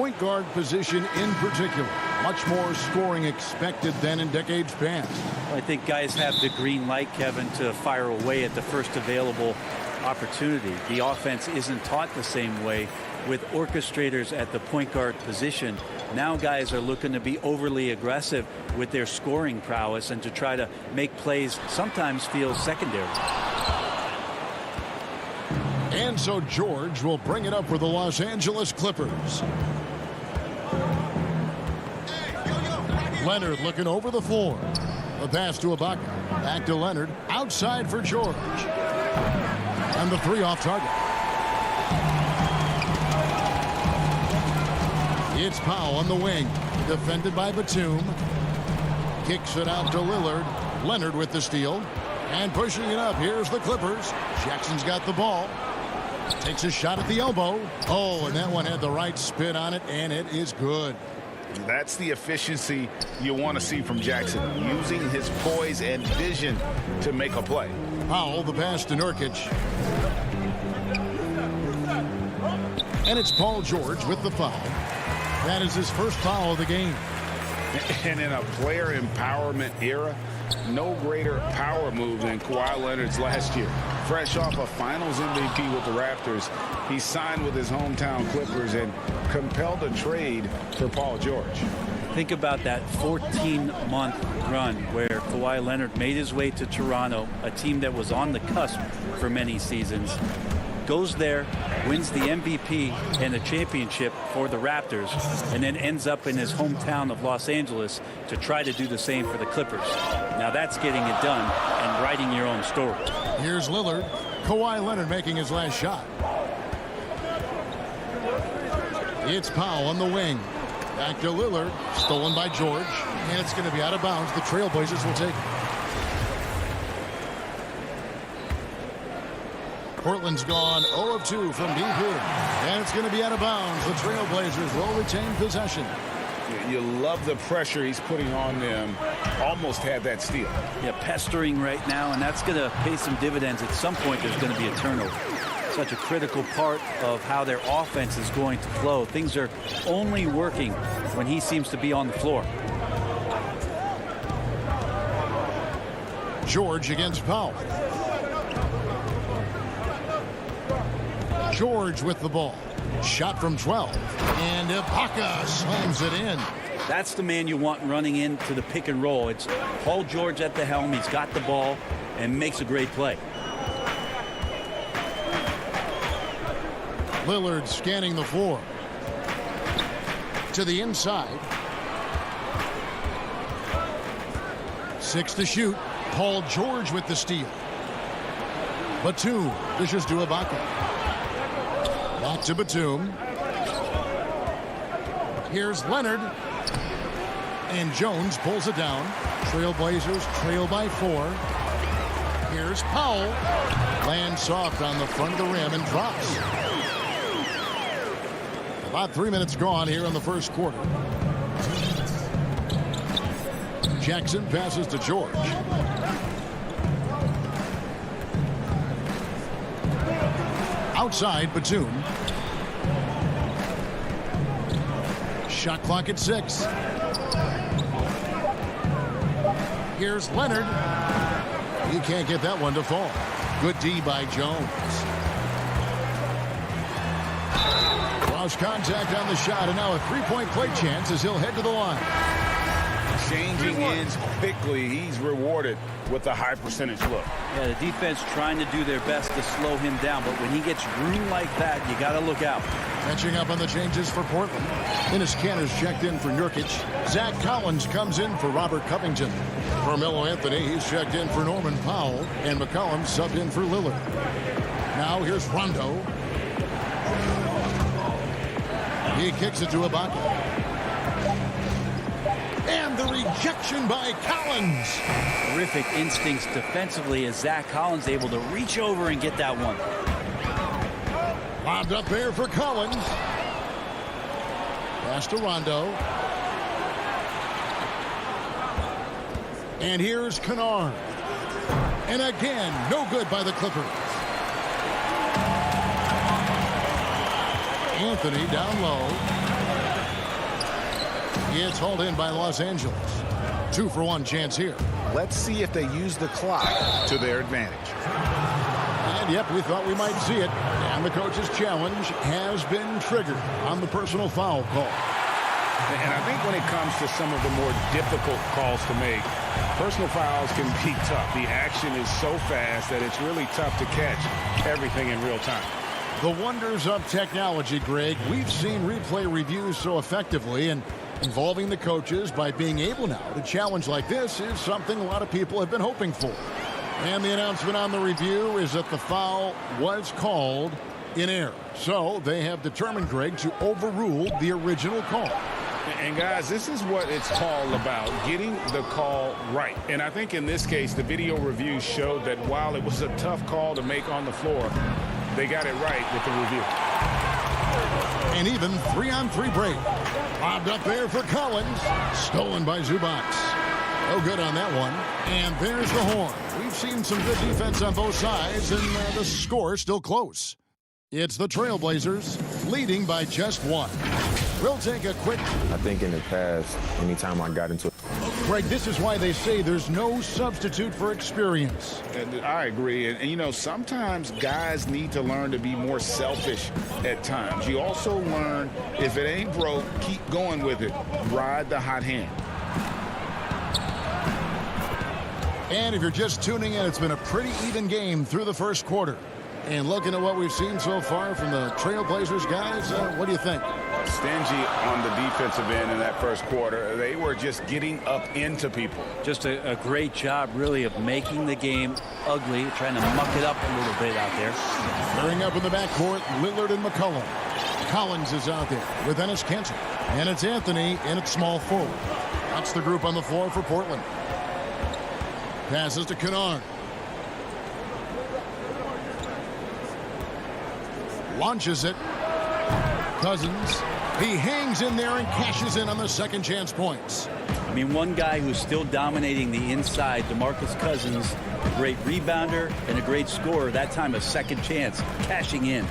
point guard position in particular. Much more scoring expected than in decades past. Well, I think guys have the green light, Kevin, to fire away at the first available opportunity. The offense isn't taught the same way with orchestrators at the point guard position. Now guys are looking to be overly aggressive with their scoring prowess and to try to make plays sometimes feel secondary. And so George will bring it up for the Los Angeles Clippers. Leonard looking over the floor. The pass to Ibaka. Back to Leonard. Outside for George. And the three off target. It's Powell on the wing. Defended by Batum. Kicks it out to Lillard. Leonard with the steal. And pushing it up. Here's the Clippers. Jackson's got the ball. Takes a shot at the elbow. Oh, and that one had the right spin on it, and it is good. That's the efficiency you want to see from Jackson, using his poise and vision to make a play. Powell, the pass to Nurkic. And it's Paul George with the foul. That is his first foul of the game. And in a player empowerment era, no greater power move than Kawhi Leonard's last year. Fresh off a Finals MVP with the Raptors, he signed with his hometown Clippers and compelled a trade for Paul George. Think about that 14-month run where Kawhi Leonard made his way to Toronto, a team that was on the cusp for many seasons. Goes there, wins the MVP and the championship for the Raptors, and then ends up in his hometown of Los Angeles to try to do the same for the Clippers. Now that's getting it done and writing your own story. Here's Lillard. Kawhi Leonard making his last shot. It's Powell on the wing. Back to Lillard. Stolen by George. And it's going to be out of bounds. The Trailblazers will take it. Portland's gone 0 of 2 from deep here. And it's going to be out of bounds. The Trailblazers will retain possession. You love the pressure he's putting on them. Almost had that steal. Yeah, pestering right now, and that's going to pay some dividends. At some point, there's going to be a turnover. Such a critical part of how their offense is going to flow. Things are only working when he seems to be on the floor. George against Powell. George with the ball. Shot from 12. And Ibaka slams it in. That's the man you want running into the pick and roll. It's Paul George at the helm. He's got the ball and makes a great play. Lillard scanning the floor. To the inside. 6 to shoot. Paul George with the steal. Batum dishes to Ibaka. Back to Batum. Here's Leonard. And Jones pulls it down. Trailblazers trail by 4. Here's Powell. Lands soft on the front of the rim and drops. About 3 minutes gone here in the first quarter. Jackson passes to George. Outside, Batum. Shot clock at 6. Here's Leonard. He can't get that one to fall. Good D by Jones. Lost contact on the shot, and now a three-point play chance as he'll head to the line. Changing ends quickly. He's rewarded with a high percentage look. Yeah, the defense trying to do their best to slow him down, but when he gets room like that, you got to look out. Catching up on the changes for Portland. Enes Kanter's checked in for Nurkic. Zach Collins comes in for Robert Covington. Carmelo Anthony, he's checked in for Norman Powell. And McCollum subbed in for Lillard. Now here's Rondo. He kicks it to Ibaka. And the rejection by Collins. Terrific instincts defensively as Zach Collins able to reach over and get that one. Lobbed up there for Collins. Pass to Rondo. And here's Kennard. And again, no good by the Clippers. Anthony down low. It's hauled in by Los Angeles. 2-for-1 chance here. Let's see if they use the clock to their advantage. And yep, we thought we might see it. And the coach's challenge has been triggered on the personal foul call. And I think when it comes to some of the more difficult calls to make, personal fouls can be tough. The action is so fast that it's really tough to catch everything in real time. The wonders of technology, Greg. We've seen replay reviews so effectively, and involving the coaches by being able now to challenge like this is something a lot of people have been hoping for. And the announcement on the review is that the foul was called in error. So they have determined, Greg, to overrule the original call. And guys, this is what it's all about, getting the call right. And I think in this case, the video review showed that while it was a tough call to make on the floor, they got it right with the review. And even 3-on-3 break. Lobbed up there for Collins. Stolen by Zubac. No good on that one. And there's the horn. We've seen some good defense on both sides, and the score is still close. It's the Trailblazers leading by just one. We'll take a quick... I think in the past, anytime I got into... Greg, this is why they say there's no substitute for experience. And I agree. And, you know, sometimes guys need to learn to be more selfish at times. You also learn, if it ain't broke, keep going with it. Ride the hot hand. And if you're just tuning in, it's been a pretty even game through the first quarter. And looking at what we've seen so far from the Trailblazers guys, what do you think? Stingy on the defensive end in that first quarter. They were just getting up into people. Just a great job, really, of making the game ugly, trying to muck it up a little bit out there. Stirring up in the backcourt, Lillard and McCollum. Collins is out there with Ennis Cantor. And it's Anthony in at small forward. That's the group on the floor for Portland. Passes to Kennard. Launches it. Cousins. He hangs in there and cashes in on the second chance points. I mean, one guy who's still dominating the inside, DeMarcus Cousins, a great rebounder and a great scorer. That time a second chance, cashing in.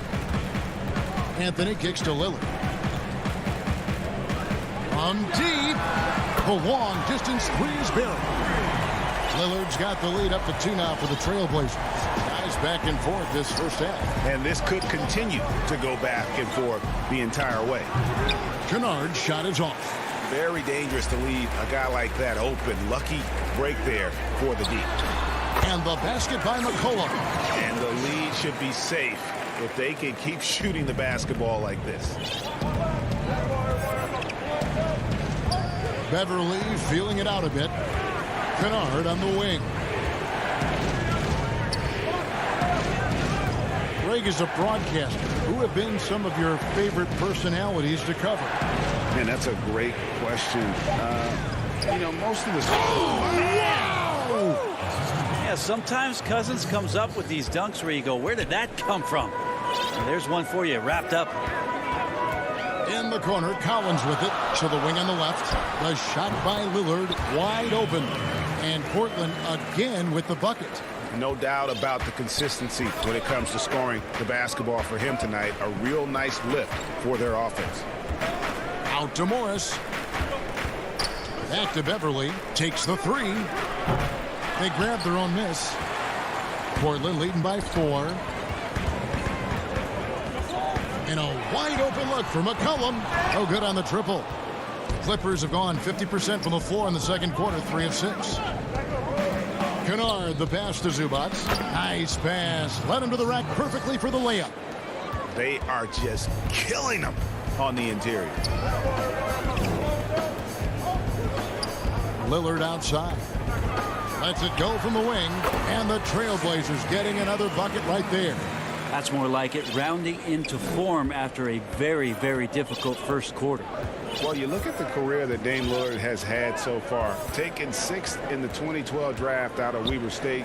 Anthony kicks to Lillard. From deep. The long distance three is buried. Lillard's got the lead up to 2 now for the Trailblazers. Guys back and forth this first half. And this could continue to go back and forth the entire way. Kennard's shot is off. Very dangerous to leave a guy like that open. Lucky break there for the deep. And the basket by McCollum. And the lead should be safe if they can keep shooting the basketball like this. Beverly feeling it out a bit. Kennard on the wing. Greg, is a broadcaster, who have been some of your favorite personalities to cover? Man, that's a great question. You know, most of the... Yeah, sometimes Cousins comes up with these dunks where you go, where did that come from? And there's one for you, wrapped up. In the corner, Collins with it to the wing on the left. The shot by Lillard, wide open. And Portland again with the bucket. No doubt about the consistency when it comes to scoring the basketball for him tonight. A real nice lift for their offense. Out to Morris. Back to Beverly. Takes the three. They grab their own miss. Portland leading by 4. And a wide open look for McCollum. No good on the triple. Clippers have gone 50% from the floor in the second quarter, 3 of 6. Kennard, the pass to Zubac. Nice pass. Led him to the rack perfectly for the layup. They are just killing them on the interior. Lillard outside. Lets it go from the wing. And the Trailblazers getting another bucket right there. That's more like it, rounding into form after a very, very difficult first quarter. Well, you look at the career that Dame Lillard has had so far. Taken 6th in the 2012 draft out of Weber State,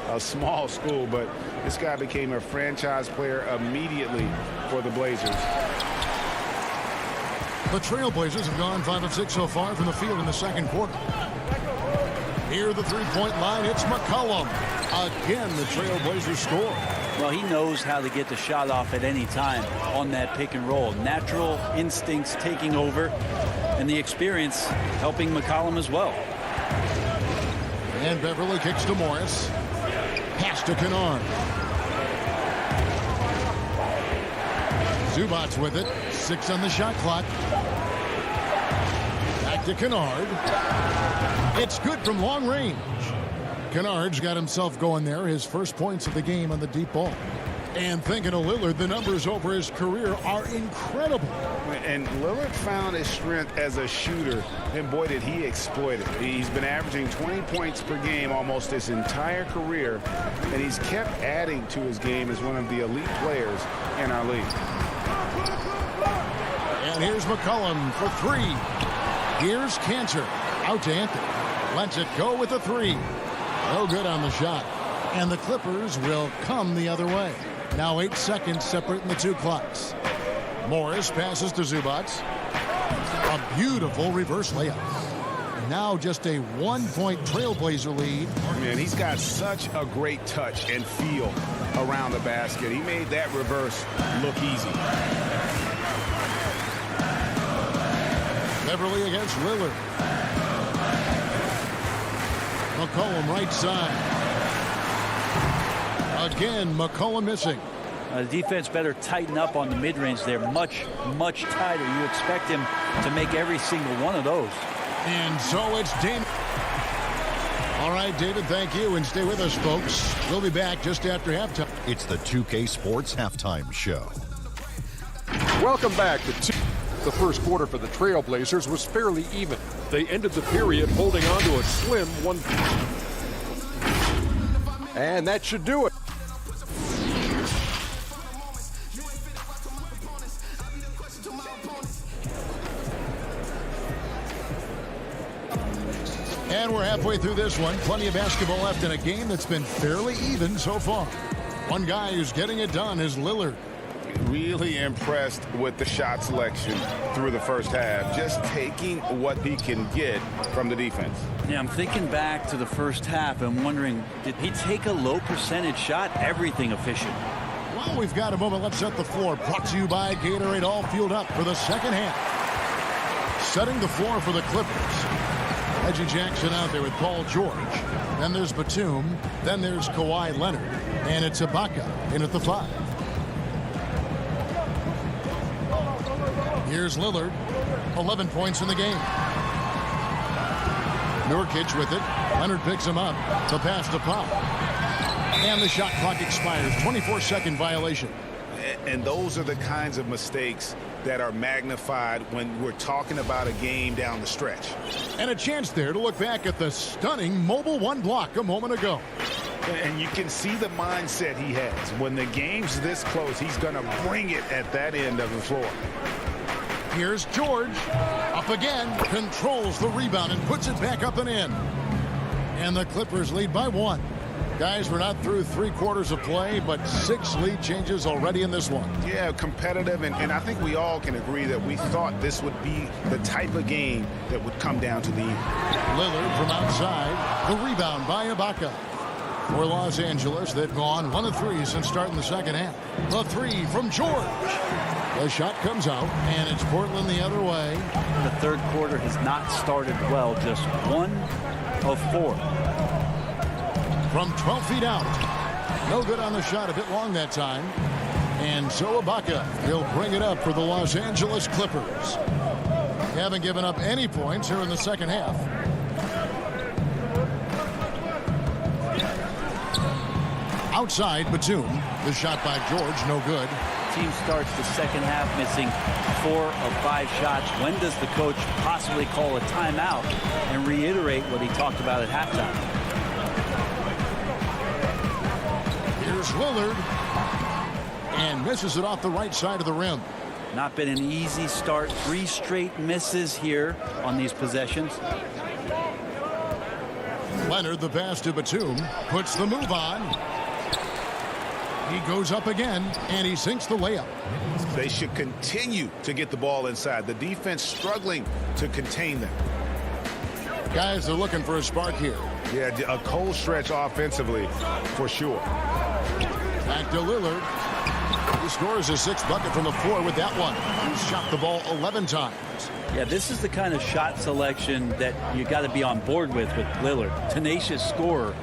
a small school, but this guy became a franchise player immediately for the Blazers. The Trailblazers have gone 5 of 6 so far from the field in the second quarter. Here the three-point line, it's McCollum. Again, the Trailblazers score. Well, he knows how to get the shot off at any time on that pick and roll. Natural instincts taking over. and the experience helping McCollum as well. And Beverly kicks to Morris. Pass to Kennard. Zubats with it. 6 on the shot clock. Back to Kennard. It's good from long range. Kennard's got himself going there. His first points of the game on the deep ball. And thinking of Lillard, the numbers over his career are incredible. And Lillard found his strength as a shooter, and boy, did he exploit it. He's been averaging 20 points per game almost his entire career, and he's kept adding to his game as one of the elite players in our league. And here's McCollum for 3. Here's Cantor. Out to Anthony. Lets it go with a 3. No good on the shot. And the Clippers will come the other way. Now 8 seconds separating the 2 clocks. Morris passes to Zubats. A beautiful reverse layup. Now just a 1-point Trailblazer lead. Man, he's got such a great touch and feel around the basket. He made that reverse look easy. Beverly against Lillard. McCollum right side. Again, McCollum missing. The defense better tighten up on the mid-range there. Much tighter. You expect him to make every single one of those. And so it's David. All right, David, thank you. And stay with us, folks. We'll be back just after halftime. It's the 2K Sports Halftime Show. Welcome back to the first quarter for the Trailblazers was fairly even. They ended the period holding on to a slim 1. And that should do it. And we're halfway through this one. Plenty of basketball left in a game that's been fairly even so far. One guy who's getting it done is Lillard. Really impressed with the shot selection through the first half. Just taking what he can get from the defense. Yeah, I'm thinking back to the first half and wondering, did he take a low percentage shot? Everything efficient. Well, we've got a moment. Let's set the floor. Brought to you by Gatorade, all fueled up for the second half. Setting the floor for the Clippers. Reggie Jackson out there with Paul George. Then there's Batum. Then there's Kawhi Leonard. And it's Ibaka in at the 5. Here's Lillard. 11 points in the game. Nurkic with it. Leonard picks him up. The pass to Pop. And the shot clock expires. 24-second violation. And those are the kinds of mistakes that are magnified when we're talking about a game down the stretch. And a chance there to look back at the stunning mobile 1 block a moment ago. And you can see the mindset he has. When the game's this close, he's going to bring it at that end of the floor. Here's George. Up again. Controls the rebound and puts it back up and in. And the Clippers lead by 1. Guys, we're not through 3 quarters of play, but 6 lead changes already in this one. Yeah, competitive, and I think we all can agree that we thought this would be the type of game that would come down to the end. Lillard from outside. The rebound by Ibaka. For Los Angeles, they've gone 1 of 3 since starting the second half. The 3 from George. The shot comes out, and it's Portland the other way. The third quarter has not started well. Just 1 of 4. From 12 feet out. No good on the shot, a bit long that time. And so Ibaka, he'll bring it up for the Los Angeles Clippers. They haven't given up any points here in the second half. Outside, Batum. The shot by George, no good. Team starts the second half missing 4 of 5 shots. When does the coach possibly call a timeout and reiterate what he talked about at halftime? Here's Lillard. And misses it off the right side of the rim. Not been an easy start. 3 straight misses here on these possessions. Leonard, the pass to Batum, puts the move on. He goes up again, and he sinks the layup. They should continue to get the ball inside. The defense struggling to contain them. Guys, they're looking for a spark here. Yeah, a cold stretch offensively, for sure. Back to Lillard. He scores his 6th bucket from the floor with that one. He's shot the ball 11 times. Yeah, this is the kind of shot selection that you got to be on board with Lillard. Tenacious scorer,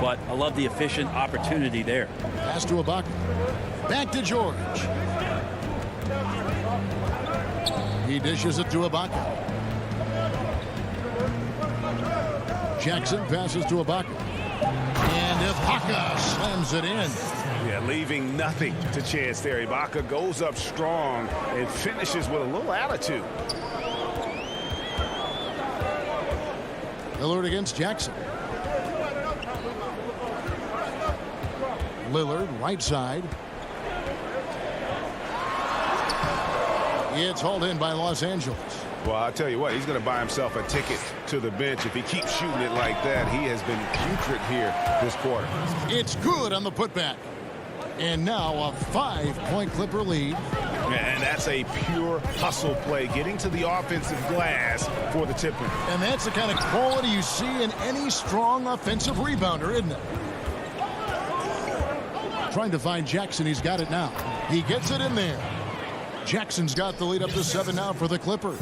but I love the efficient opportunity there. Pass to Ibaka. Back to George. He dishes it to Ibaka. Jackson passes to Ibaka. And Ibaka slams it in. Yeah, leaving nothing to chance there. Ibaka goes up strong and finishes with a little attitude. Lillard against Jackson. Lillard, right side. It's hauled in by Los Angeles. Well, I'll tell you what, he's going to buy himself a ticket to the bench. If he keeps shooting it like that, he has been putrid here this quarter. It's good on the putback. And now a 5-point Clipper lead. And that's a pure hustle play, getting to the offensive glass for the tip-in. And that's the kind of quality you see in any strong offensive rebounder, isn't it? Trying to find Jackson. He's got it now. He gets it in there. Jackson's got the lead up to 7 now for the Clippers.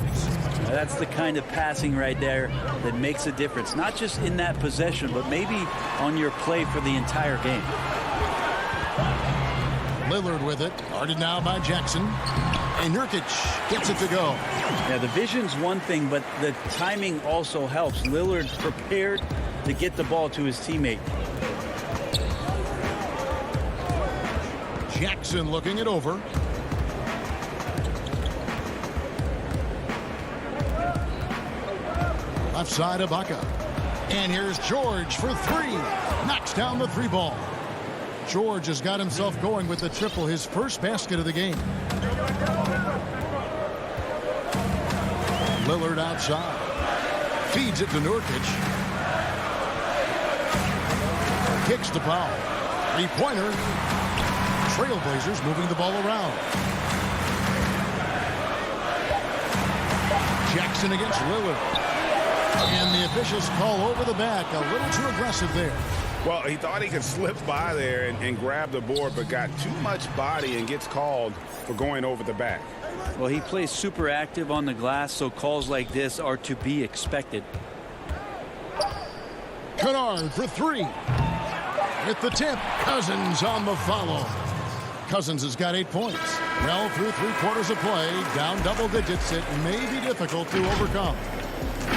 That's the kind of passing right there that makes a difference. Not just in that possession, but maybe on your play for the entire game. Lillard with it. Guarded now by Jackson. And Nurkic gets it to go. Yeah, the vision's one thing, but the timing also helps. Lillard prepared to get the ball to his teammate. Jackson looking it over. Left side, Ibaka. And here's George for 3. Knocks down the 3 ball. George has got himself going with the triple, his first basket of the game. Lillard outside. Feeds it to Nurkic. Kicks to Powell. 3-pointer. Trailblazers moving the ball around. Jackson against Lillard. And the officials call over the back. A little too aggressive there. Well, he thought he could slip by there and grab the board, but got too much body and gets called for going over the back. Well, he plays super active on the glass, so calls like this are to be expected. Kennard for 3. With the tip, Cousins on the follow. Cousins has got 8 points. Well, through 3 quarters of play, down double digits, it may be difficult to overcome.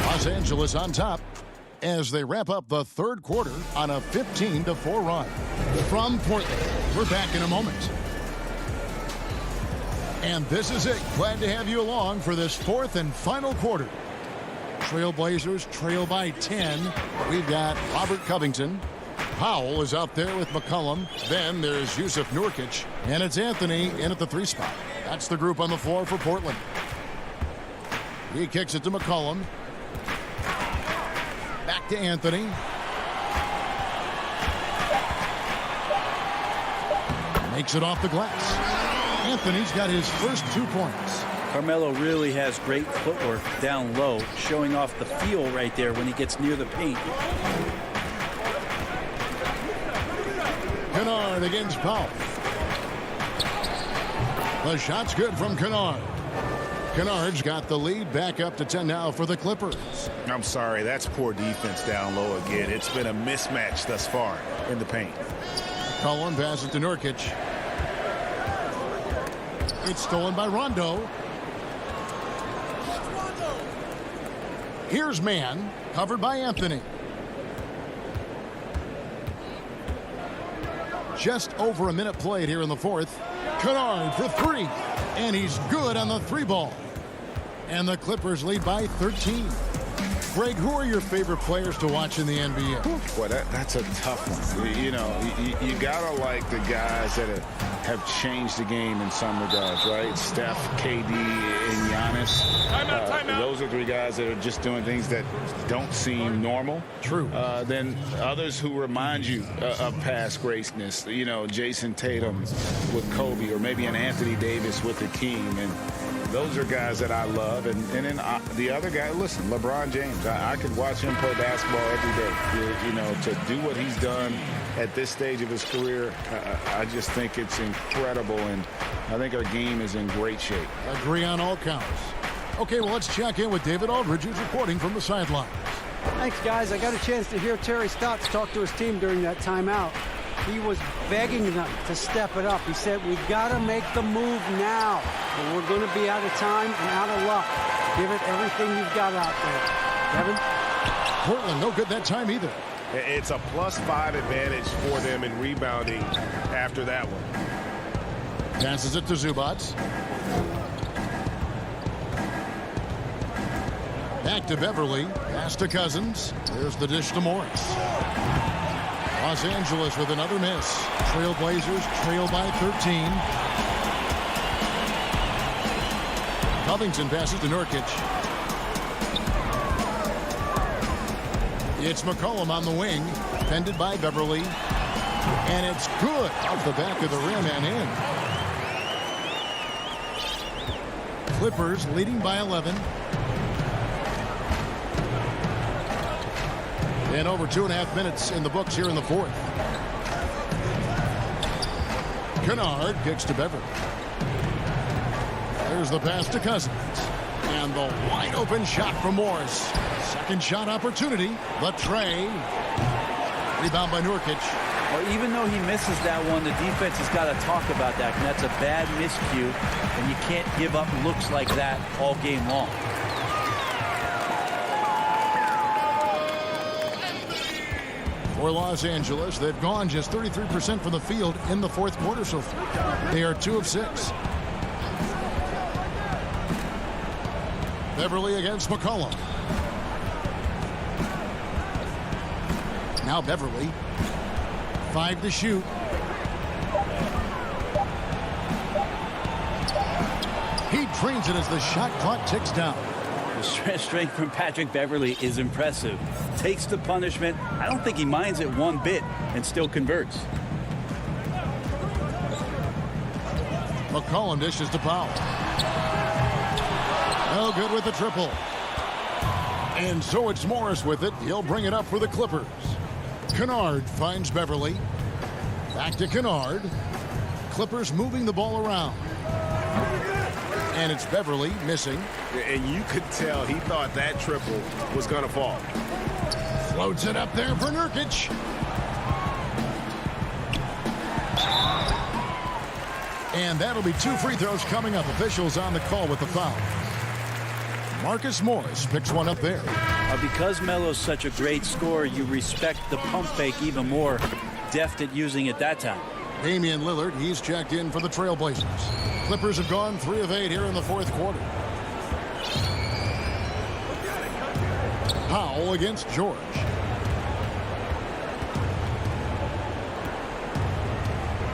Los Angeles on top as they wrap up the 3rd quarter on a 15-4 run. From Portland, we're back in a moment. And this is it. Glad to have you along for this 4th and final quarter. Trailblazers trail by 10. We've got Robert Covington. Powell is out there with McCollum. Then there's Yusuf Nurkic. And it's Anthony in at the 3 spot. That's the group on the floor for Portland. He kicks it to McCollum. Back to Anthony. Makes it off the glass. Anthony's got his first 2 points. Carmelo really has great footwork down low, showing off the feel right there when he gets near the paint. Kennard against Powell. The shot's good from Kennard. Kennard's got the lead back up to 10 now for the Clippers. I'm sorry, that's poor defense down low again. It's been a mismatch thus far in the paint. Cullen passes to Nurkic. It's stolen by Rondo. Here's man, covered by Anthony. Just over a minute played here in the 4th. Kennard for 3. And he's good on the 3 ball. And the Clippers lead by 13. Greg, who are your favorite players to watch in the NBA? Boy, that's a tough one. You know, you gotta like the guys that have changed the game in some regards, right? Steph, KD, and Giannis. Timeout. Those are 3 guys that are just doing things that don't seem normal. True. Then others who remind you of past greatness. You know, Jason Tatum with Kobe, or maybe an Anthony Davis with the team. And those are guys that I love. And then the other guy, listen, LeBron James. I could watch him play basketball every day. You know, to do what he's done at this stage of his career, I just think it's incredible, and I think our game is in great shape. Agree on all counts. Okay, well, let's check in with David Aldridge, who's reporting from the sidelines. Thanks, guys. I got a chance to hear Terry Stotts talk to his team during that timeout. He was begging them to step it up. He said, we got to make the move now, or we're going to be out of time and out of luck. Give it everything you've got out there. Kevin? Portland, no good that time either. It's a +5 advantage for them in rebounding after that one. Passes it to Zubats. Back to Beverly. Pass to Cousins. There's the dish to Morris. Los Angeles with another miss. Trailblazers trail by 13. Covington passes to Nurkic. It's McCollum on the wing. Defended by Beverly. And it's good off the back of the rim and in. Clippers leading by 11. And over 2.5 minutes in the books here in the fourth. Kennard kicks to Beverly. There's the pass to Cousins. And the wide open shot from Morris. Second shot opportunity. The tray. Rebound by Nurkic. Well, even though he misses that one, the defense has got to talk about that. And that's a bad miscue. And you can't give up looks like that all game long. For Los Angeles, they've gone just 33% from the field in the fourth quarter so far. They are 2 of 6. Beverly against McCollum. Now Beverly. 5 to shoot. He drains it as the shot clock ticks down. The strength from Patrick Beverly is impressive. Takes the punishment. I don't think he minds it one bit and still converts. McCollum dishes to Powell. No good with the triple. And so it's Morris with it. He'll bring it up for the Clippers. Kennard finds Beverly. Back to Kennard. Clippers moving the ball around. And it's Beverly missing. And you could tell he thought that triple was going to fall. Floats it up there for Nurkic. And that'll be 2 free throws coming up. Officials on the call with the foul. Marcus Morris picks one up there. Because Melo's such a great scorer, you respect the pump fake even more. Deft at using it that time. Damian Lillard, he's checked in for the Trailblazers. Clippers have gone 3 of 8 here in the fourth quarter. Powell against George.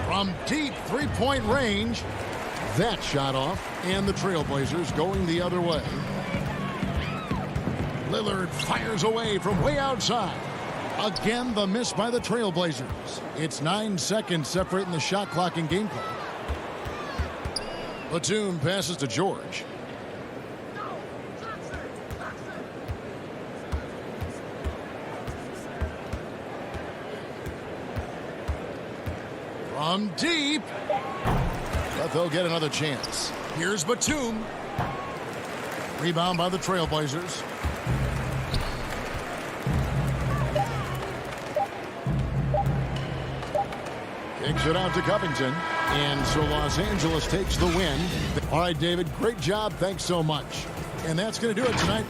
From deep three-point range. That shot off, and the Trailblazers going the other way. Lillard fires away from way outside. Again, the miss by the Trailblazers. It's 9 seconds separating the shot clock and game clock. Batum passes to George. From deep. But they'll get another chance. Here's Batum. Rebound by the Trailblazers. Kicks it out to Covington. And so Los Angeles takes the win. All right, David, great job. Thanks so much. And that's going to do it tonight.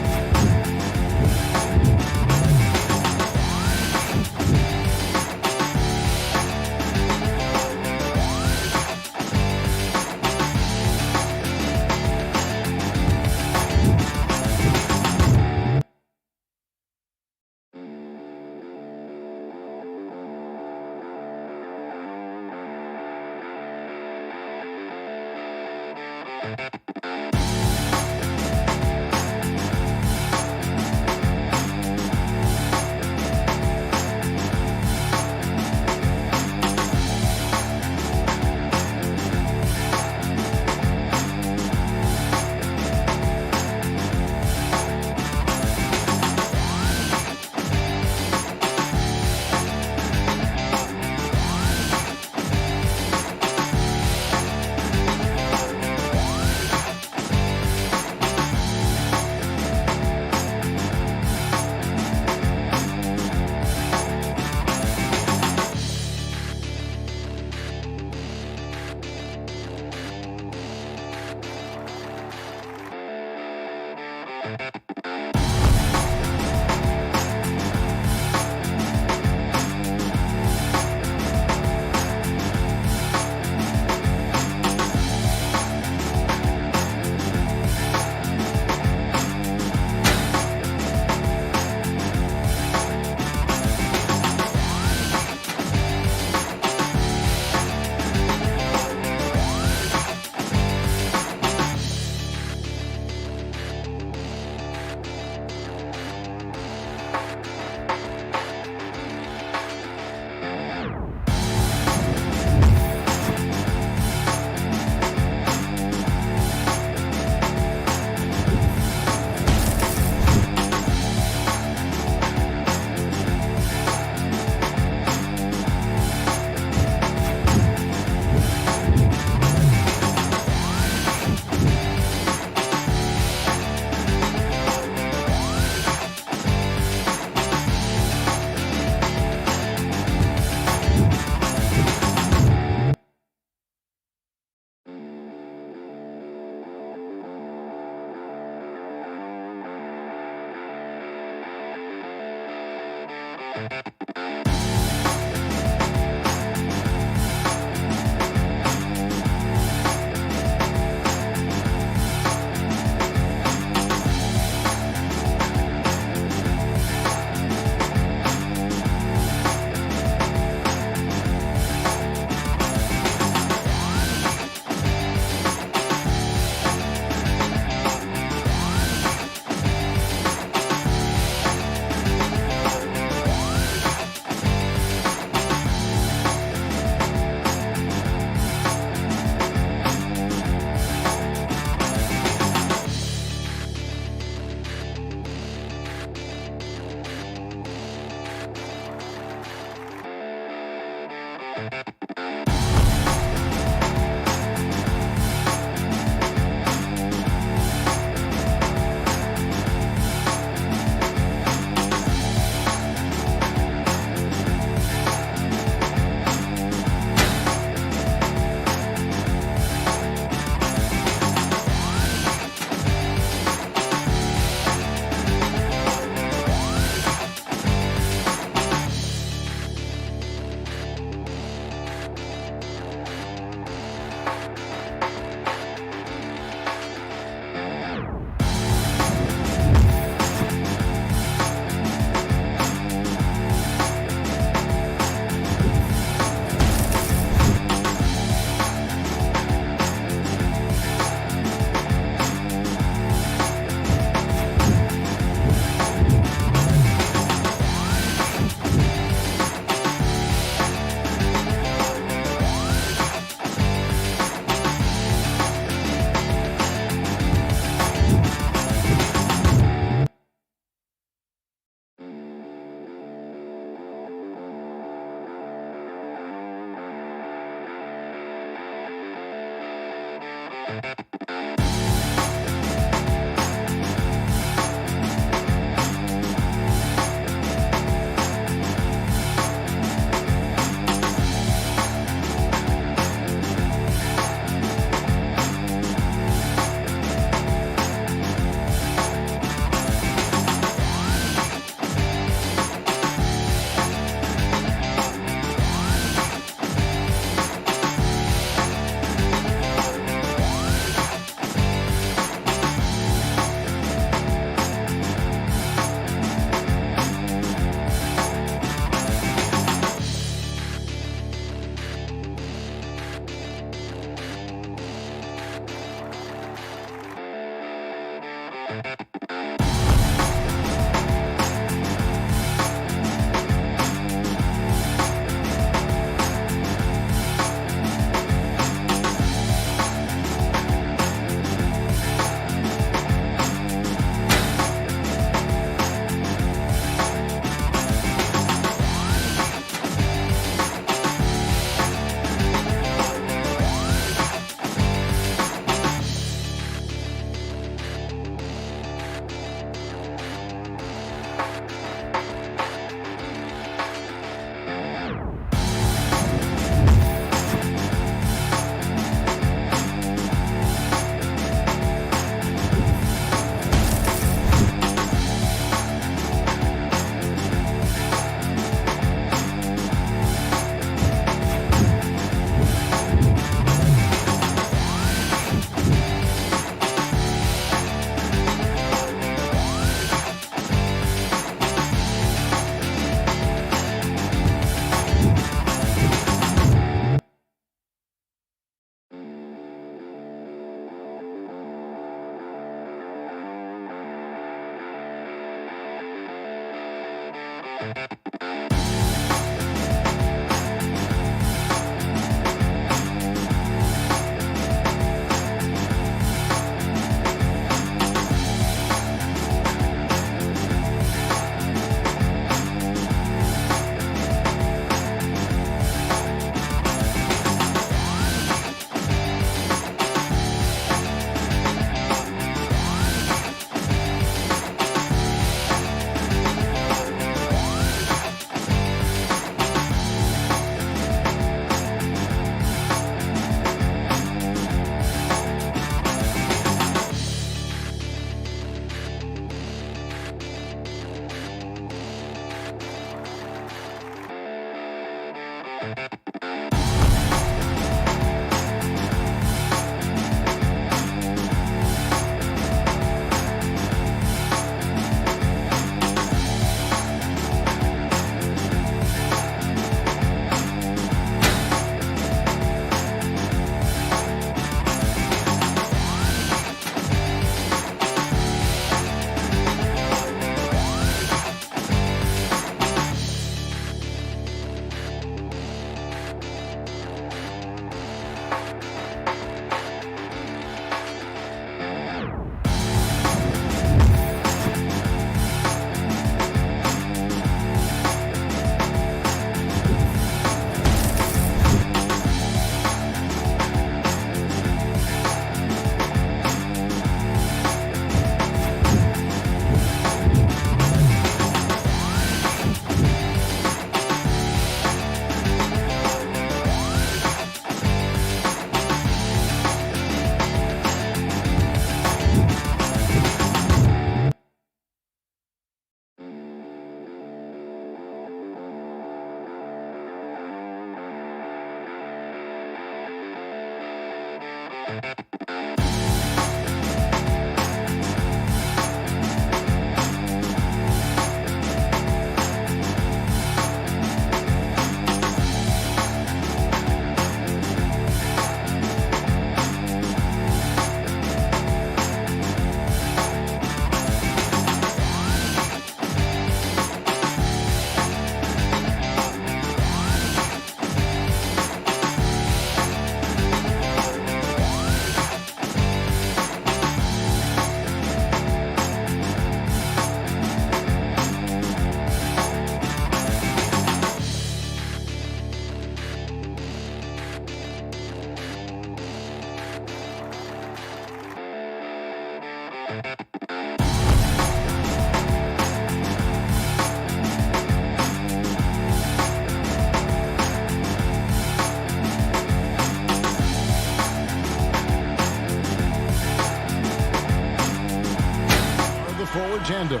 Forward tandem.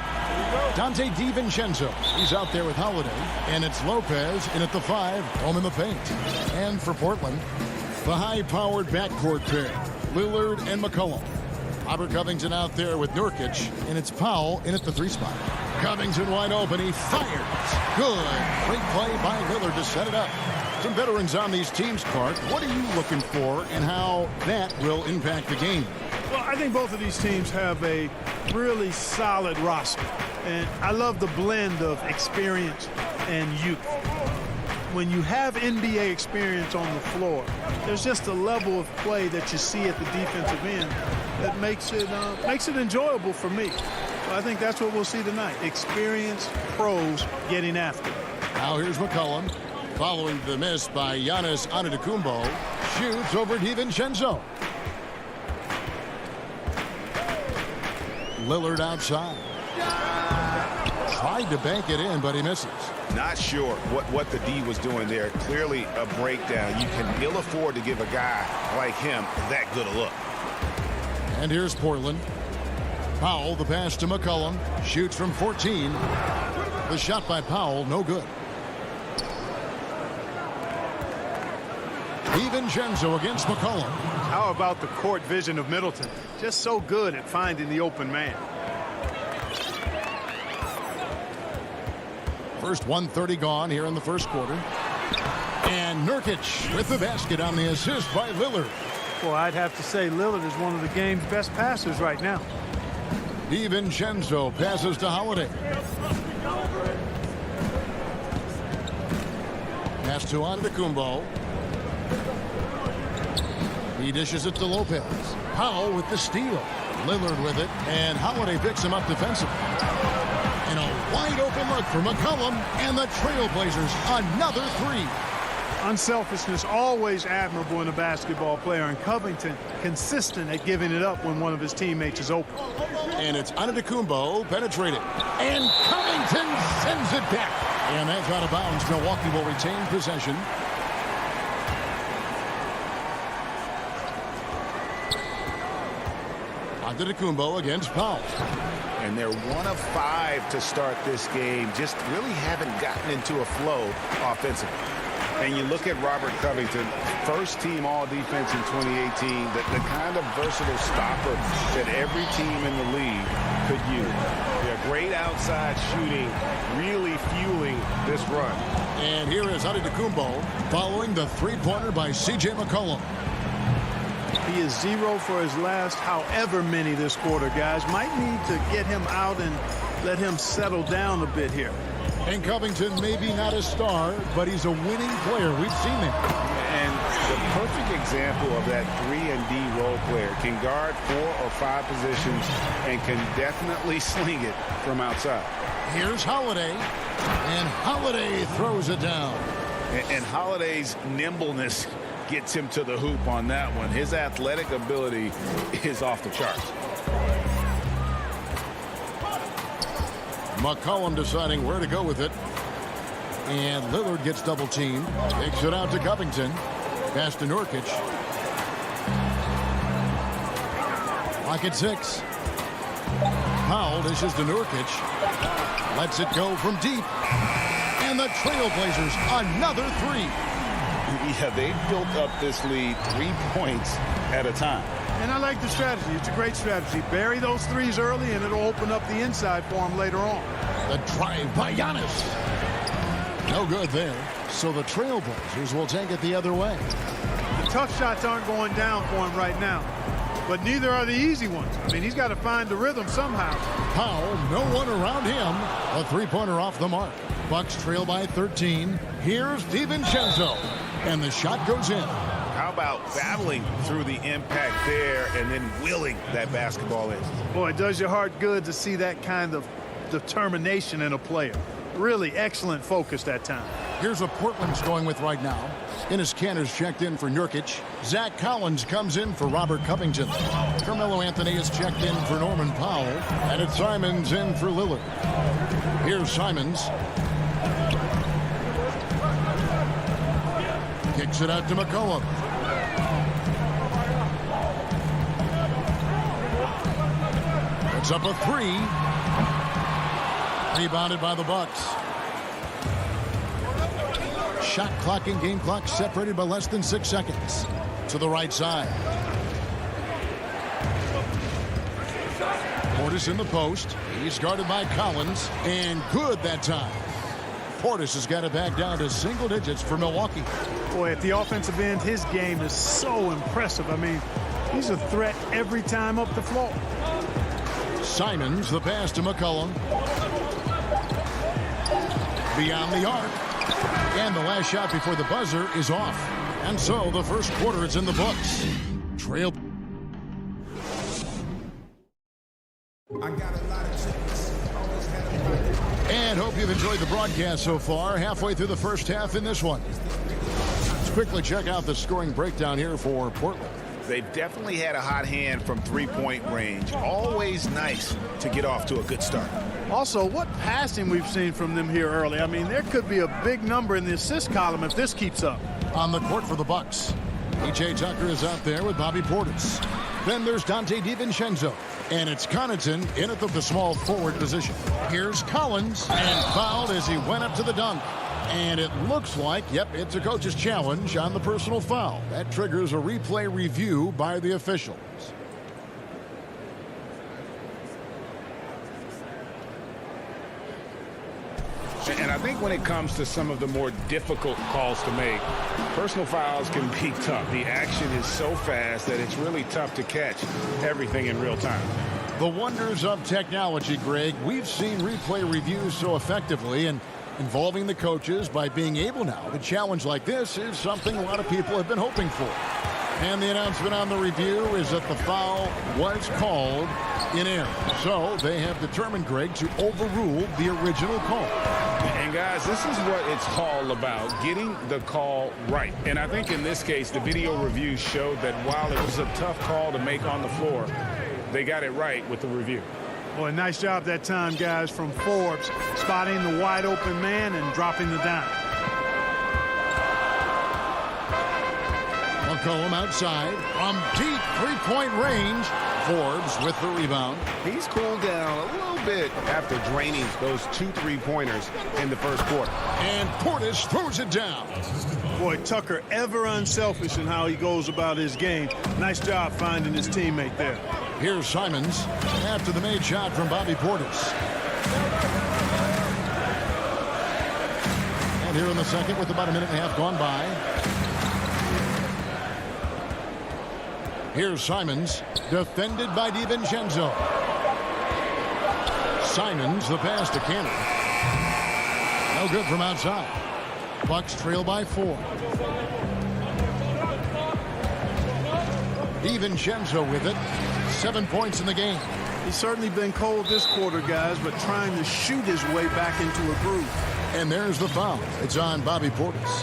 Dante DiVincenzo. He's out there with Holiday. And it's Lopez in at the 5, home in the paint. And for Portland, the high-powered backcourt pair, Lillard and McCollum. Robert Covington out there with Nurkic, and it's Powell in at the 3 spot. Covington wide open. He fires. Good. Great play by Lillard to set it up. Some veterans on these teams, Clark. What are you looking for and how that will impact the game? Well, I think both of these teams have a really solid roster. And I love the blend of experience and youth. When you have NBA experience on the floor, there's just a level of play that you see at the defensive end that makes it enjoyable for me. So I think that's what we'll see tonight. Experienced pros getting after it. Now here's McCollum. Following the miss by Giannis Antetokounmpo. Shoots over DiVincenzo. Lillard outside. Tried to bank it in, but he misses. Not sure what the D was doing there. Clearly a breakdown. You can ill afford to give a guy like him that good a look. And here's Portland. Powell, the pass to McCollum. Shoots from 14. The shot by Powell, no good. DiVincenzo against McCollum. How about the court vision of Middleton? Just so good at finding the open man. First 1:30 gone here in the first quarter. And Nurkic with the basket on the assist by Lillard. Well, I'd have to say Lillard is one of the game's best passers right now. DiVincenzo passes to Holiday. Pass to Antetokounmpo. He dishes it to Lopez. Powell with the steal. Lillard with it, and Holiday picks him up defensively. And a wide open look for McCollum, and the Trailblazers another three. Unselfishness always admirable in a basketball player, and Covington consistent at giving it up when one of his teammates is open. And it's Antetokounmpo penetrated, and Covington sends it back. And that's out of bounds. Milwaukee will retain possession. Antetokounmpo against Powell. And they're 1 of 5 to start this game. Just really haven't gotten into a flow offensively. And you look at Robert Covington, first team all defense in 2018, the kind of versatile stopper that every team in the league could use. Yeah, great outside shooting, really fueling this run. And here is Antetokounmpo following the three-pointer by C.J. McCollum. He is 0 for his last however many this quarter, guys. Might need to get him out and let him settle down a bit here. And Covington maybe not a star, but he's a winning player. We've seen that. And the perfect example of that 3-and-D role player. Can guard 4 or 5 positions and can definitely sling it from outside. Here's Holiday, and Holiday throws it down. And Holiday's nimbleness gets him to the hoop on that one. His athletic ability is off the charts. McCollum deciding where to go with it. And Lillard gets double teamed. Takes it out to Covington. Pass to Nurkic. Lock at 6. Powell dishes to Nurkic. Lets it go from deep. And the Trailblazers another three. Yeah, they built up this lead 3 points at a time. And I like the strategy. It's a great strategy. Bury those threes early, and it'll open up the inside for him later on. The drive by Giannis. No good there. So the Trailblazers will take it the other way. The tough shots aren't going down for him right now, but neither are the easy ones. I mean, he's got to find the rhythm somehow. Powell, no one around him. A three-pointer off the mark. Bucks trail by 13. Here's DiVincenzo. And the shot goes in. How about battling through the impact there and then willing that basketball in? Boy, it does your heart good to see that kind of determination in a player. Really excellent focus that time. Here's what Portland's going with right now. Enes Kanter's checked in for Nurkic. Zach Collins comes in for Robert Covington. Carmelo Anthony is checked in for Norman Powell. And it's Simons in for Lillard. Here's Simons. Kicks it out to McCollum. Puts up a three. Rebounded by the Bucks. Shot clock and game clock separated by less than 6 seconds. To the right side. Portis in the post. He's guarded by Collins. And good that time. Portis has got it back down to single digits for Milwaukee. Boy, at the offensive end, his game is so impressive. I mean, he's a threat every time up the floor. Simons, the pass to McCollum. Beyond the arc. And the last shot before the buzzer is off. And so the first quarter is in the books. Trail. And hope you've enjoyed the broadcast so far. Halfway through the first half in this one. Let's quickly check out the scoring breakdown here for Portland. They've definitely had a hot hand from three-point range. Always nice to get off to a good start. Also, what passing we've seen from them here early. I mean, there could be a big number in the assist column if this keeps up. On the court for the Bucks, P.J. Tucker is out there with Bobby Portis. Then there's Dante DiVincenzo. And it's Connaughton in at the small forward position. Here's Collins, and fouled as he went up to the dunk. And it looks like, yep, it's a coach's challenge on the personal foul. That triggers a replay review by the officials. And I think when it comes to some of the more difficult calls to make, personal fouls can be tough. The action is so fast that it's really tough to catch everything in real time. The wonders of technology, Greg. We've seen replay reviews so effectively, and involving the coaches by being able now to challenge like this is something a lot of people have been hoping for. And the announcement on the review is that the foul was called in error. So they have determined, Greg, to overrule the original call. And guys, this is what it's all about, getting the call right. And I think in this case, the video review showed that while it was a tough call to make on the floor, they got it right with the review. Boy, nice job that time, guys, from Forbes, spotting the wide open man and dropping the dime. McCollum outside from deep three-point range. Forbes with the rebound. He's cooled down a little bit after draining those 2 3-pointers in the first quarter. And Portis throws it down. Boy, Tucker ever unselfish in how he goes about his game. Nice job finding his teammate there. Here's Simons after the made shot from Bobby Portis. And here in the second with about a minute and a half gone by. Here's Simons, defended by DiVincenzo. Simons, the pass to Cannon. No good from outside. Bucks trail by 4. DiVincenzo with it. 7 points in the game. He's certainly been cold this quarter, guys, but trying to shoot his way back into a groove. And there's the foul. It's on Bobby Portis.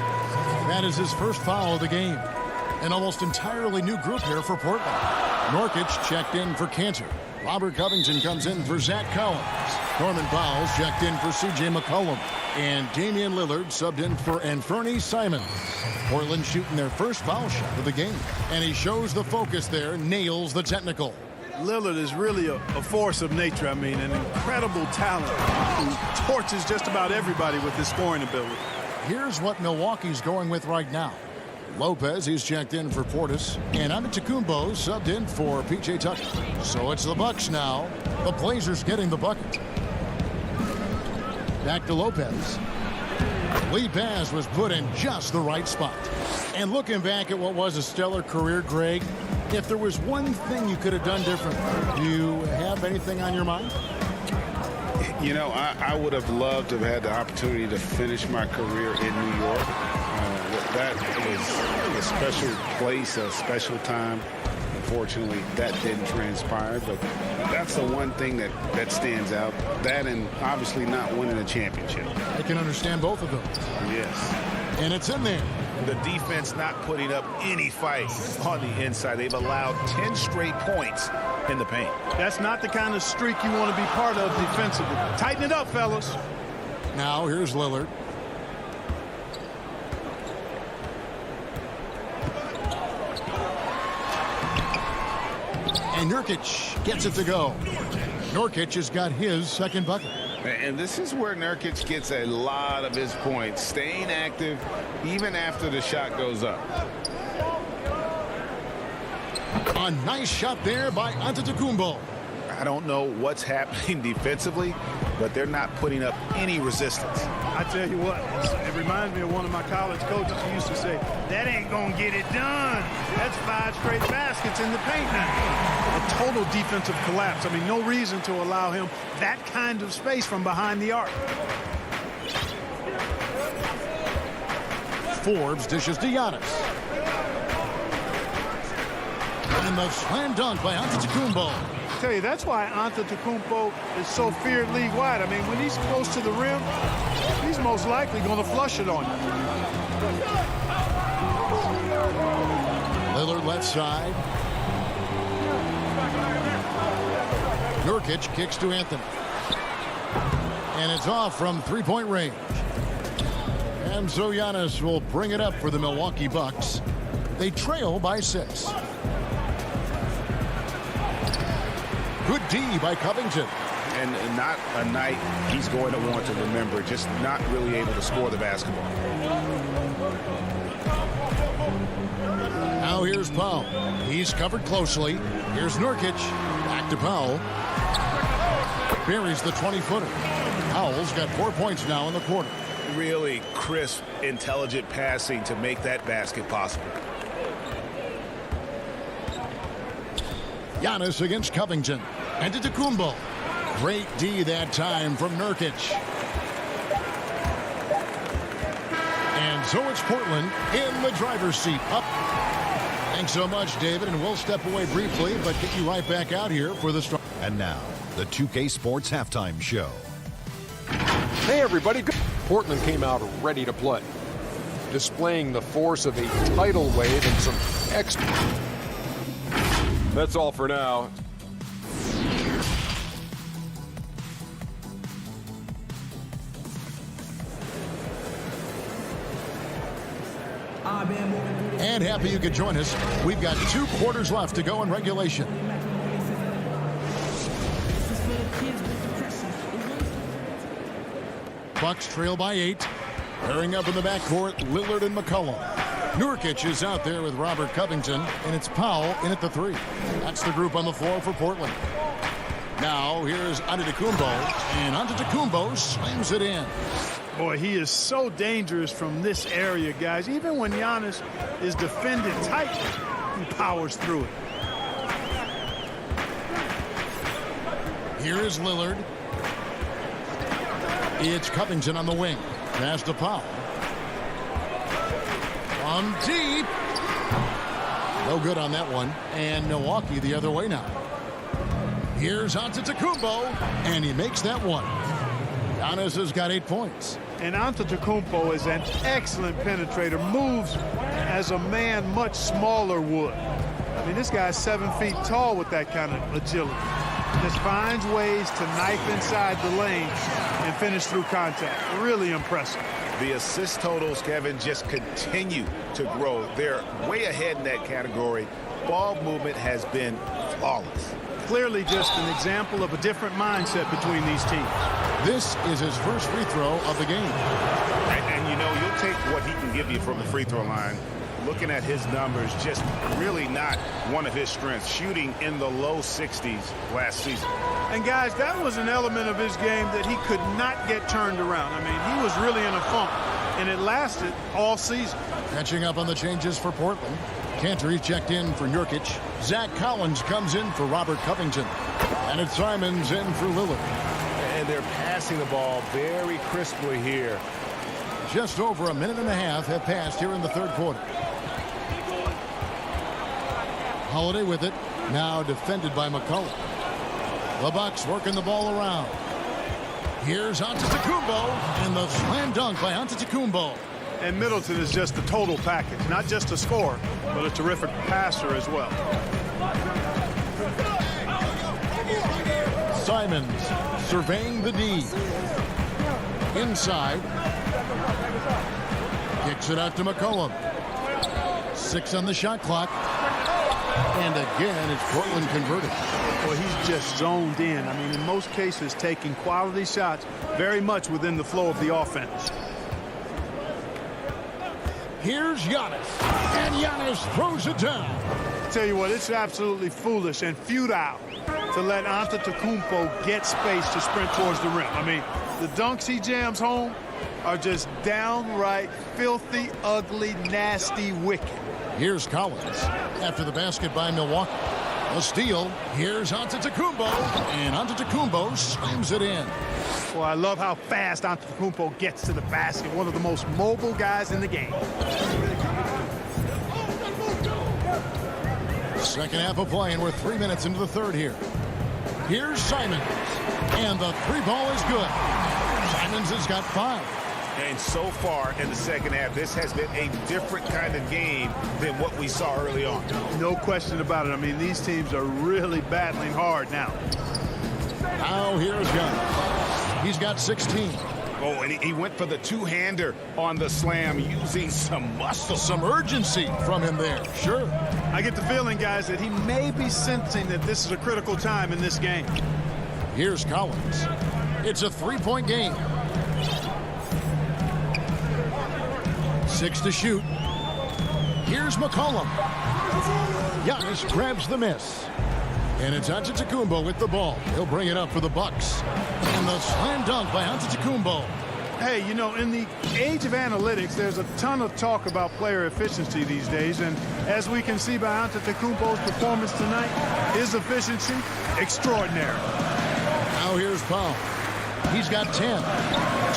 That is his first foul of the game. An almost entirely new group here for Portland. Nurkic checked in for Cantor. Robert Covington comes in for Zach Collins. Norman Powell's checked in for C.J. McCollum. And Damian Lillard subbed in for Anthony Simons. Portland shooting their first foul shot of the game. And he shows the focus there, nails the technical. Lillard is really a force of nature. I mean, an incredible talent who torches just about everybody with his scoring ability. Here's what Milwaukee's going with right now. Lopez, he's checked in for Portis, and Antetokounmpo subbed in for P.J. Tucker. So it's the Bucks now. The Blazers getting the bucket. Back to Lopez. Lead pass was put in just the right spot. And looking back at what was a stellar career, Greg, if there was one thing you could have done differently, do you have anything on your mind? You know, I would have loved to have had the opportunity to finish my career in New York. That was a special place, a special time. Unfortunately, that didn't transpire, but that's the one thing that stands out. That and obviously not winning a championship. I can understand both of those. Yes. And it's in there. The defense not putting up any fight on the inside. They've allowed 10 straight points in the paint. That's not the kind of streak you want to be part of defensively. Tighten it up, fellas. Now here's Lillard. And Nurkic gets it to go. Nurkic has got his second bucket. And this is where Nurkic gets a lot of his points, staying active even after the shot goes up. A nice shot there by Antetokounmpo. I don't know what's happening defensively, but they're not putting up any resistance. I tell you what, it reminds me of one of my college coaches who used to say, that ain't gonna get it done. That's 5 straight baskets in the paint now. A total defensive collapse. I mean, no reason to allow him that kind of space from behind the arc. Forbes dishes to Giannis. And the slam dunk by Antetokounmpo. I tell you, that's why Antetokounmpo is so feared league-wide. I mean, when he's close to the rim, he's most likely going to flush it on you. Lillard left side. Nurkic kicks to Anthony. And it's off from three-point range. And so Giannis will bring it up for the Milwaukee Bucks. They trail by 6. Good D by Covington. And not a night he's going to want to remember, just not really able to score the basketball. Now here's Powell. He's covered closely. Here's Nurkic. Back to Powell. Buries the 20-footer. Powell's got 4 points now in the quarter. Really crisp, intelligent passing to make that basket possible. Giannis against Covington. Antetokounmpo. Great D that time from Nurkic. And so it's Portland in the driver's seat. Up. Thanks so much, David, and we'll step away briefly, but get you right back out here for the start. And now, the 2K Sports Halftime Show. Hey, everybody. Portland came out ready to play, displaying the force of a tidal wave and some extra. That's all for now. And happy you could join us. We've got 2 quarters left to go in regulation. Bucks trail by 8. Pairing up in the backcourt, Lillard and McCollum. Nurkic is out there with Robert Covington, and it's Powell in at the 3. That's the group on the floor for Portland. Now here's Antetokounmpo, and Antetokounmpo slams it in. Boy, he is so dangerous from this area, guys. Even when Giannis is defended tightly, he powers through it. Here is Lillard. It's Covington on the wing. Pass to Powell. From deep. No good on that one. And Milwaukee the other way now. Here's Antetokounmpo, and he makes that one. Giannis has got 8 points. And Antetokounmpo is an excellent penetrator. Moves as a man much smaller would. I mean, this guy's 7 feet tall with that kind of agility. Just finds ways to knife inside the lane and finish through contact. Really impressive. The assist totals, Kevin, just continue to grow. They're way ahead in that category. Ball movement has been flawless. Clearly just an example of a different mindset between these teams. This is his first free throw of the game. And you know, you'll take what he can give you from the free throw line. Looking at his numbers, just really not one of his strengths. Shooting in the low 60s last season. And guys, that was an element of his game that he could not get turned around. I mean, he was really in a funk, and it lasted all season. Catching up on the changes for Portland. Cantor checked in for Nurkic. Zach Collins comes in for Robert Covington. And it's Simons in for Lillard. And they're passing the ball very crisply here. Just over a minute and a half have passed here in the third quarter. Holiday with it. Now defended by McCollum. The Bucks working the ball around. Here's Antetokounmpo, and the slam dunk by Antetokounmpo. And Middleton is just the total package, not just a scorer, but a terrific passer as well. Simons surveying the D. Inside. Kicks it out to McCollum. 6 on the shot clock. And again, it's Portland converted. Well, he's just zoned in. I mean, in most cases, taking quality shots very much within the flow of the offense. Here's Giannis. And Giannis throws it down. Tell you what, it's absolutely foolish and futile to let Antetokounmpo get space to sprint towards the rim. I mean, the dunks he jams home are just downright filthy, ugly, nasty, wicked. Here's Collins after the basket by Milwaukee. A steal. Here's Antetokounmpo, and Antetokounmpo slams it in. Well, I love how fast Antetokounmpo gets to the basket. One of the most mobile guys in the game. Second half of play, and we're 3 minutes into the third here. Here's Simons, and the 3-ball is good. Simons has got 5. And so far in the second half, this has been a different kind of game than what we saw early on. No question about it. I mean, these teams are really battling hard now. Now here's Giannis. He's got 16. Oh, and he went for the two-hander on the slam, using some muscle. Some urgency from him there. Sure. I get the feeling, guys, that he may be sensing that this is a critical time in this game. Here's Collins. It's a 3-point game. 6 to shoot. Here's McCollum. Giannis grabs the miss. And it's Antetokounmpo with the ball. He'll bring it up for the Bucks. And the slam dunk by Antetokounmpo. Hey, you know, in the age of analytics, there's a ton of talk about player efficiency these days. And as we can see by Antetokounmpo's performance tonight, his efficiency, extraordinary. Now here's Powell. He's got 10.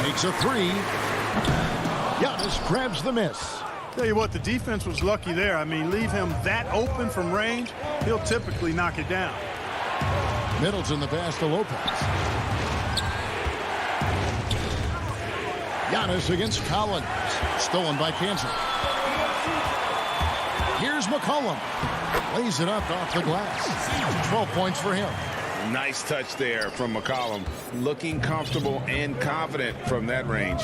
Takes a 3. Giannis grabs the miss. Tell you what, the defense was lucky there. I mean, leave him that open from range, he'll typically knock it down. Middleton the pass to Lopez. Giannis against Collins. Stolen by Kansas. Here's McCollum. Lays it up off the glass. 12 points for him. Nice touch there from McCollum. Looking comfortable and confident from that range.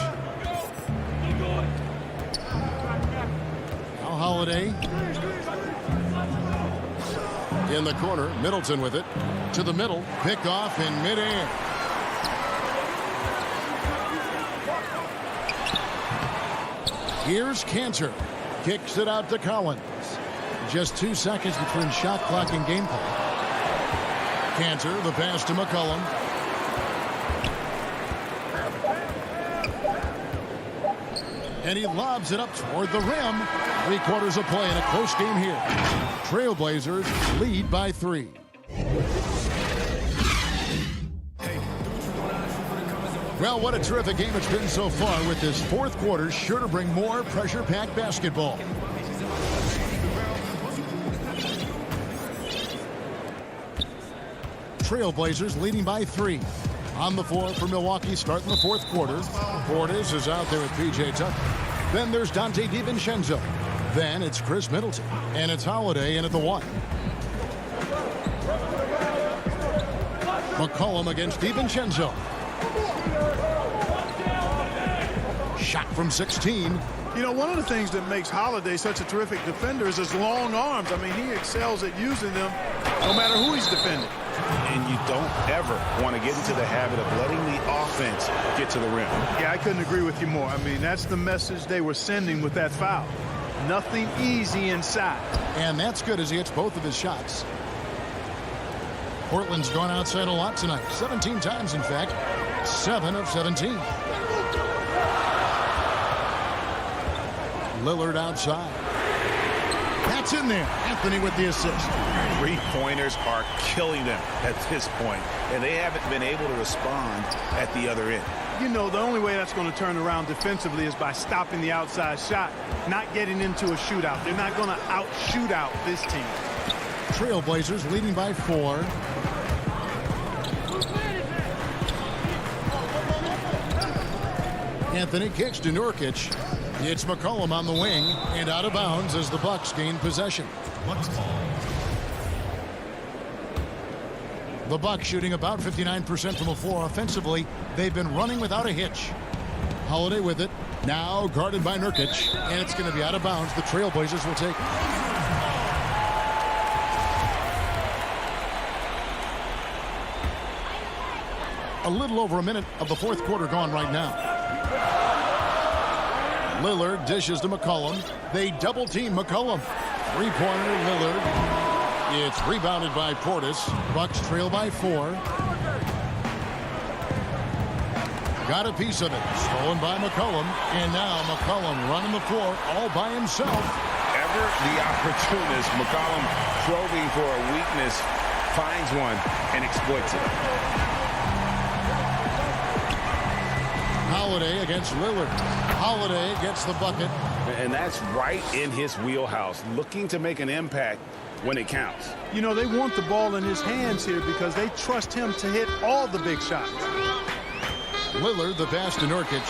Now Holiday. In the corner, Middleton with it. To the middle, picked off in midair. Here's Cantor. Kicks it out to Collins. Just 2 seconds between shot clock and game clock. Cantor, the pass to McCollum. And he lobs it up toward the rim. 3/4 of play in a close game here. Trailblazers lead by 3. Well, what a terrific game it's been so far, with this fourth quarter sure to bring more pressure-packed basketball. Trailblazers leading by 3. On the floor for Milwaukee starting the fourth quarter. Portis is out there with P.J. Tucker. Then there's Dante DiVincenzo. Then it's Chris Middleton. And it's Holiday in at the 1. McCollum against DiVincenzo. Shot from 16. You know, one of the things that makes Holiday such a terrific defender is his long arms. I mean, he excels at using them no matter who he's defending. And you don't ever want to get into the habit of letting the offense get to the rim. Yeah, I couldn't agree with you more. I mean, that's the message they were sending with that foul. Nothing easy inside. And that's good as he hits both of his shots. Portland's gone outside a lot tonight. 17 times, in fact. 7 of 17. Lillard outside. That's in there. Anthony with the assist. Three-pointers are killing them at this point, and they haven't been able to respond at the other end. You know, the only way that's going to turn around defensively is by stopping the outside shot, not getting into a shootout. They're not going to out-shoot out this team. Trailblazers leading by 4. Anthony kicks to Nurkic. It's McCollum on the wing and out of bounds as the Bucks gain possession. The Bucks shooting about 59% from the floor offensively. They've been running without a hitch. Holiday with it. Now guarded by Nurkic. And it's going to be out of bounds. The Trailblazers will take it. A little over a minute of the fourth quarter gone right now. Lillard dishes to McCollum. They double team McCollum. Three-pointer Lillard. It's rebounded by Portis. Bucks trail by 4. Got a piece of it. Stolen by McCollum. And now McCollum running the floor all by himself. Ever the opportunist, McCollum probing for a weakness, finds one and exploits it. Holiday against Lillard. Holiday gets the bucket. And that's right in his wheelhouse, looking to make an impact when it counts. You know, they want the ball in his hands here because they trust him to hit all the big shots. Lillard, the pass to Nurkic.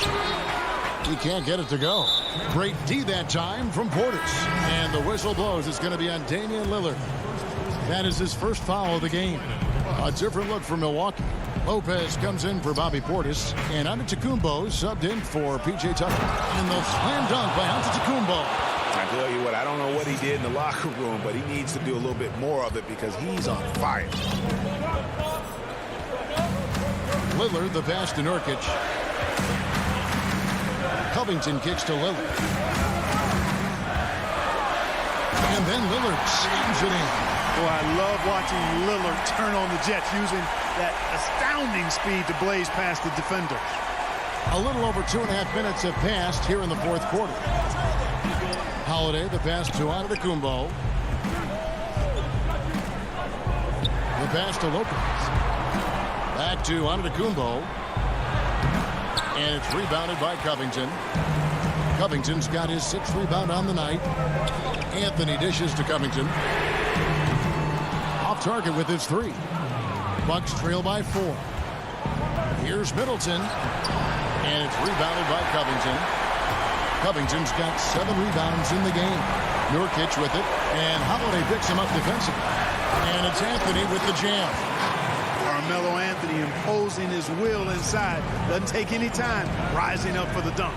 He can't get it to go. Great D that time from Portis. And the whistle blows. It's going to be on Damian Lillard. That is his first foul of the game. A different look for Milwaukee. Lopez comes in for Bobby Portis, and Antetokounmpo subbed in for P.J. Tucker. And the slam dunk by Antetokounmpo. I tell you what, I don't know what he did in the locker room, but he needs to do a little bit more of it because he's on fire. Lillard, the pass to Nurkic. Covington kicks to Lillard. And then Lillard slams it in. Boy, I love watching Lillard turn on the Jets using that astounding speed to blaze past the defender. A little over 2.5 minutes have passed here in the fourth quarter. Holiday, the pass to Antetokounmpo. The pass to Lopez. Back to Antetokounmpo. And it's rebounded by Covington. Covington's got his 6th rebound on the night. Anthony dishes to Covington. Off target with his 3. Bucks trail by 4. Here's Middleton. And it's rebounded by Covington. Covington's got 7 rebounds in the game. Nurkic with it. And Holiday picks him up defensively. And it's Anthony with the jam. Carmelo Anthony imposing his will inside. Doesn't take any time. Rising up for the dunk.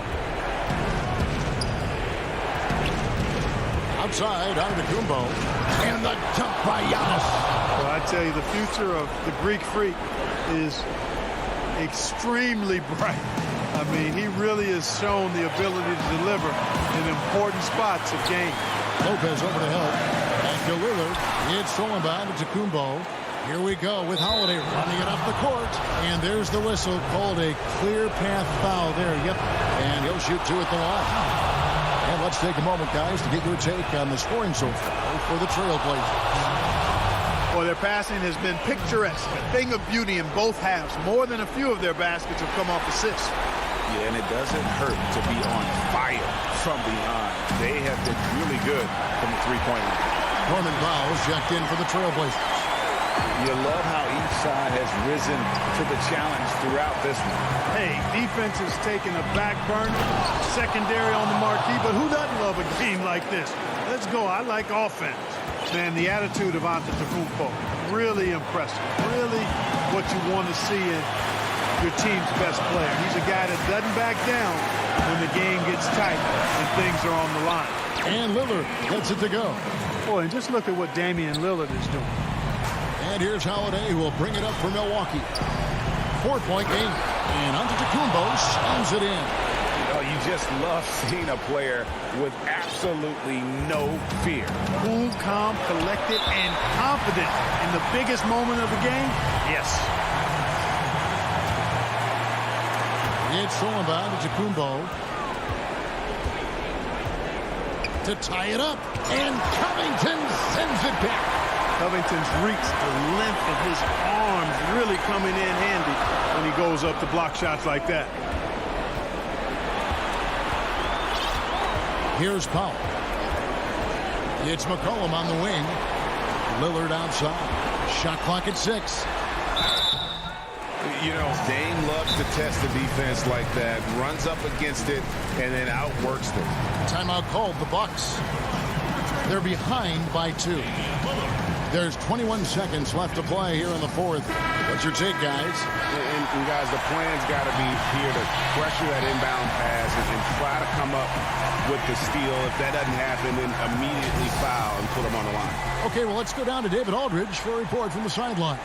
Outside, Antetokounmpo. And the dunk by Giannis. Well, I tell you, the future of the Greek Freak is extremely bright. I mean, he really has shown the ability to deliver in important spots of games. Lopez over to help. And to Lillard. It's stolen by Antetokounmpo. Here we go with Holiday running it up the court. And there's the whistle called a clear path foul there. Yep. And he'll shoot 2 at the line. And let's take a moment, guys, to get your take on the scoring so far for the Trailblazers. Well, their passing has been picturesque. A thing of beauty in both halves. More than a few of their baskets have come off assists. Yeah, and it doesn't hurt to be on fire from behind. They have been really good from the three-point line. Norman Powell's checked in for the Trailblazers. You love how each side has risen to the challenge throughout this one. Hey, defense is taking a back burner, secondary on the marquee, but who doesn't love a game like this? Let's go. I like offense. Man, the attitude of Antetokounmpo, really impressive. Really what you want to see in your team's best player. He's a guy that doesn't back down when the game gets tight and things are on the line. And Lillard gets it to go. Boy, and just look at what Damian Lillard is doing. And here's Holiday, who will bring it up for Milwaukee. 4-point game. And Antetokounmpo slams it in. Oh, you just love seeing a player with absolutely no fear. Cool, calm, collected, and confident in the biggest moment of the game. Yes. It's stolen by Antetokounmpo. To tie it up. And Covington sends it back. Covington's reach, the length of his arms really coming in handy when he goes up to block shots like that. Here's Powell. It's McCollum on the wing. Lillard outside. Shot clock at 6. You know, Dame loves to test the defense like that, runs up against it, and then outworks them. Timeout called, the Bucks. They're behind by 2. There's 21 seconds left to play here in the 4th. What's your take, guys? And guys, the plan's got to be here to pressure that inbound pass and try to come up with the steal. If that doesn't happen, then immediately foul and put them on the line. Okay, well, let's go down to David Aldridge for a report from the sideline.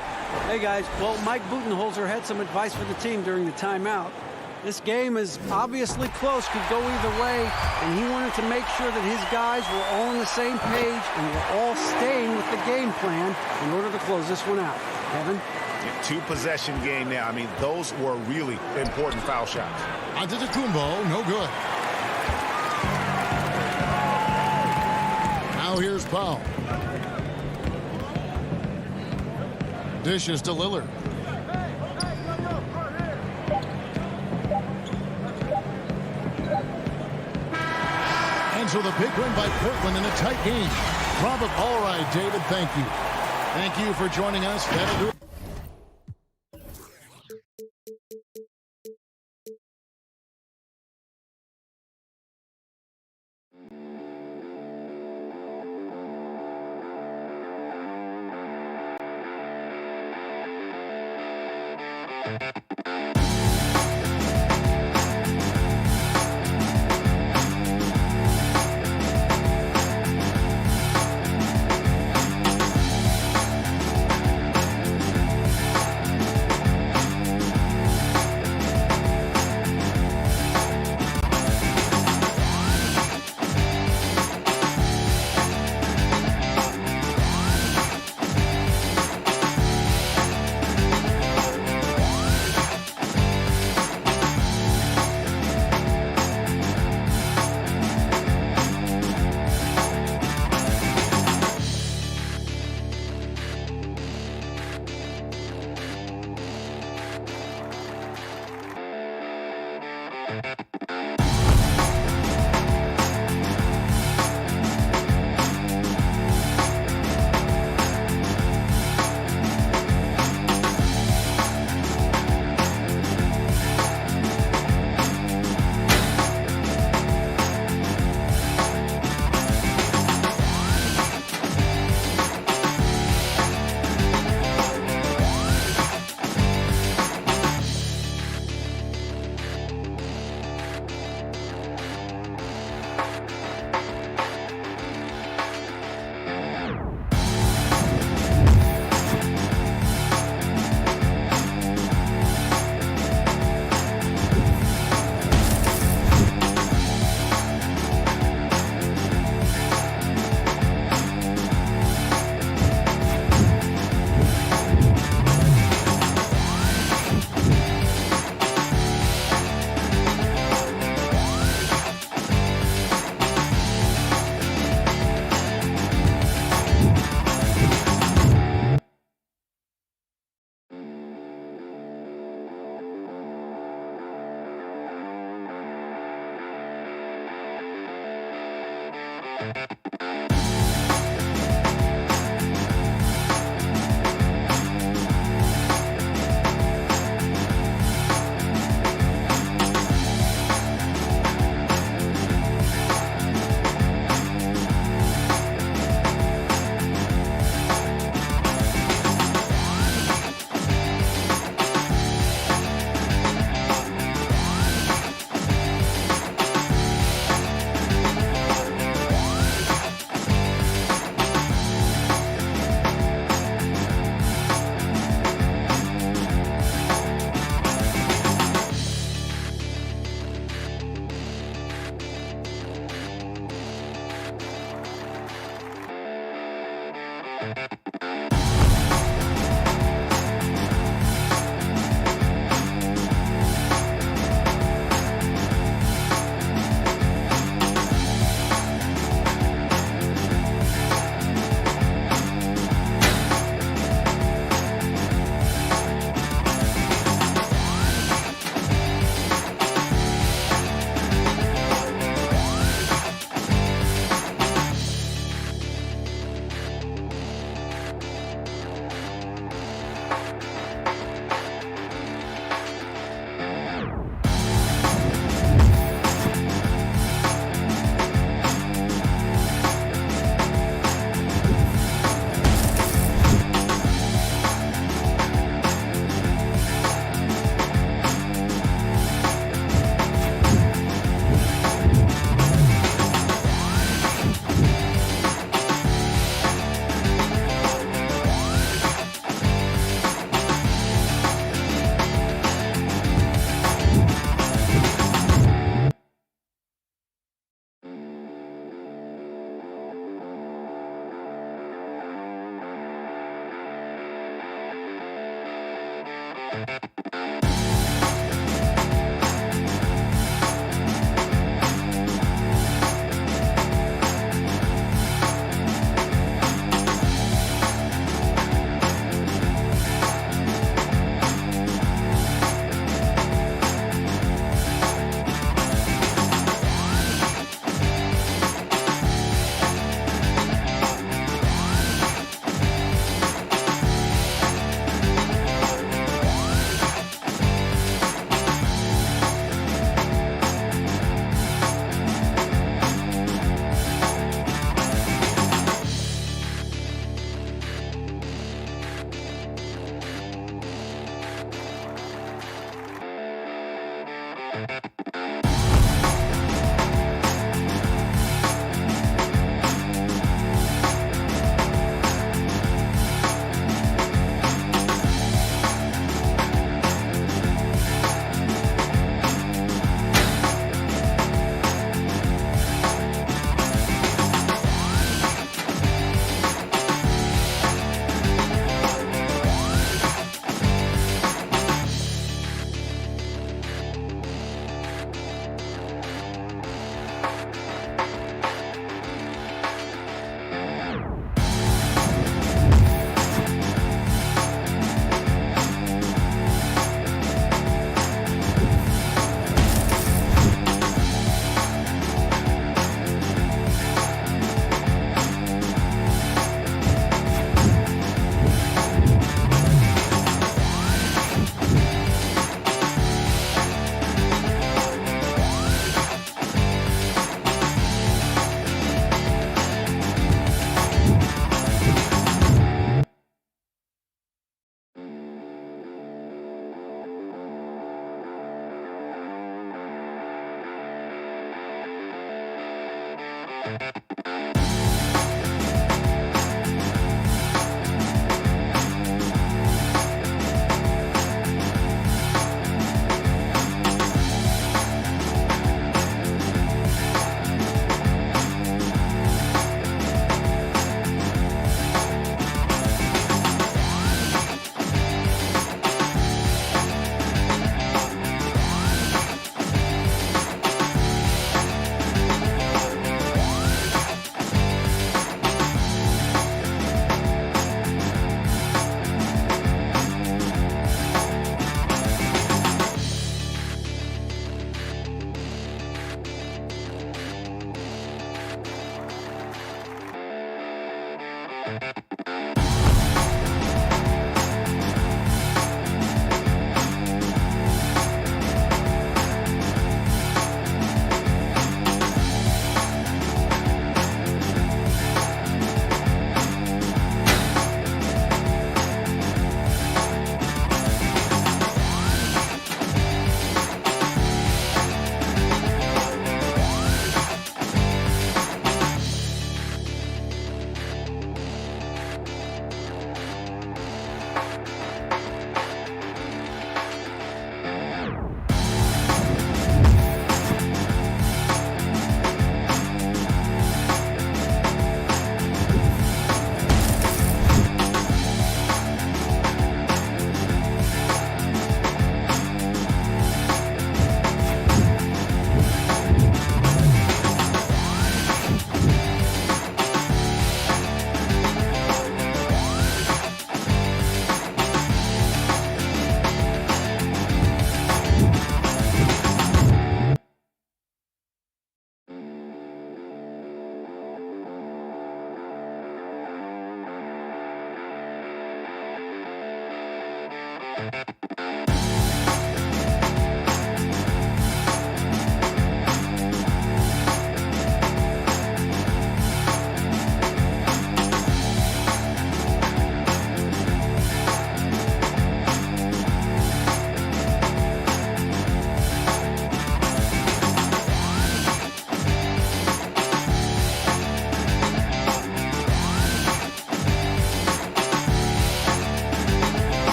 Hey, guys. Well, Mike Budenholzer had some advice for the team during the timeout. This game is obviously close, could go either way, and he wanted to make sure that his guys were all on the same page and were all staying with the game plan in order to close this one out. Evan? 2-possession game now. I mean, those were really important foul shots. Antetokounmpo, no good. Now here's Powell. Dishes to Lillard. And so the big win by Portland in a tight game. Robert, all right, David, thank you. Thank you for joining us. That'll do it.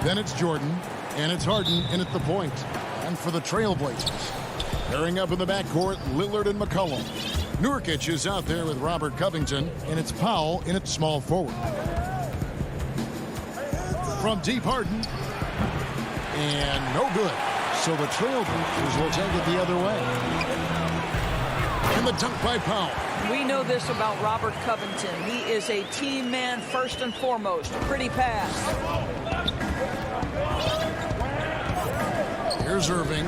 Then it's Jordan, and it's Harden in at the point. And for the Trailblazers, pairing up in the backcourt, Lillard and McCollum. Nurkic is out there with Robert Covington, and it's Powell in at small forward. From deep, Harden, and no good. So the Trailblazers will take it the other way. And the dunk by Powell. We know this about Robert Covington. He is a team man first and foremost. Pretty pass. Here's Irving.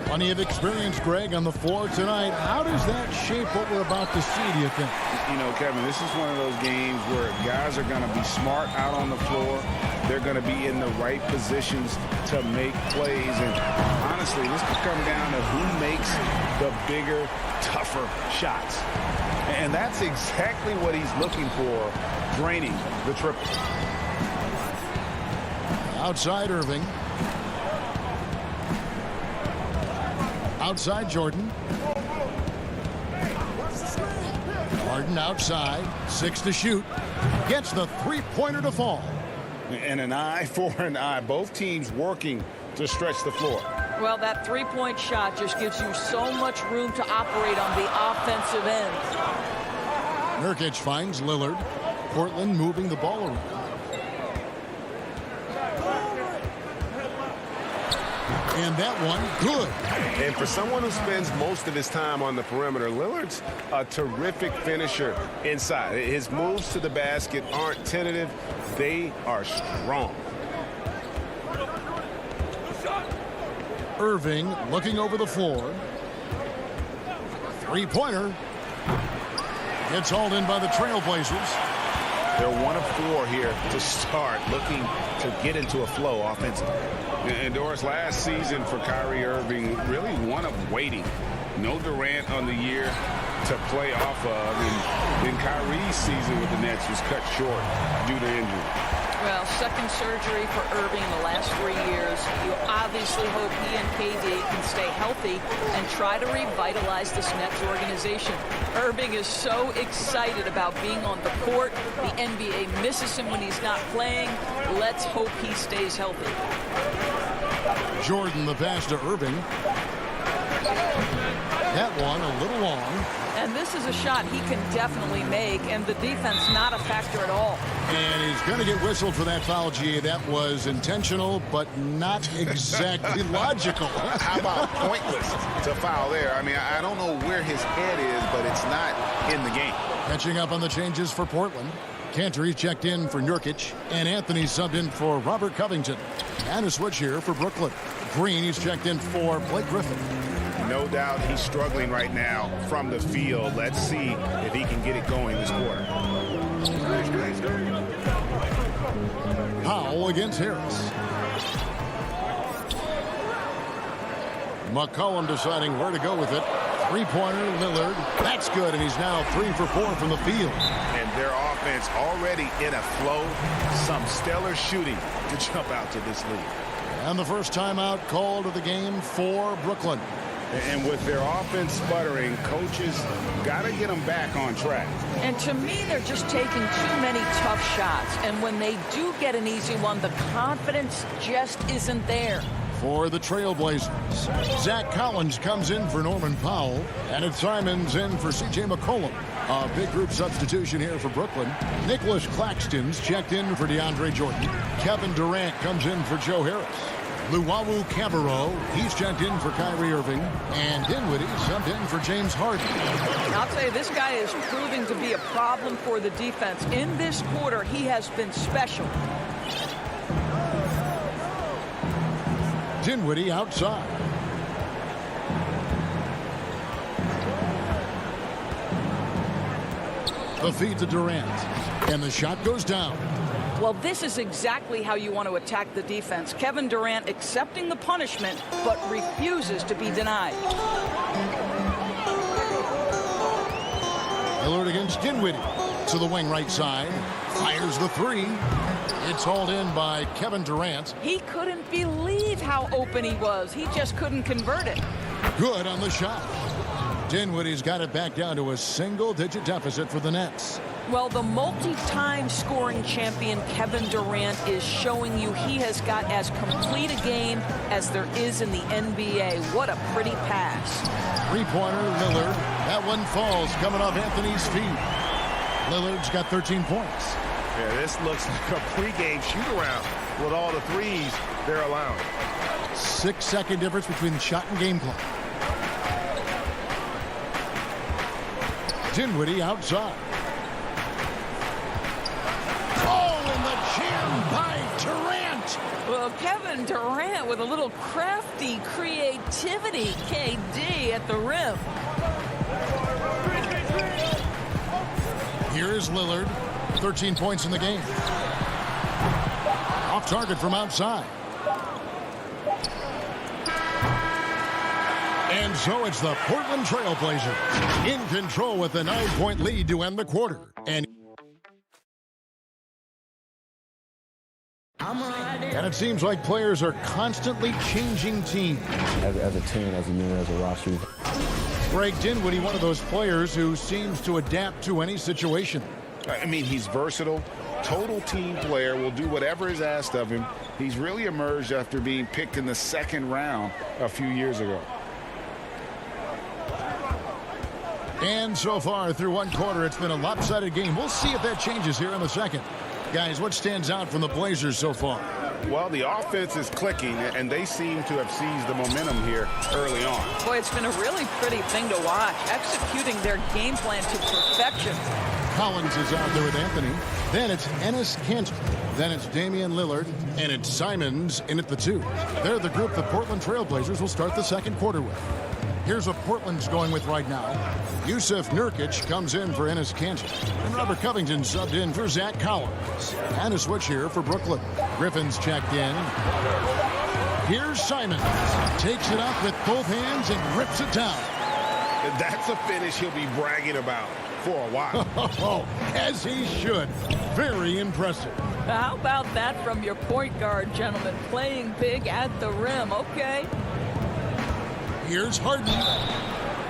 Plenty of experience, Greg, on the floor tonight. How does that shape what we're about to see, do you think? You know, Kevin, this is one of those games where guys are going to be smart out on the floor. They're going to be in the right positions to make plays. And honestly, this could come down to who makes the bigger, tougher shots. And that's exactly what he's looking for, draining the triple. Outside Irving. Outside Jordan. Harden outside. 6 to shoot. Gets the three-pointer to fall. And an eye for an eye. Both teams working to stretch the floor. Well, that three-point shot just gives you so much room to operate on the offensive end. Nurkic finds Lillard. Portland moving the ball around. And that one, good. And for someone who spends most of his time on the perimeter, Lillard's a terrific finisher inside. His moves to the basket aren't tentative. They are strong. Irving looking over the floor. Three-pointer. Gets hauled in by the Trailblazers. They're 1 of 4 here to start, looking to get into a flow offensively. And Doris, last season for Kyrie Irving, really one of waiting. No Durant on the year to play off of. And then Kyrie's season with the Nets was cut short due to injury. Well, second surgery for Irving in the last 3 years. You obviously hope he and KD can stay healthy and try to revitalize this Nets organization. Irving is so excited about being on the court. The NBA misses him when he's not playing. Let's hope he stays healthy. Jordan the pass to Irving. That one a little long. And this is a shot he can definitely make, and the defense not a factor at all. And he's going to get whistled for that foul, G. That was intentional, but not exactly logical. How about pointless to foul there? I mean, I don't know where his head is, but it's not in the game. Catching up on the changes for Portland. Cantor checked in for Nurkic, and Anthony subbed in for Robert Covington. And a switch here for Brooklyn. Green, he's checked in for Blake Griffin. No doubt he's struggling right now from the field. Let's see if he can get it going this quarter. Powell against Harris. McCollum deciding where to go with it. Three-pointer, Lillard. That's good, and he's now 3 for 4 from the field. And their offense already in a flow. Some stellar shooting to jump out to this lead. And the first timeout called of the game for Brooklyn. And with their offense sputtering, coaches got to get them back on track. And to me, they're just taking too many tough shots. And when they do get an easy one, the confidence just isn't there. For the Trailblazers, Zach Collins comes in for Norman Powell, and it's Simons in for C.J. McCollum. A big group substitution here for Brooklyn. Nicholas Claxton's checked in for DeAndre Jordan. Kevin Durant comes in for Joe Harris. Luwawu Cabarro, he's checked in for Kyrie Irving. And Dinwiddie subbed in for James Harden. I'll tell you, this guy is proving to be a problem for the defense. In this quarter, he has been special. Dinwiddie outside. The feed to Durant. And the shot goes down. Well, this is exactly how you want to attack the defense. Kevin Durant accepting the punishment, but refuses to be denied. Lillard against Dinwiddie. To the wing right side. Fires the three. It's hauled in by Kevin Durant. He couldn't believe how open he was. He just couldn't convert it. Good on the shot. Dinwiddie's got it back down to a single-digit deficit for the Nets. Well, the multi-time scoring champion Kevin Durant is showing you he has got as complete a game as there is in the NBA. What a pretty pass. Three-pointer, Lillard. That one falls coming off Anthony's feet. Lillard's got 13 points. Yeah, this looks like a pregame shoot-around with all the threes they're allowing. 6-second difference between the shot and game clock. Dinwiddie outside. Oh, and the jam by Durant. Well, Kevin Durant with a little crafty creativity. KD at the rim. Here's Lillard. 13 points in the game. Off target from outside. And so it's the Portland Trail Blazers in control with a 9-point lead to end the quarter. And it seems like players are constantly changing teams. As a team, as a unit, as a roster. Greg Dinwiddie, one of those players who seems to adapt to any situation. I mean, he's versatile, total team player, will do whatever is asked of him. He's really emerged after being picked in the second round a few years ago. And so far through one quarter, it's been a lopsided game. We'll see if that changes here in the second. Guys, what stands out from the Blazers so far? Well, the offense is clicking, and they seem to have seized the momentum here early on. Boy, it's been a really pretty thing to watch, executing their game plan to perfection. Collins is out there with Anthony. Then it's Enes Kanter. Then it's Damian Lillard. And it's Simons in at the 2. They're the group the Portland Trail Blazers will start the second quarter with. Here's what Portland's going with right now. Yusuf Nurkic comes in for Enes Kanter. And Robert Covington subbed in for Zach Collins. And a switch here for Brooklyn. Griffin's checked in. Here's Simons. Takes it up with both hands and rips it down. That's a finish he'll be bragging about for a while. As he should. Very impressive. How about that from your point guard, gentlemen? Playing big at the rim, okay? Here's Harden.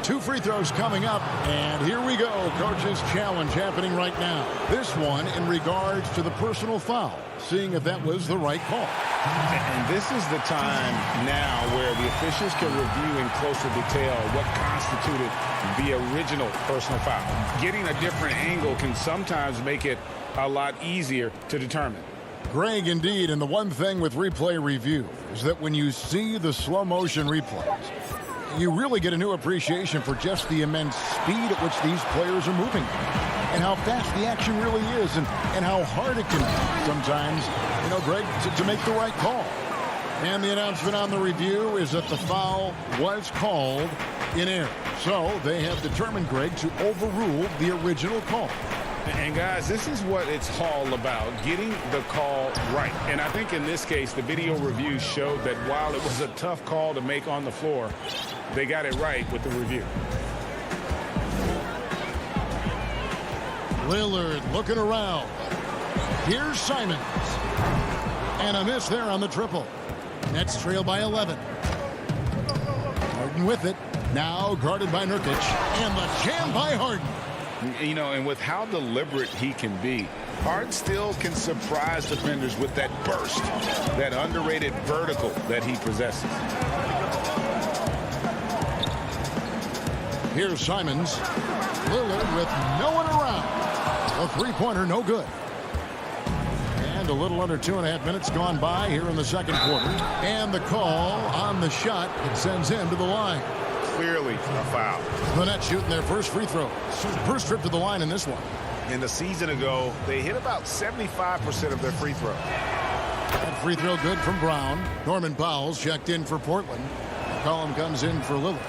2 free throws coming up, and here we go. Coach's challenge happening right now. This one in regards to the personal foul, seeing if that was the right call. And this is the time now where the officials can review in closer detail what constituted the original personal foul. Getting a different angle can sometimes make it a lot easier to determine. Greg, indeed, and the one thing with replay review is that when you see the slow motion replays, you really get a new appreciation for just the immense speed at which these players are moving and how fast the action really is and how hard it can be sometimes, Greg, to make the right call. And the announcement on the review is that the foul was called in error. So they have determined, Greg, to overrule the original call. And guys, this is what it's all about, getting the call right. And I think in this case, the video review showed that while it was a tough call to make on the floor, they got it right with the review. Lillard looking around. Here's Simons. And a miss there on the triple. Nets trail by 11. Harden with it. Now guarded by Nurkic. And the jam by Harden. And with how deliberate he can be, Harden still can surprise defenders with that burst, that underrated vertical that he possesses. Here's Simons. Lillard with no one around. A three-pointer, no good. And a little under 2.5 minutes gone by here in the second quarter. And the call on the shot that sends him to the line. Clearly a foul. The Nets shooting their first free throw. First trip to the line in this one. In the season ago, they hit about 75% of their free throws. That free throw good from Brown. Norman Powell's checked in for Portland. McCollum comes in for Lillard.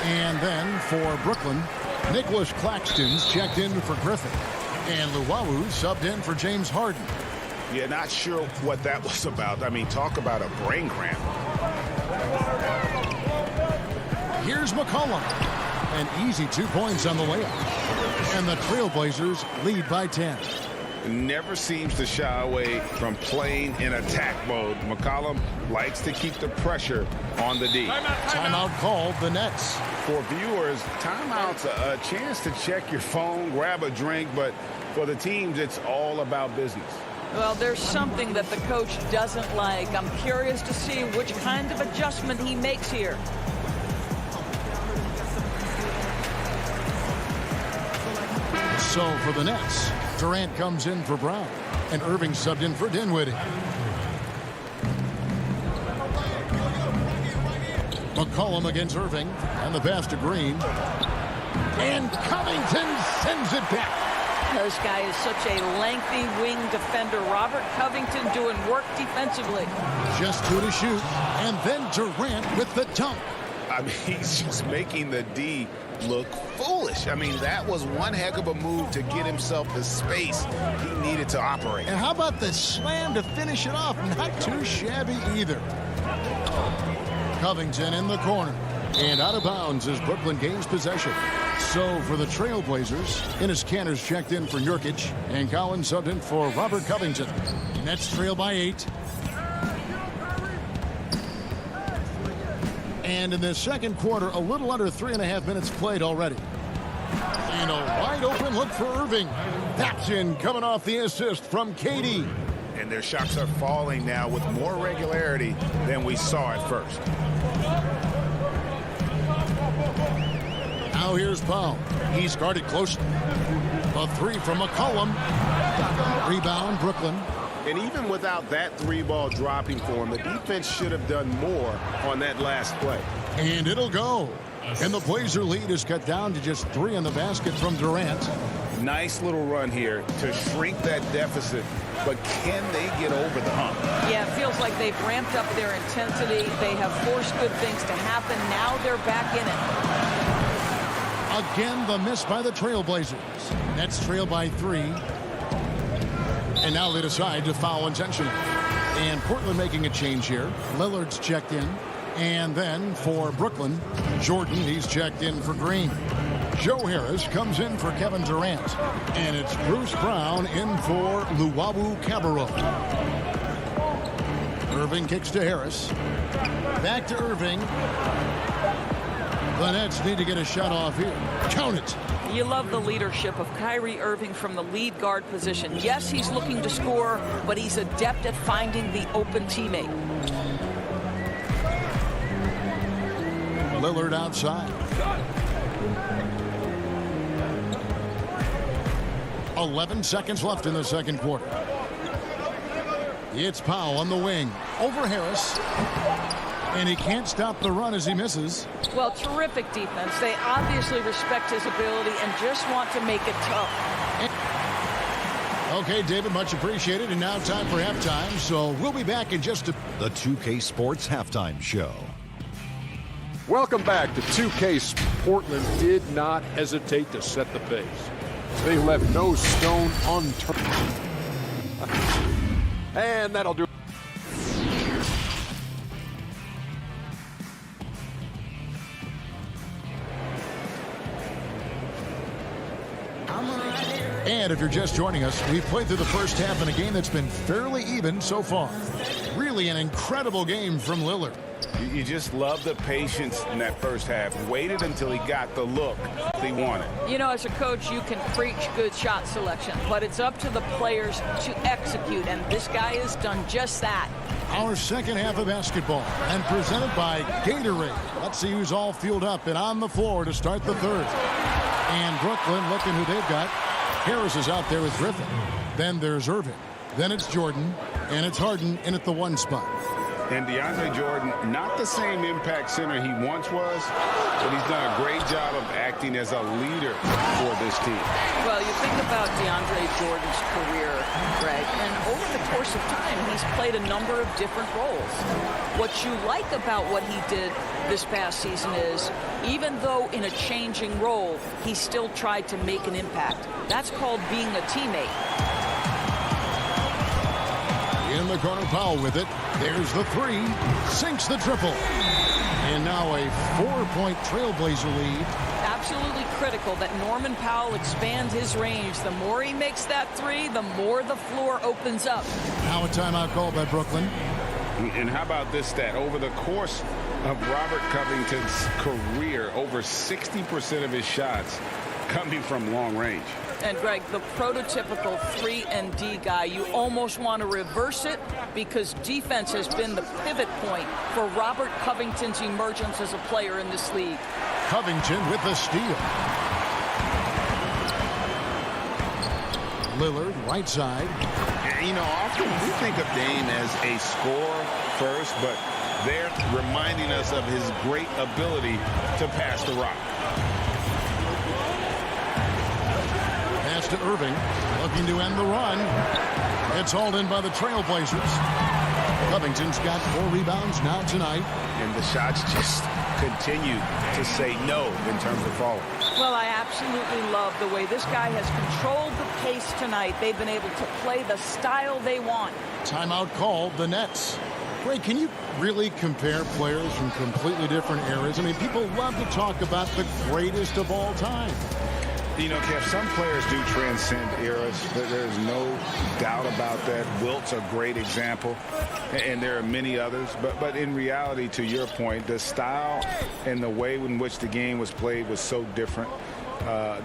And then for Brooklyn, Nicholas Claxton's checked in for Griffin. And Luwawu subbed in for James Harden. Yeah, not sure what that was about. I mean, talk about a brain cramp. Here's McCollum. An easy 2 points on the layup. And the Trailblazers lead by 10. Never seems to shy away from playing in attack mode. McCollum likes to keep the pressure on the D. Timeout called the Nets. For viewers, timeout's a chance to check your phone, grab a drink, but for the teams, it's all about business. Well, there's something that the coach doesn't like. I'm curious to see which kind of adjustment he makes here. So for the Nets, Durant comes in for Brown, and Irving subbed in for Dinwiddie. McCollum against Irving, and the pass to Green. And Covington sends it back. This guy is such a lengthy wing defender. Robert Covington doing work defensively. Just 2 to shoot, and then Durant with the dunk. I mean, he's just making the D look foolish. I mean, that was one heck of a move to get himself the space he needed to operate. And how about the slam to finish it off? Not too shabby either. Covington in the corner. And out of bounds as Brooklyn gains possession. So for the Trailblazers, Enes Kanter's checked in for Nurkic, and Collins subbed in for Robert Covington. Nets trail by 8. And in the second quarter, a little under 3.5 minutes played already. And a wide open look for Irving. That's in, coming off the assist from KD. And their shots are falling now with more regularity than we saw at first. Now here's Powell. He's guarded closely. A 3 from McCollum. Rebound, Brooklyn. And even without that 3-ball dropping for him, the defense should have done more on that last play. And it'll go. And the Blazer lead is cut down to just 3 in the basket from Durant. Nice little run here to shrink that deficit, but can they get over the hump? Yeah, it feels like they've ramped up their intensity. They have forced good things to happen. Now they're back in it. Again, the miss by the Trailblazers. Nets trail by 3. And now they decide to foul intentionally. And Portland making a change here. Lillard's checked in. And then for Brooklyn, Jordan, he's checked in for Green. Joe Harris comes in for Kevin Durant. And it's Bruce Brown in for Luwawu Cabarrot. Irving kicks to Harris. Back to Irving. The Nets need to get a shot off here. Count it. You love the leadership of Kyrie Irving from the lead guard position. Yes, he's looking to score, but he's adept at finding the open teammate. Lillard outside. 11 seconds left in the second quarter. It's Powell on the wing. Over Harris. And he can't stop the run as he misses. Well, terrific defense. They obviously respect his ability and just want to make it tough. Okay, David, much appreciated. And now time for halftime. So we'll be back in just a... The 2K Sports Halftime Show. Welcome back to 2K. Portland did not hesitate to set the pace. They left no stone unturned. And that'll do it. And if you're just joining us, we've played through the first half in a game that's been fairly even so far. Really an incredible game from Lillard. You just love the patience in that first half. Waited until he got the look he wanted. You know, as a coach, you can preach good shot selection, but it's up to the players to execute, and this guy has done just that. Our second half of basketball, and presented by Gatorade. Let's see who's all fueled up and on the floor to start the third. And Brooklyn looking who they've got. Harris is out there with Griffin. Then there's Irving. Then it's Jordan, and it's Harden in at the 1 spot. And DeAndre Jordan, not the same impact center he once was, but he's done a great job of acting as a leader for this team. Well, you think about DeAndre Jordan's career, Greg, and over the course of time, he's played a number of different roles. What you like about what he did this past season is, even though in a changing role, he still tried to make an impact. That's called being a teammate. In the corner, Powell with it. There's the 3. Sinks the triple. And now a 4-point Trailblazer lead. Absolutely critical that Norman Powell expand his range. The more he makes that 3, the more the floor opens up. Now a timeout called by Brooklyn. And how about this stat? Over the course of Robert Covington's career, over 60% of his shots coming from long range. And, Greg, the prototypical 3-and-D guy, you almost want to reverse it because defense has been the pivot point for Robert Covington's emergence as a player in this league. Covington with the steal. Lillard, right side. You know, often we think of Dame as a scorer first, but they're reminding us of his great ability to pass the rock. Pass to Irving, looking to end the run. It's hauled in by the Trailblazers. Covington's got 4 rebounds now tonight. And the shots just continue to say no in terms of falling. Well, I absolutely love the way this guy has controlled the pace tonight. They've been able to play the style they want. Timeout called, the Nets. Greg, can you really compare players from completely different eras? I mean, people love to talk about the greatest of all time. You know, Kev, some players do transcend eras. There's no doubt about that. Wilt's a great example, and there are many others. But in reality, to your point, the style and the way in which the game was played was so different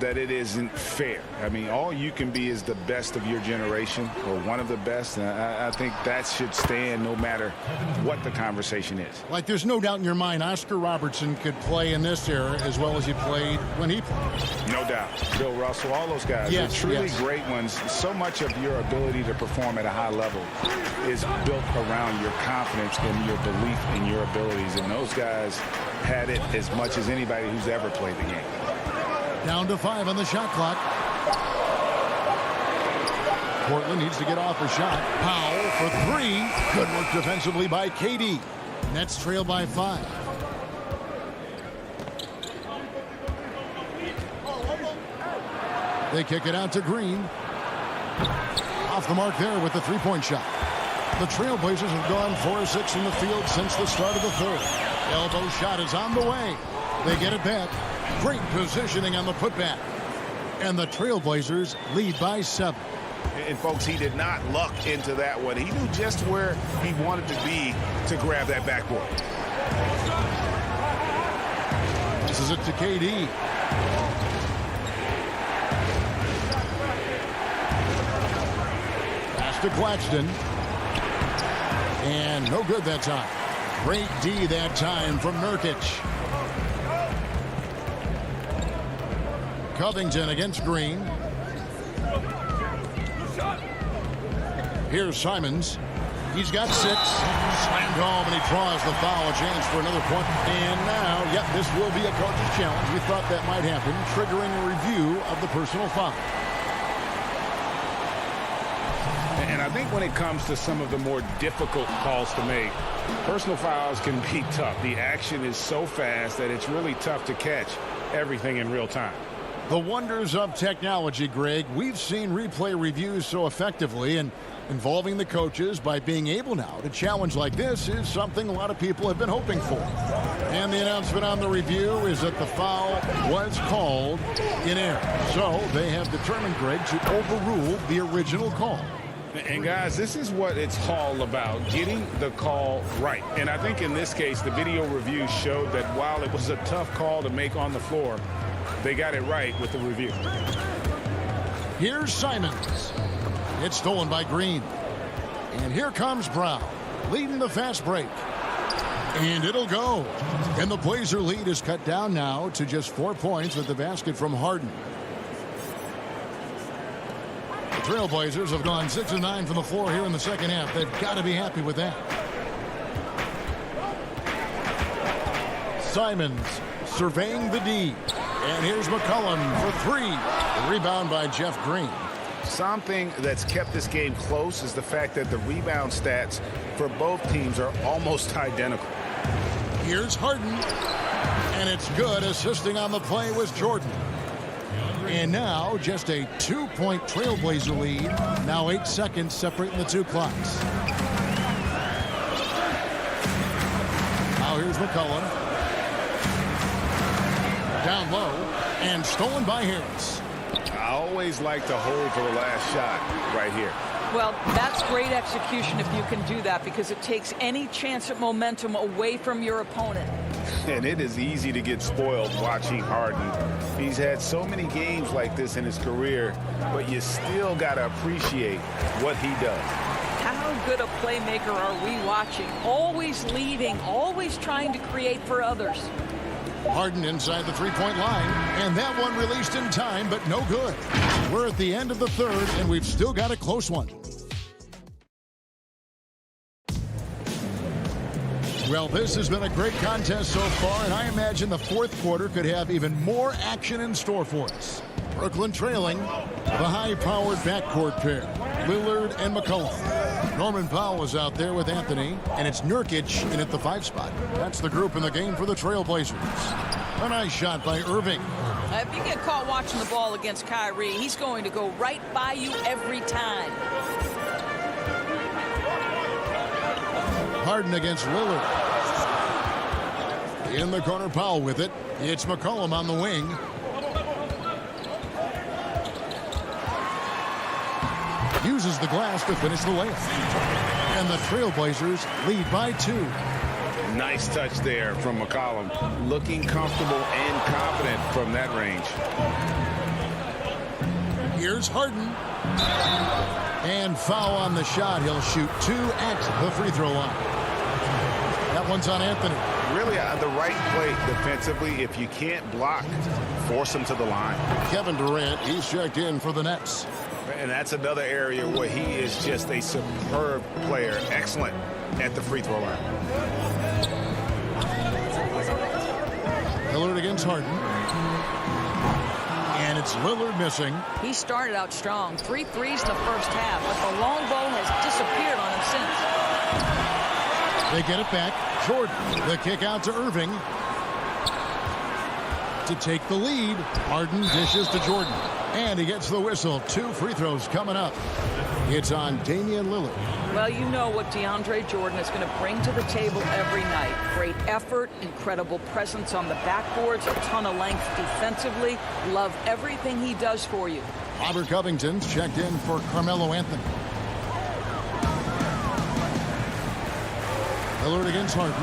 that it isn't fair. I mean, all you can be is the best of your generation or one of the best. And I think that should stand no matter what the conversation is. Like, there's no doubt in your mind Oscar Robertson could play in this era as well as he played when he played. No doubt. Bill Russell, all those guys. Yes, They're truly yes. great ones. So much of your ability to perform at a high level is built around your confidence and your belief in your abilities. And those guys had it as much as anybody who's ever played the game. Down to 5 on the shot clock. Portland needs to get off a shot. Powell for 3. Good work defensively by KD. Nets trail by 5. They kick it out to Green. Off the mark there with the 3-point shot. The Trailblazers have gone 4-6 from the field since the start of the 3rd. Elbow shot is on the way. They get it back. Great positioning on the putback. And the Trailblazers lead by 7. And, folks, he did not luck into that one. He knew just where he wanted to be to grab that backboard. This is it to KD. Pass to Claxton. And no good that time. Great D that time from Nurkic. Covington against Green. Here's Simons. He's got 6. Slammed home, and he draws the foul. A chance for another point. And now, yep, this will be a coach's challenge. We thought that might happen, triggering a review of the personal foul. And I think when it comes to some of the more difficult calls to make, personal fouls can be tough. The action is so fast that it's really tough to catch everything in real time. The wonders of technology, Greg. We've seen replay reviews so effectively, and involving the coaches by being able now to challenge like this is something a lot of people have been hoping for. And the announcement on the review is that the foul was called in error. So they have determined, Greg, to overrule the original call. And, guys, this is what it's all about, getting the call right. And I think in this case, the video review showed that while it was a tough call to make on the floor, they got it right with the review. Here's Simons. It's stolen by Green. And here comes Brown, leading the fast break. And it'll go. And the Blazer lead is cut down now to just 4 points with the basket from Harden. Trailblazers have gone 6 of 9 from the floor here in the second half. They've got to be happy with that. Simons surveying the D. And here's McCollum for 3. The rebound by Jeff Green. Something that's kept this game close is the fact that the rebound stats for both teams are almost identical. Here's Harden. And it's good. Assisting on the play was Jordan. And now just a 2-point Trailblazer lead. Now 8 seconds separating the two clocks. Now here's McCollum. Down low and stolen by Harris. I always like to hold for the last shot right here. Well, that's great execution if you can do that, because it takes any chance at momentum away from your opponent. And it is easy to get spoiled watching Harden. He's had so many games like this in his career, but you still got to appreciate what he does. How good a playmaker are we watching? Always leading, always trying to create for others. Harden inside the three-point line, and that one released in time, but no good. We're at the end of the third, and we've still got a close one. Well, this has been a great contest so far, and I imagine the fourth quarter could have even more action in store for us. Brooklyn trailing, the high-powered backcourt pair, Lillard and McCollum. Norman Powell is out there with Anthony, and it's Nurkic in at the 5 spot. That's the group in the game for the Trailblazers. A nice shot by Irving. If you get caught watching the ball against Kyrie, he's going to go right by you every time. Harden against Lillard. In the corner, Powell with it. It's McCollum on the wing. Uses the glass to finish the layup. And the Trailblazers lead by 2. Nice touch there from McCollum. Looking comfortable and confident from that range. Here's Harden. And foul on the shot. He'll shoot 2 at the free throw line. That one's on Anthony. Really the right play defensively. If you can't block, force him to the line. Kevin Durant, he's checked in for the Nets. And that's another area where he is just a superb player. Excellent at the free throw line. Lillard against Harden. And it's Lillard missing. He started out strong. 3 threes in the first half, but the long ball has disappeared on him since. They get it back. Jordan, the kick out to Irving. To take the lead, Harden dishes to Jordan. And he gets the whistle. 2 free throws coming up. It's on Damian Lillard. Well, you know what DeAndre Jordan is going to bring to the table every night. Great effort, incredible presence on the backboards, a ton of length defensively. Love everything he does for you. Robert Covington's checked in for Carmelo Anthony. Lillard against Harden.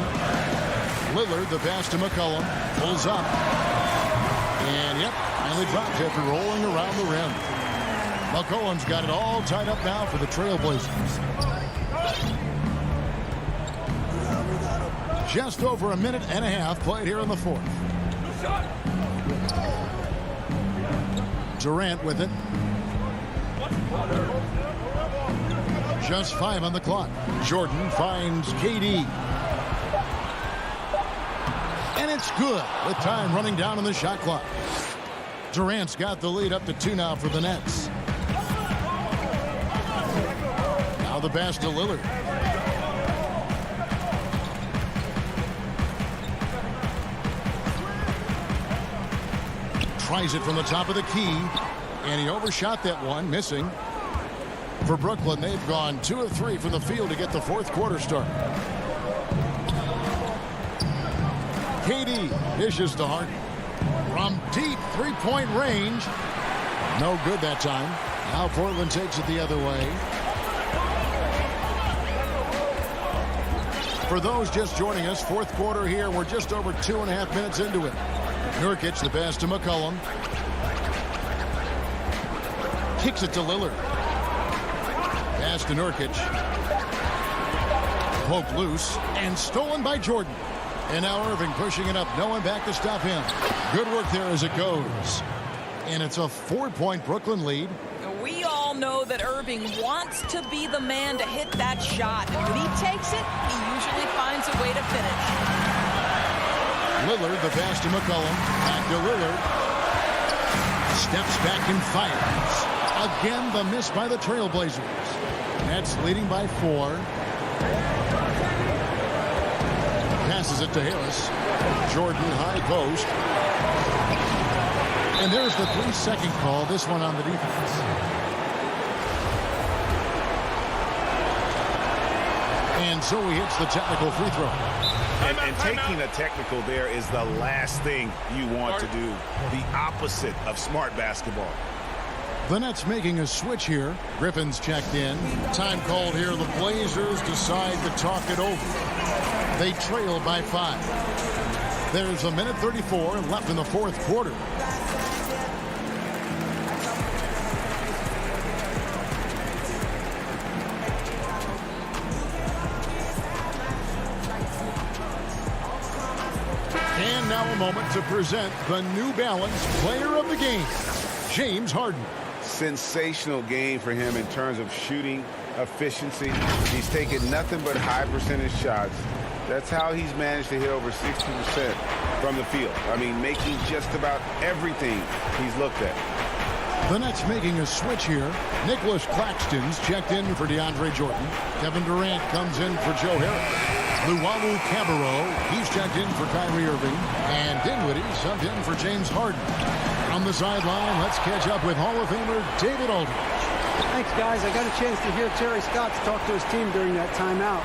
Lillard, the pass to McCollum. Pulls up. And, yep, finally dropped after rolling around the rim. McCollum's got it all tied up now for the Trailblazers. Just over a minute and a half played here in the fourth. Durant with it. Just 5 on the clock. Jordan finds KD. And it's good with time running down on the shot clock. Durant's got the lead up to 2 now for the Nets. Now the pass to Lillard. Tries it from the top of the key. And he overshot that one, missing. For Brooklyn, they've gone 2 of 3 from the field to get the fourth quarter started. KD dishes to Harden. From deep 3-point range. No good that time. Now Portland takes it the other way. For those just joining us, fourth quarter here. We're just over 2.5 minutes into it. Nurkic, the pass to McCollum. Kicks it to Lillard. Pass to Nurkic. Poked loose and stolen by Jordan. And now Irving pushing it up. No one back to stop him. Good work there as it goes. And it's a 4-point Brooklyn lead. We all all know that Irving wants to be the man to hit that shot. And when he takes it, he usually finds a way to finish. Lillard, the pass to McCollum. Back to Lillard. Steps back and fires. Again, the miss by the Trailblazers. Nets leading by 4. Passes it to Harris. Jordan, high post. And there's the 3-second call, this one on the defense. And so he hits the technical free throw. And taking a technical there is the last thing you want to do. The opposite of smart basketball. The Nets making a switch here. Griffin's checked in. Time called here. The Blazers decide to talk it over. They trail by 5. There's a minute 34 left in the fourth quarter. And now a moment to present the New Balance Player of the Game, James Harden. Sensational game for him in terms of shooting efficiency. He's taken nothing but high percentage shots. That's how he's managed to hit over 60% from the field. I mean, making just about everything he's looked at. The Nets making a switch here. Nicholas Claxton's checked in for DeAndre Jordan. Kevin Durant comes in for Joe Harris. Luwawu Cabarrot, he's checked in for Kyrie Irving. And Dinwiddie subbed in for James Harden. On the sideline, let's catch up with Hall of Famer David Aldridge. Thanks, guys. I got a chance to hear Terry Stotts talk to his team during that timeout.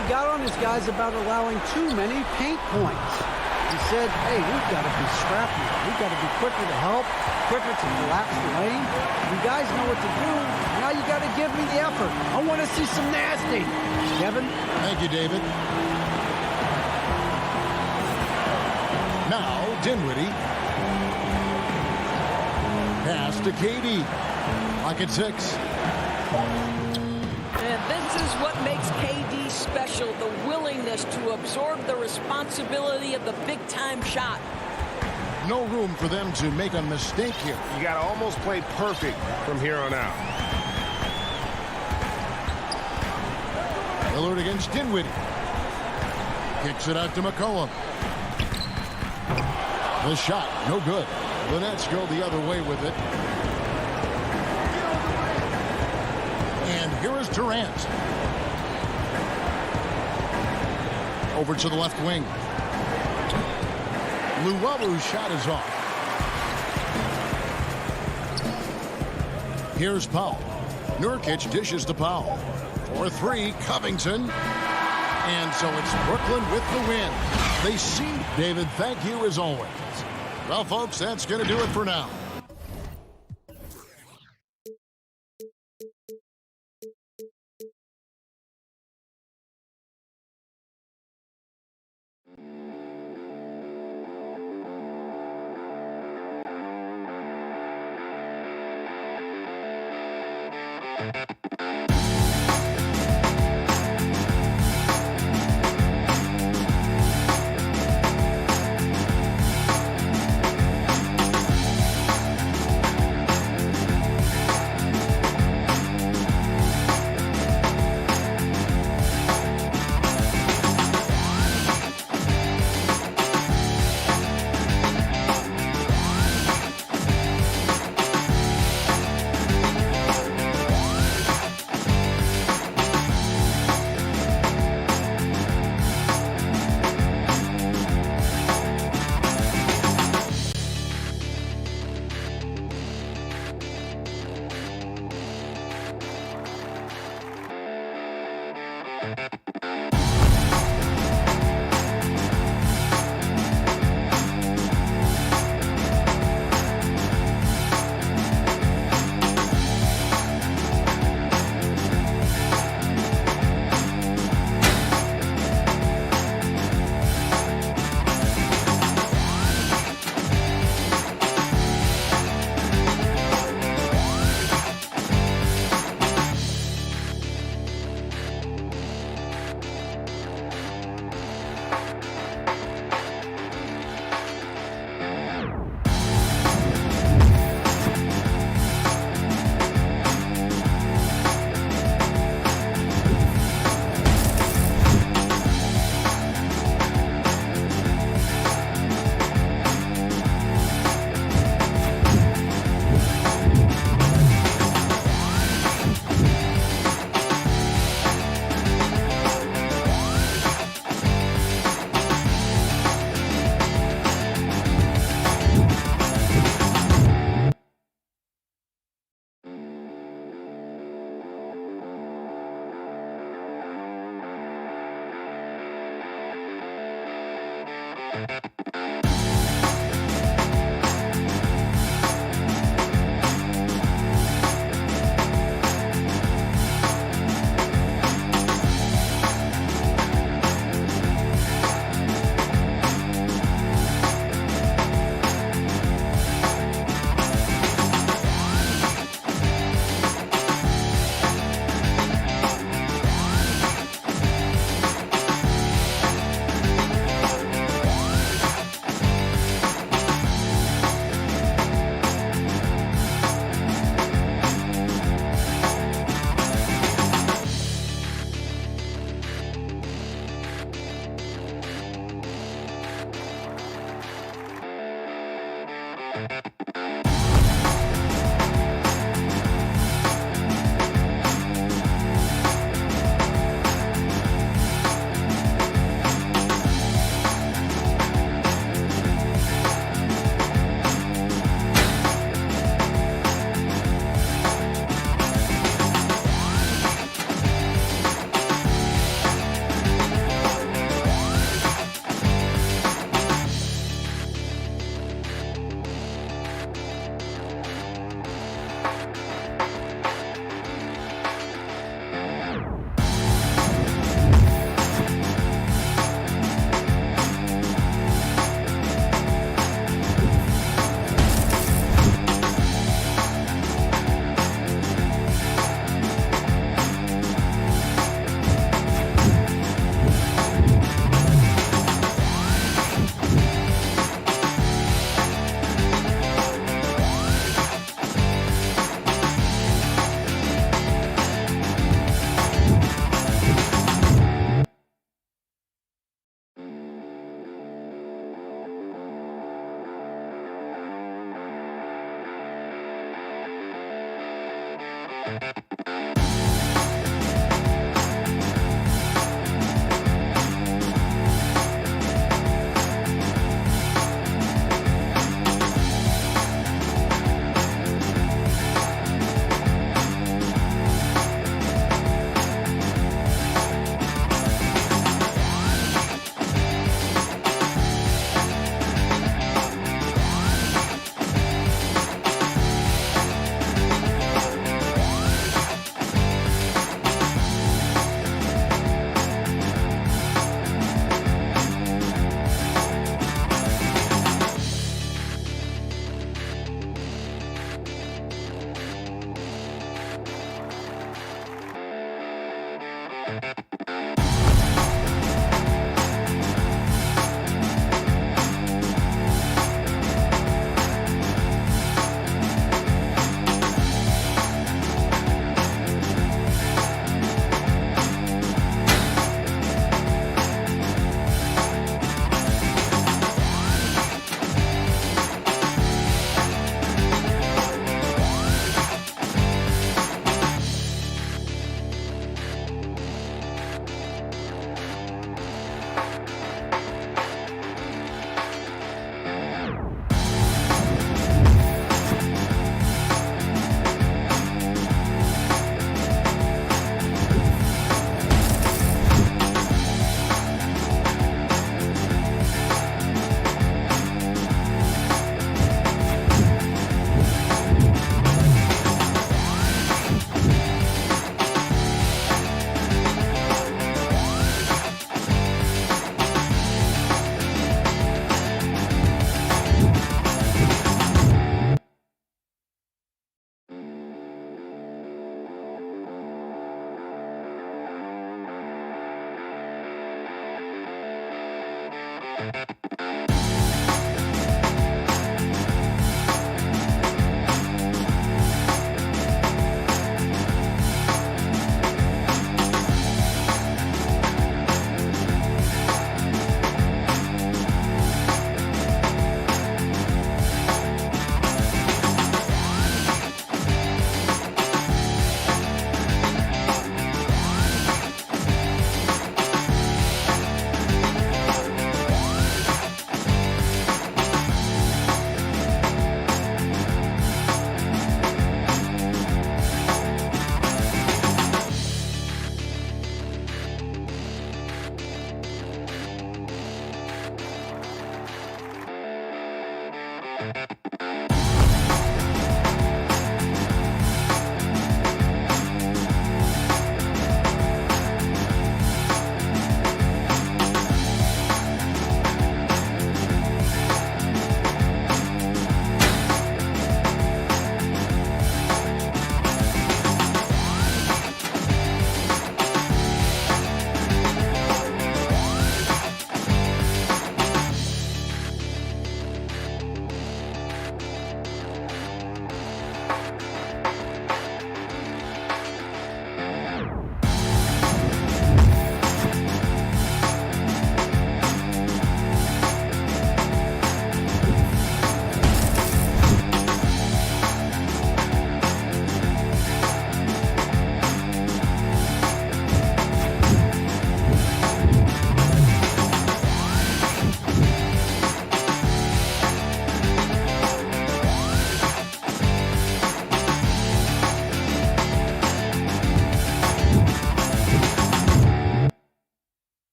He got on his guys about allowing too many paint points. He said, hey, we've got to be scrappy. We've got to be quicker to help, quicker to collapse the lane. You guys know what to do. Now you got to give me the effort. I want to see some nasty. Kevin? Thank you, David. Now, Dinwiddie. Pass to KD. Lock at 6. And this is what makes KD special, the willingness to absorb the responsibility of the big-time shot. No room for them to make a mistake here. You got to almost play perfect from here on out. Lillard against Dinwiddie. Kicks it out to McCollum. The shot, no good. The Nets go the other way with it. And here is Durant. Over to the left wing. Luwalu's shot is off. Here's Powell. Nurkic dishes to Powell. 4-3, Covington. And so it's Brooklyn with the win. They see. David, thank you as always. Well, folks, that's going to do it for now.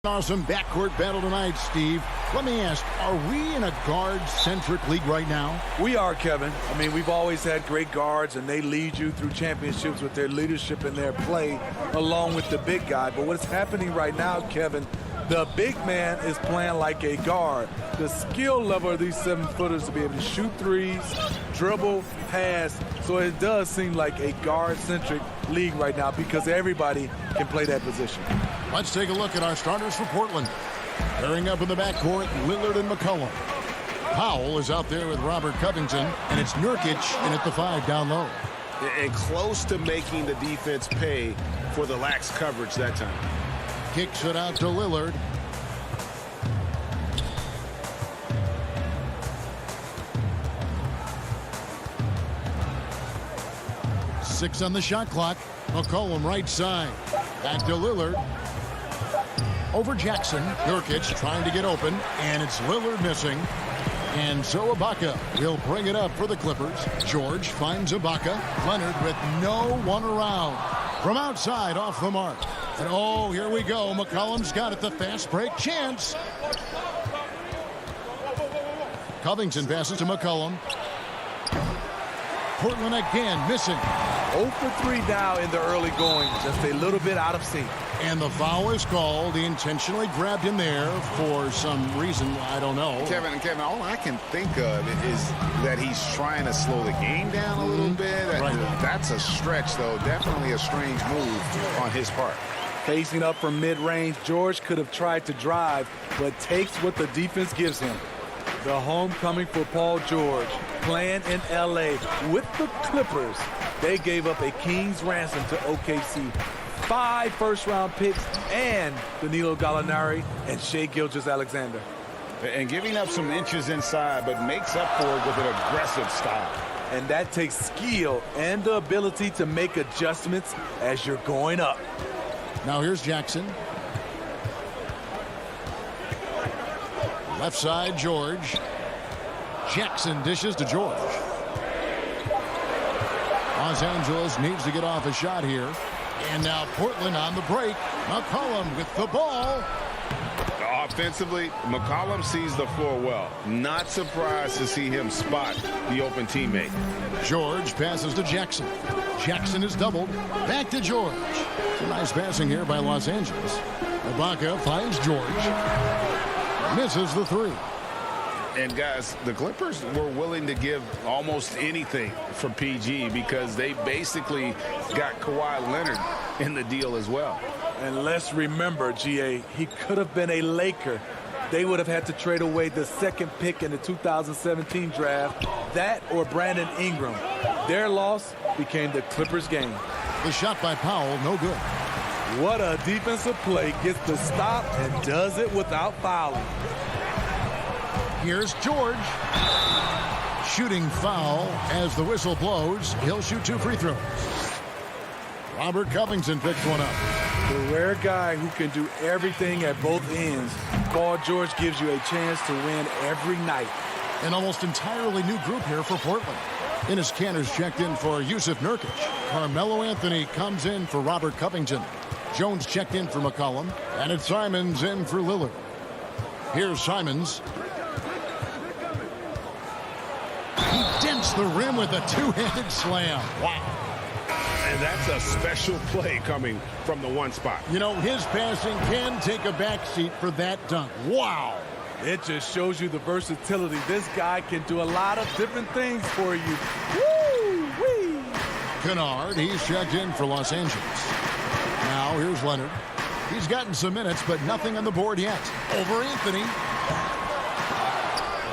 Awesome backcourt battle tonight, Steve. Let me ask, are we in a guard-centric league right now? We are, Kevin. I mean, we've always had great guards, and they lead you through championships with their leadership and their play, along with the big guy. But what's happening right now, Kevin, the big man is playing like a guard. The skill level of these 7-footers to be able to shoot threes, dribble, pass. So it does seem like a guard-centric league right now because everybody can play that position. Let's take a look at our starters for Portland. Pairing up in the backcourt, Lillard and McCollum. Powell is out there with Robert Covington, and it's Nurkic in at the 5 down low. And close to making the defense pay for the lax coverage that time. Kicks it out to Lillard. Six on the shot clock. McCollum right side. Back to Lillard. Over Jackson. Nurkic trying to get open, and it's Lillard missing. And so Ibaka will bring it up for the Clippers. George finds Ibaka. Leonard with no one around. From outside, off the mark. And oh, here we go. McCollum's got it. The fast break chance. Covington passes to McCollum. Portland again missing. 0 for 3 now in the early going. Just a little bit out of sync. And the foul is called. He intentionally grabbed him there for some reason. I don't know. Kevin, all I can think of is that he's trying to slow the game down a little bit. Right. That's a stretch, though. Definitely a strange move on his part. Facing up from mid-range, George could have tried to drive, but takes what the defense gives him. The homecoming for Paul George, playing in L.A. with the Clippers. They gave up a king's ransom to OKC. 5 first-round picks and Danilo Gallinari and Shai Gilgeous-Alexander. And giving up some inches inside, but makes up for it with an aggressive style. And that takes skill and the ability to make adjustments as you're going up. Now here's Jackson. Left side, George. Jackson dishes to George. Los Angeles needs to get off a shot here. And now Portland on the break. McCollum with the ball. Offensively, McCollum sees the floor well. Not surprised to see him spot the open teammate. George passes to Jackson. Jackson is doubled. Back to George. Some nice passing here by Los Angeles. Ibaka finds George. Misses the 3. And guys, the Clippers were willing to give almost anything for PG because they basically got Kawhi Leonard in the deal as well. And let's remember, GA, he could have been a Laker. They would have had to trade away the 2nd pick in the 2017 draft, that or Brandon Ingram. Their loss became the Clippers' game. The shot by Powell, no good. What a defensive play. Gets the stop and does it without fouling. Here's George. Shooting foul as the whistle blows. He'll shoot 2 free throws. Robert Covington picks one up. The rare guy who can do everything at both ends. Paul George gives you a chance to win every night. An almost entirely new group here for Portland. Enes Kanter's checked in for Yusuf Nurkic. Carmelo Anthony comes in for Robert Covington. Jones checked in for McCollum. And it's Simons in for Lillard. Here's Simons. He dents the rim with a 2-handed slam. Wow. And that's a special play coming from the 1 spot. You know, his passing can take a backseat for that dunk. Wow. It just shows you the versatility. This guy can do a lot of different things for you. Woo-wee. Kennard, he's checked in for Los Angeles. Now here's Leonard. He's gotten some minutes, but nothing on the board yet. Over Anthony.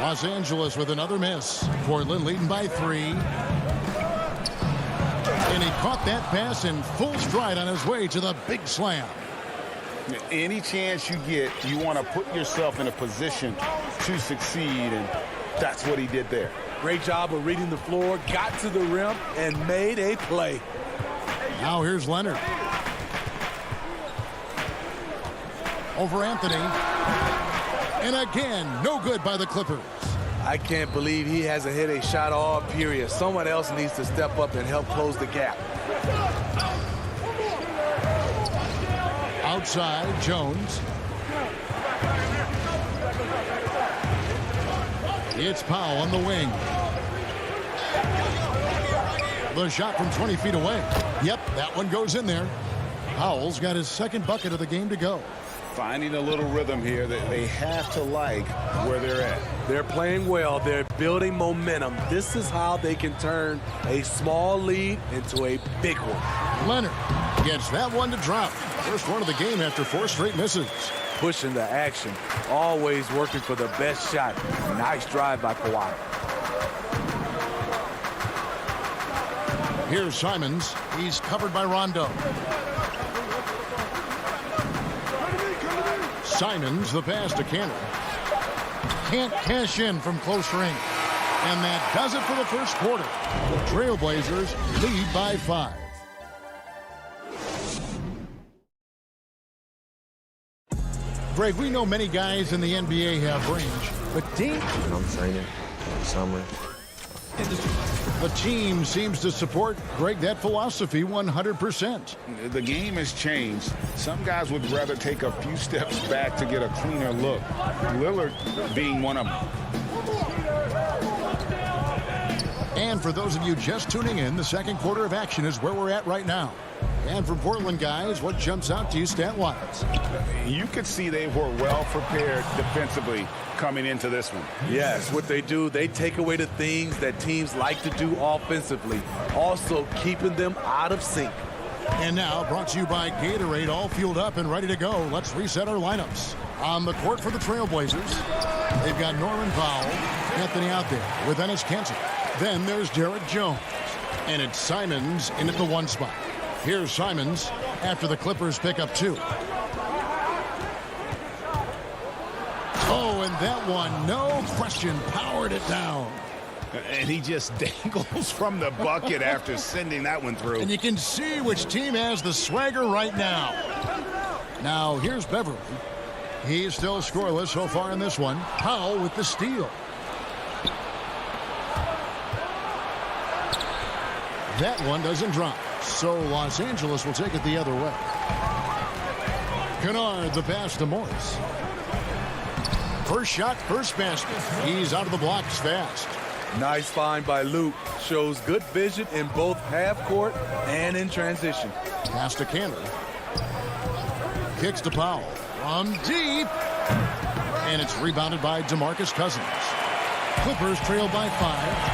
Los Angeles with another miss. Portland leading by 3. And he caught that pass in full stride on his way to the big slam. Any chance you get, you want to put yourself in a position to succeed, and that's what he did there. Great job of reading the floor, got to the rim, and made a play. Now here's Leonard. Over Anthony. And again, no good by the Clippers. I can't believe he hasn't hit a shot all period. Someone else needs to step up and help close the gap. Outside, Jones. It's Powell on the wing. The shot from 20 feet away. Yep, that one goes in there. Powell's got his second bucket of the game to go. Finding a little rhythm here that they have to like where they're at. They're playing well. They're building momentum. This is how they can turn a small lead into a big one. Leonard gets that one to drop. First one of the game after 4 straight misses. Pushing the action. Always working for the best shot. Nice drive by Kawhi. Here's Simons. He's covered by Rondo. Simons, the pass to Cannon. Can't cash in from close range. And that does it for the first quarter. The Trailblazers lead by 5. Greg, we know many guys in the NBA have range, but I'm training summer. the team seems to support, Greg, that philosophy 100%. The game has changed. Some guys would rather take a few steps back to get a cleaner look. Lillard being one of them. And for those of you just tuning in, the second quarter of action is where we're at right now. And for Portland guys, what jumps out to you stat-wise? You could see they were well prepared defensively coming into this one. Yes, what they do, they take away the things that teams like to do offensively, also keeping them out of sync. And now, brought to you by Gatorade, all fueled up and ready to go. Let's reset our lineups. On the court for the Trailblazers, they've got Norman Powell, Anthony out there with Enes Kanter. Then there's Derek Jones. And it's Simons in at the 1 spot. Here's Simons after the Clippers pick up 2. Oh, and that one, no question, powered it down. And he just dangles from the bucket after sending that one through. And you can see which team has the swagger right now. Now, here's Beverly. He's still scoreless so far in this one. Powell with the steal. That one doesn't drop. So Los Angeles will take it the other way. Kennard, the pass to Morris. First shot, first basket. He's out of the blocks fast. Nice find by Luke. Shows good vision in both half court and in transition. Pass to Cannon. Kicks to Powell. From deep. And it's rebounded by DeMarcus Cousins. Clippers trail by 5.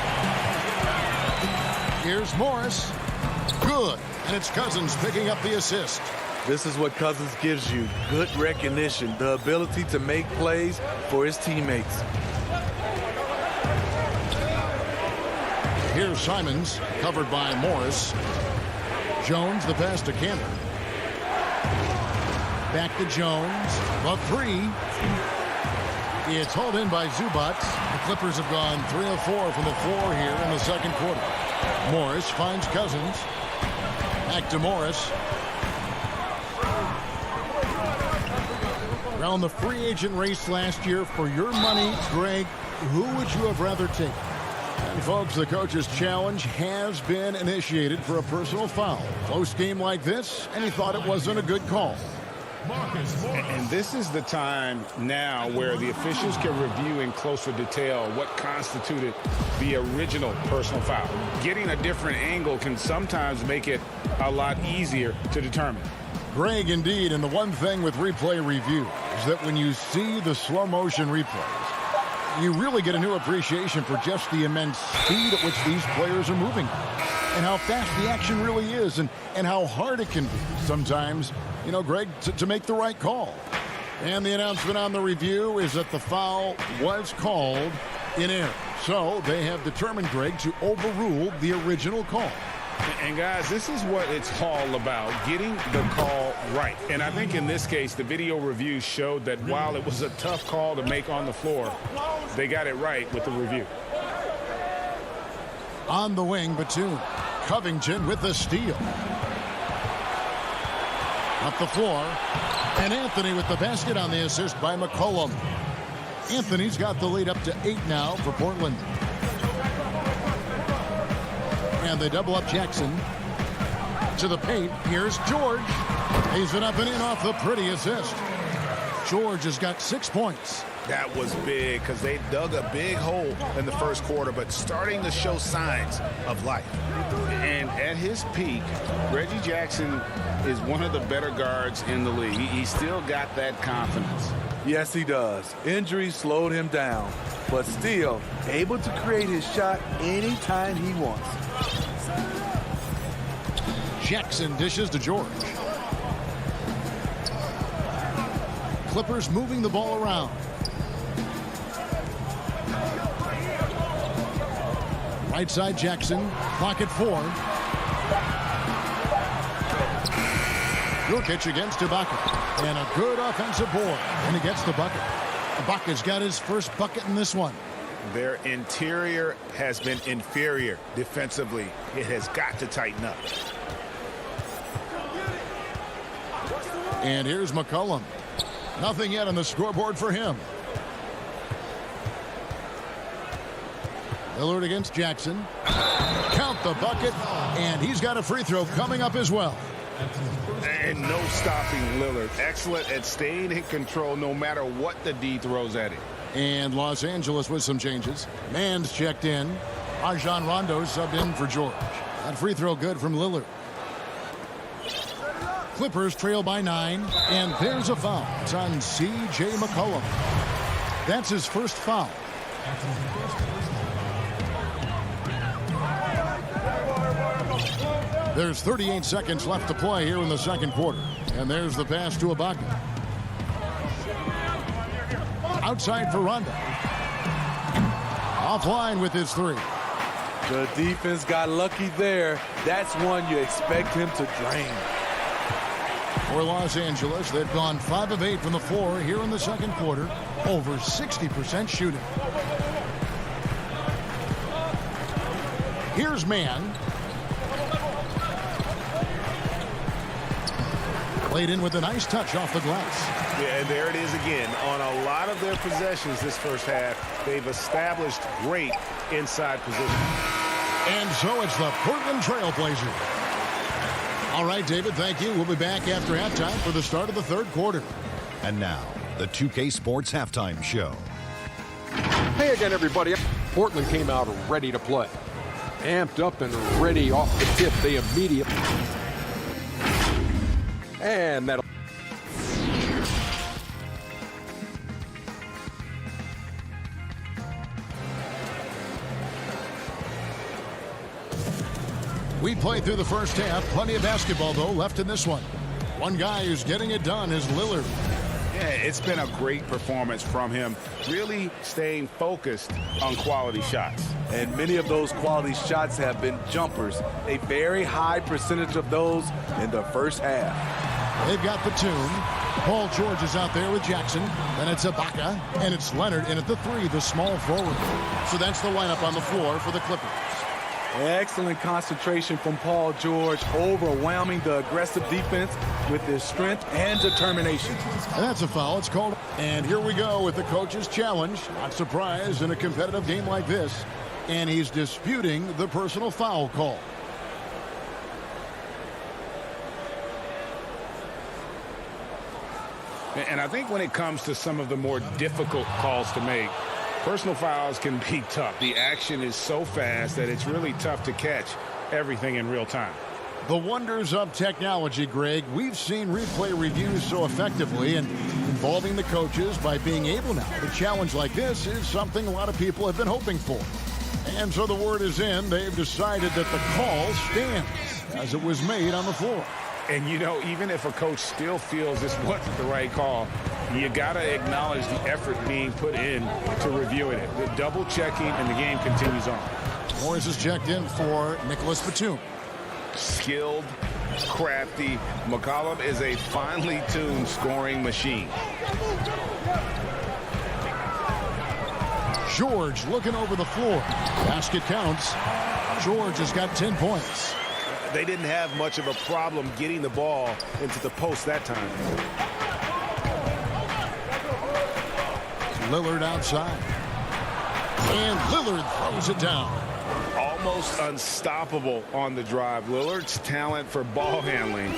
Here's Morris. Good. And it's Cousins picking up the assist. This is what Cousins gives you. Good recognition. The ability to make plays for his teammates. Here's Simons, covered by Morris. Jones, the pass to Cannon. Back to Jones. The 3. It's hauled in by Zubac. The Clippers have gone 3 of 4 from the floor here in the second quarter. Morris finds Cousins. Back to Morris. Around the free agent race last year, for your money, Greg, who would you have rather taken? And folks, the coach's challenge has been initiated for a personal foul. Close game like this, and he thought it wasn't a good call. And this is the time now where the officials can review in closer detail what constituted the original personal foul. Getting a different angle can sometimes make it a lot easier to determine. Greg, indeed, and the one thing with replay review is that when you see the slow motion replays, you really get a new appreciation for just the immense speed at which these players are moving and how fast the action really is and how hard it can be sometimes, you know, Greg, to make the right call. And the announcement on the review is that the foul was called in error. So they have determined, Greg, to overrule the original call. And guys, this is what it's all about, getting the call right. And I think in this case, the video review showed that while it was a tough call to make on the floor, they got it right with the review. On the wing, Batum. Covington with the steal. Up the floor. And Anthony with the basket on the assist by McCollum. Anthony's got the lead up to 8 now for Portland. And they double up Jackson. To the paint. Here's George. He's it up and in off the pretty assist. George has got 6 points. That was big because they dug a big hole in the first quarter, but starting to show signs of life. And at his peak, Reggie Jackson is one of the better guards in the league. He's still got that confidence. Yes, he does. Injury slowed him down, but still able to create his shot anytime he wants. Jackson dishes to George. Clippers moving the ball around. Right side Jackson. Clock at 4. Jokic against Ibaka. And a good offensive board. And he gets the bucket. Ibaka's got his first bucket in this one. Their interior has been inferior defensively. It has got to tighten up. And here's McCollum. Nothing yet on the scoreboard for him. Lillard against Jackson. Count the bucket. And he's got a free throw coming up as well. And no stopping Lillard. Excellent at staying in control no matter what the D throws at him. And Los Angeles with some changes. Mann's checked in. Rajon Rondo subbed in for George. That free throw good from Lillard. Clippers trail by 9. And there's a foul. It's on C.J. McCollum. That's his first foul. There's 38 seconds left to play here in the second quarter. And there's the pass to Ibaka. Outside for Rondo. Offline with his 3. The defense got lucky there. That's one you expect him to drain. For Los Angeles, they've gone 5 of 8 from the floor here in the second quarter. Over 60% shooting. Here's Mann. Laid in with a nice touch off the glass. Yeah, and there it is again. On a lot of their possessions this first half, they've established great inside position. And so it's the Portland Trailblazers. All right, David, thank you. We'll be back after halftime for the start of the third quarter. And now, the 2K Sports Halftime Show. Hey again, everybody. Portland came out ready to play. Amped up and ready off the tip. They immediately... And that'll... We played through the first half. Plenty of basketball, though, left in this one. One guy who's getting it done is Lillard. Yeah, it's been a great performance from him. Really staying focused on quality shots. And many of those quality shots have been jumpers. A very high percentage of those in the first half. They've got Batum. Paul George is out there with Jackson. Then it's Ibaka. And it's Leonard in at the 3, the small forward. So that's the lineup on the floor for the Clippers. Excellent concentration from Paul George, overwhelming the aggressive defense with his strength and determination. And that's a foul. It's called. And here we go with the coach's challenge. Not surprised in a competitive game like this. And he's disputing the personal foul call. And I think when it comes to some of the more difficult calls to make, personal fouls can be tough. The action is so fast that it's really tough to catch everything in real time. The wonders of technology, Greg. We've seen replay reviews so effectively, and involving the coaches by being able now to challenge like this is something a lot of people have been hoping for. And so the word is in. They've decided that the call stands as it was made on the floor. And, you know, even if a coach still feels this wasn't the right call, you got to acknowledge the effort being put in to reviewing it. The double checking, and the game continues on. Morris is checked in for Nicholas Batum. Skilled, crafty. McCollum is a finely tuned scoring machine. George looking over the floor. Basket counts. George has got 10 points. They didn't have much of a problem getting the ball into the post that time. Lillard outside. And Lillard throws it down. Almost unstoppable on the drive. Lillard's talent for ball handling,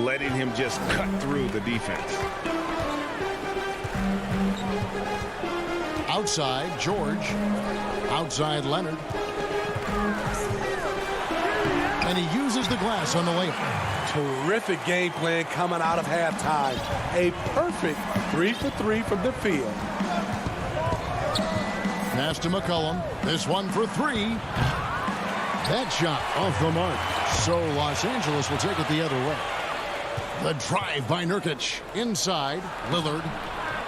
letting him just cut through the defense. Outside, George. Outside, Leonard. And he uses the glass on the layup. Terrific game plan coming out of halftime. A perfect 3 for 3 from the field. Pass to McCollum. This one for 3. That shot off the mark. So Los Angeles will take it the other way. The drive by Nurkic. Inside, Lillard.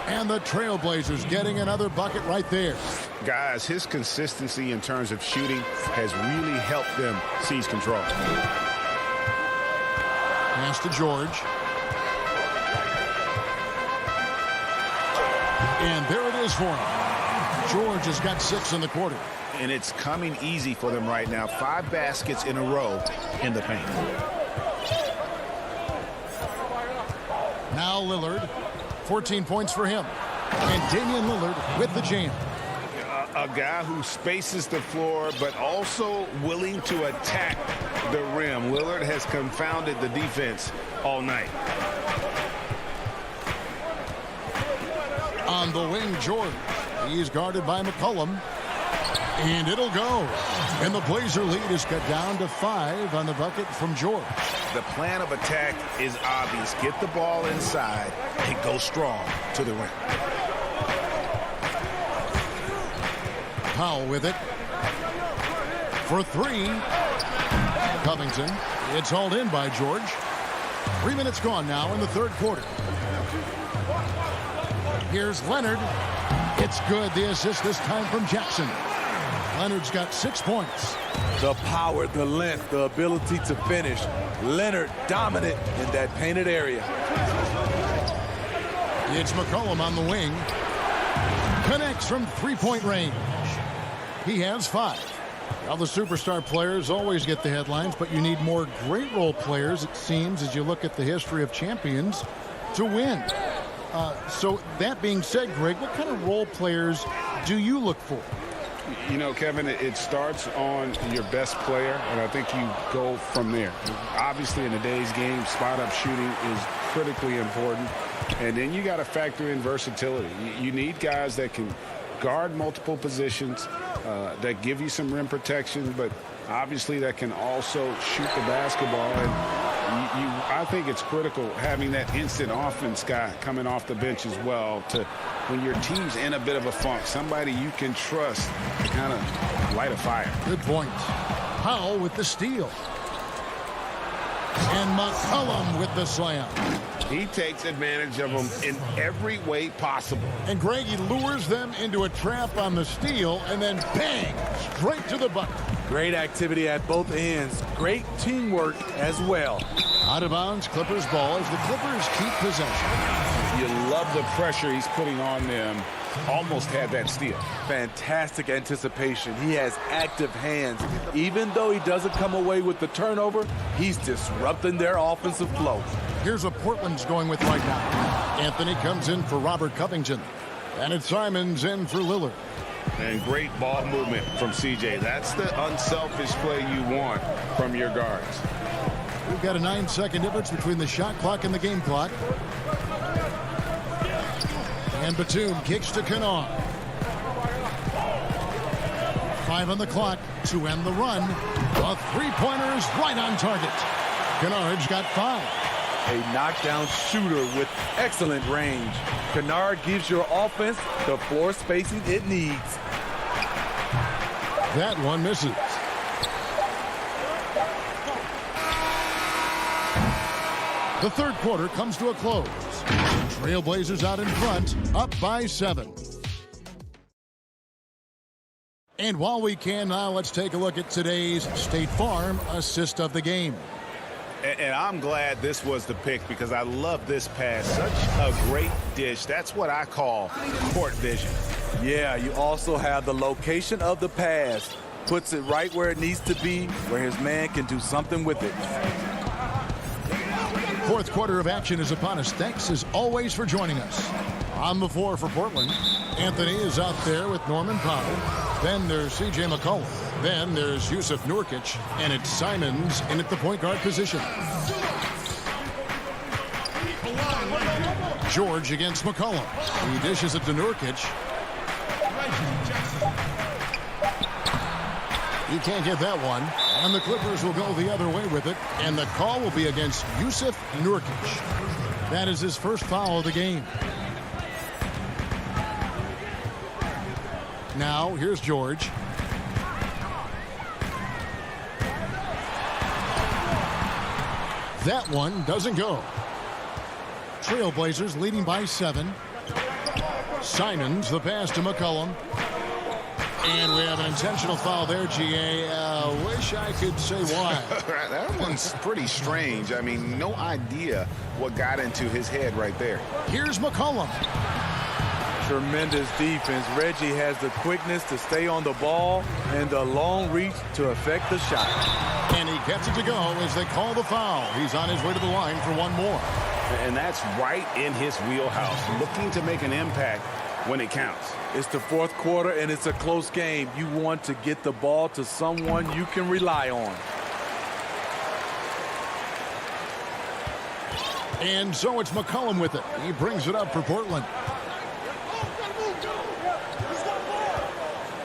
And the Trailblazers getting another bucket right there. Guys, his consistency in terms of shooting has really helped them seize control. Pass to George. And there it is for him. George has got 6 in the quarter. And it's coming easy for them right now. 5 baskets in a row in the paint. Now Lillard. 14 points for him. And Damian Lillard with the jam. A guy who spaces the floor, but also willing to attack the rim. Lillard has confounded the defense all night. On the wing, George. He's guarded by McCollum. And it'll go. And the Blazer lead is cut down to 5 on the bucket from George. The plan of attack is obvious. Get the ball inside and go strong to the rim. Powell with it. For 3. Covington. It's hauled in by George. 3 minutes gone now in the third quarter. Here's Leonard. It's good. The assist this time from Jackson. Leonard's got 6 points. The power, the length, the ability to finish. Leonard dominant in that painted area. It's McCollum on the wing. Connects from three-point range. He has 5. Now the superstar players always get the headlines, but you need more great role players, it seems, as you look at the history of champions, to win. So that being said, Greg, what kind of role players do you look for? You know, Kevin, it starts on your best player, and I think you go from there. Obviously, in today's game, spot-up shooting is critically important. And then you got to factor in versatility. You need guys that can guard multiple positions, that give you some rim protection, but obviously that can also shoot the basketball. And I think it's critical having that instant offense guy coming off the bench as well to when your team's in a bit of a funk, somebody you can trust to kind of light a fire. Good point. Powell with the steal. And McCollum with the slam. He takes advantage of them in every way possible. And Greg, he lures them into a trap on the steal, and then bang, straight to the bucket. Great activity at both ends. Great teamwork as well. Out of bounds, Clippers ball as the Clippers keep possession. You love the pressure he's putting on them. Almost had that steal. Fantastic anticipation. He has active hands. Even though he doesn't come away with the turnover, he's disrupting their offensive flow. Here's what Portland's going with right now. Anthony comes in for Robert Covington. And it's Simons in for Lillard. And great ball movement from CJ. That's the unselfish play you want from your guards. We've got a 9-second difference between the shot clock and the game clock. And Batum kicks to Kennard. 5 on the clock to end the run. The three-pointer is right on target. Kennard's got 5. A knockdown shooter with excellent range. Kennard gives your offense the floor spacing it needs. That one misses. The third quarter comes to a close. Trailblazers out in front, up by 7. And while we can now, let's take a look at today's State Farm assist of the game. And I'm glad this was the pick because I love this pass. Such a great dish. That's what I call court vision. Yeah, you also have the location of the pass. Puts it right where it needs to be, where his man can do something with it. Fourth quarter of action is upon us. Thanks as always for joining us. On the floor for Portland, Anthony is out there with Norman Powell. Then there's C.J. McCollum. Then there's Yusuf Nurkic. And it's Simons in at the point guard position. George against McCollum. He dishes it to Nurkic. He can't get that one. And the Clippers will go the other way with it. And the call will be against Yusuf Nurkic. That is his first foul of the game. Now, here's George. That one doesn't go. Trailblazers leading by 7. Simons, the pass to McCollum. And we have an intentional foul there, G.A. Wish I could say why. That one's pretty strange. I mean, no idea what got into his head right there. Here's McCollum. Tremendous defense. Reggie has the quickness to stay on the ball and the long reach to affect the shot. And he gets it to go as they call the foul. He's on his way to the line for one more. And that's right in his wheelhouse, looking to make an impact when it counts. It's the fourth quarter, and it's a close game. You want to get the ball to someone you can rely on. And so it's McCollum with it. He brings it up for Portland.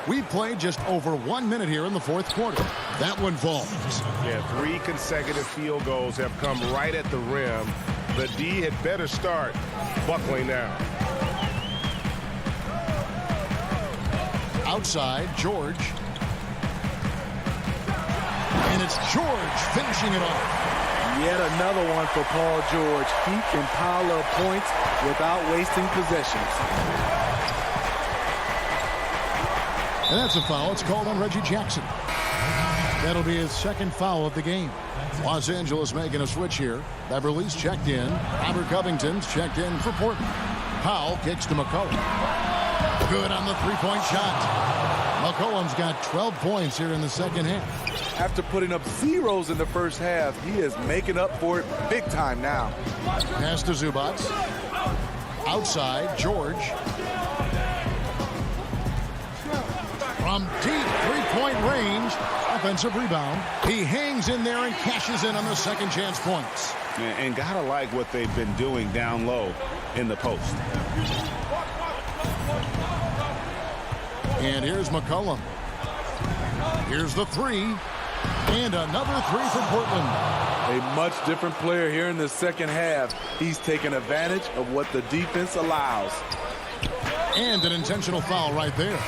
We've played just over 1 minute here in the fourth quarter. That one falls. Yeah, 3 consecutive field goals have come right at the rim. The D had better start buckling now. Outside, George. And it's George finishing it off. Yet another one for Paul George. He can pile up points without wasting possessions. And that's a foul. It's called on Reggie Jackson. That'll be his second foul of the game. Los Angeles making a switch here. Beverly's checked in. Robert Covington's checked in for Portland. Powell kicks to McCollum. Good on the three-point shot. McCollum's got 12 points here in the second half. After putting up zeros in the first half, he is making up for it big time now. Pass to Zubac. Outside, George. From deep three-point range, offensive rebound. He hangs in there and cashes in on the second chance points. And gotta like what they've been doing down low in the post. And here's McCollum. Here's the three. And another three for Portland. A much different player here in the second half. He's taking advantage of what the defense allows. And an intentional foul right there.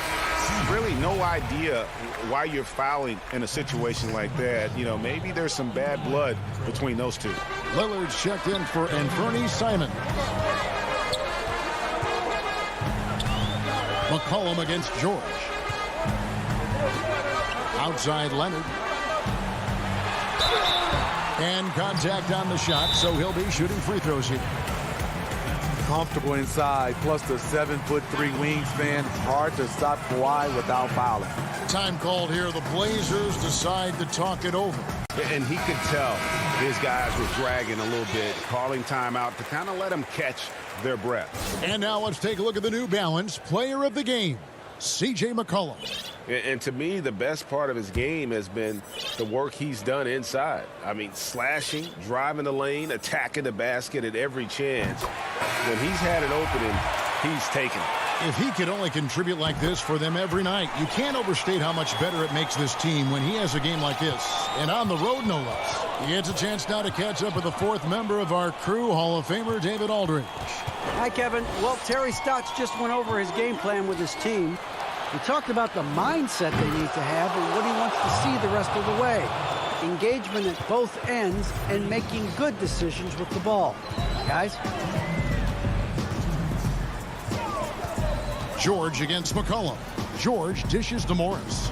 Really no idea why you're fouling in a situation like that. You know, maybe there's some bad blood between those two. Lillard's checked in for Anthony Simons. McCollum against George. Outside Leonard. And contact on the shot, so he'll be shooting free throws here. Comfortable inside, plus the 7'3" wingspan. Hard to stop Kawhi without fouling. Time called here. The Blazers decide to talk it over. And he could tell his guys were dragging a little bit, calling timeout to kind of let them catch their breath. And now let's take a look at the New Balance player of the game, C.J. McCollum. And to me, the best part of his game has been the work he's done inside. I mean, slashing, driving the lane, attacking the basket at every chance. When he's had an opening, he's taken it. If he could only contribute like this for them every night, you can't overstate how much better it makes this team when he has a game like this. And on the road, no less. He gets a chance now to catch up with the fourth member of our crew, Hall of Famer David Aldridge. Hi, Kevin. Well, Terry Stotts just went over his game plan with his team. He talked about the mindset they need to have and what he wants to see the rest of the way. Engagement at both ends and making good decisions with the ball. Guys? George against McCollum. George dishes to Morris.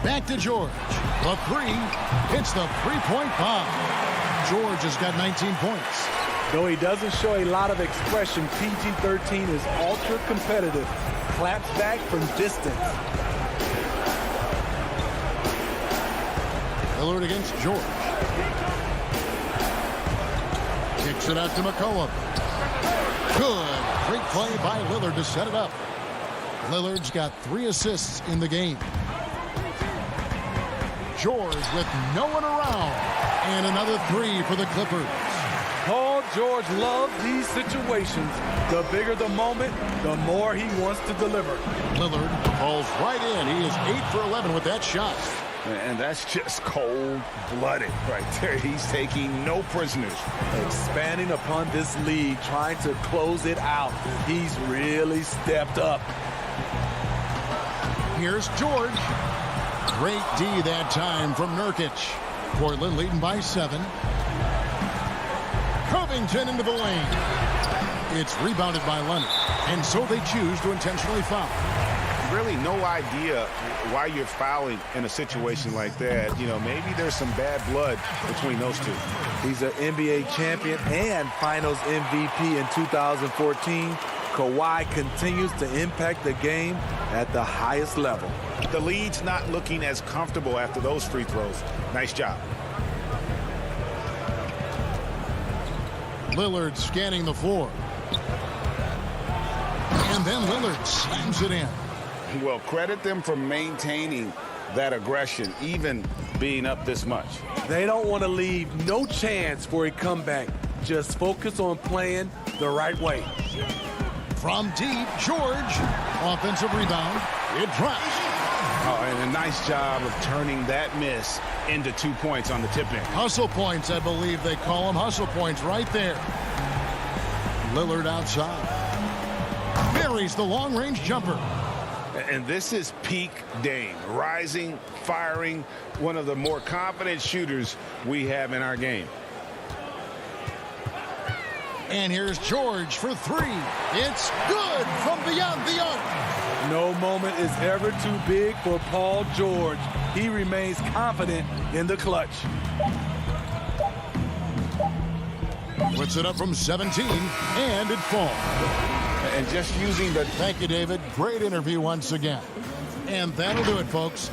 Back to George. The three. Hits the three-point bomb. George has got 19 points. Though he doesn't show a lot of expression, PG-13 is ultra competitive. Claps back from distance. Lillard against George. Kicks it out to McCollum. Good. Great play by Lillard to set it up. Lillard's got 3 assists in the game. George with no one around. And another 3 for the Clippers. Paul George loves these situations. The bigger the moment, the more he wants to deliver. Lillard falls right in. He is 8 for 11 with that shot. And that's just cold-blooded right there. He's taking no prisoners. Expanding upon this league, trying to close it out. He's really stepped up. Here's George. Great D that time from Nurkic. Portland leading by 7. Covington into the lane. It's rebounded by Leonard. And so they choose to intentionally foul. Really no idea why you're fouling in a situation like that. You know, maybe there's some bad blood between those two. He's an NBA champion and Finals MVP in 2014. Kawhi continues to impact the game at the highest level. The lead's not looking as comfortable after those free throws. Nice job. Lillard scanning the floor. And then Lillard slams it in. Well, credit them for maintaining that aggression, even being up this much. They don't want to leave no chance for a comeback. Just focus on playing the right way. From deep, George. Offensive rebound. It drops. Oh, and a nice job of turning that miss into 2 points on the tip-in. Hustle points, I believe they call them. Hustle points right there. Lillard outside. Buries the long-range jumper. And this is peak Dame. Rising, firing, one of the more confident shooters we have in our game. And here's George for 3. It's good from beyond the arc. No moment is ever too big for Paul George. He remains confident in the clutch. Puts it up from 17, and it falls. And just using the... Thank you, David. Great interview once again. And that'll do it, folks.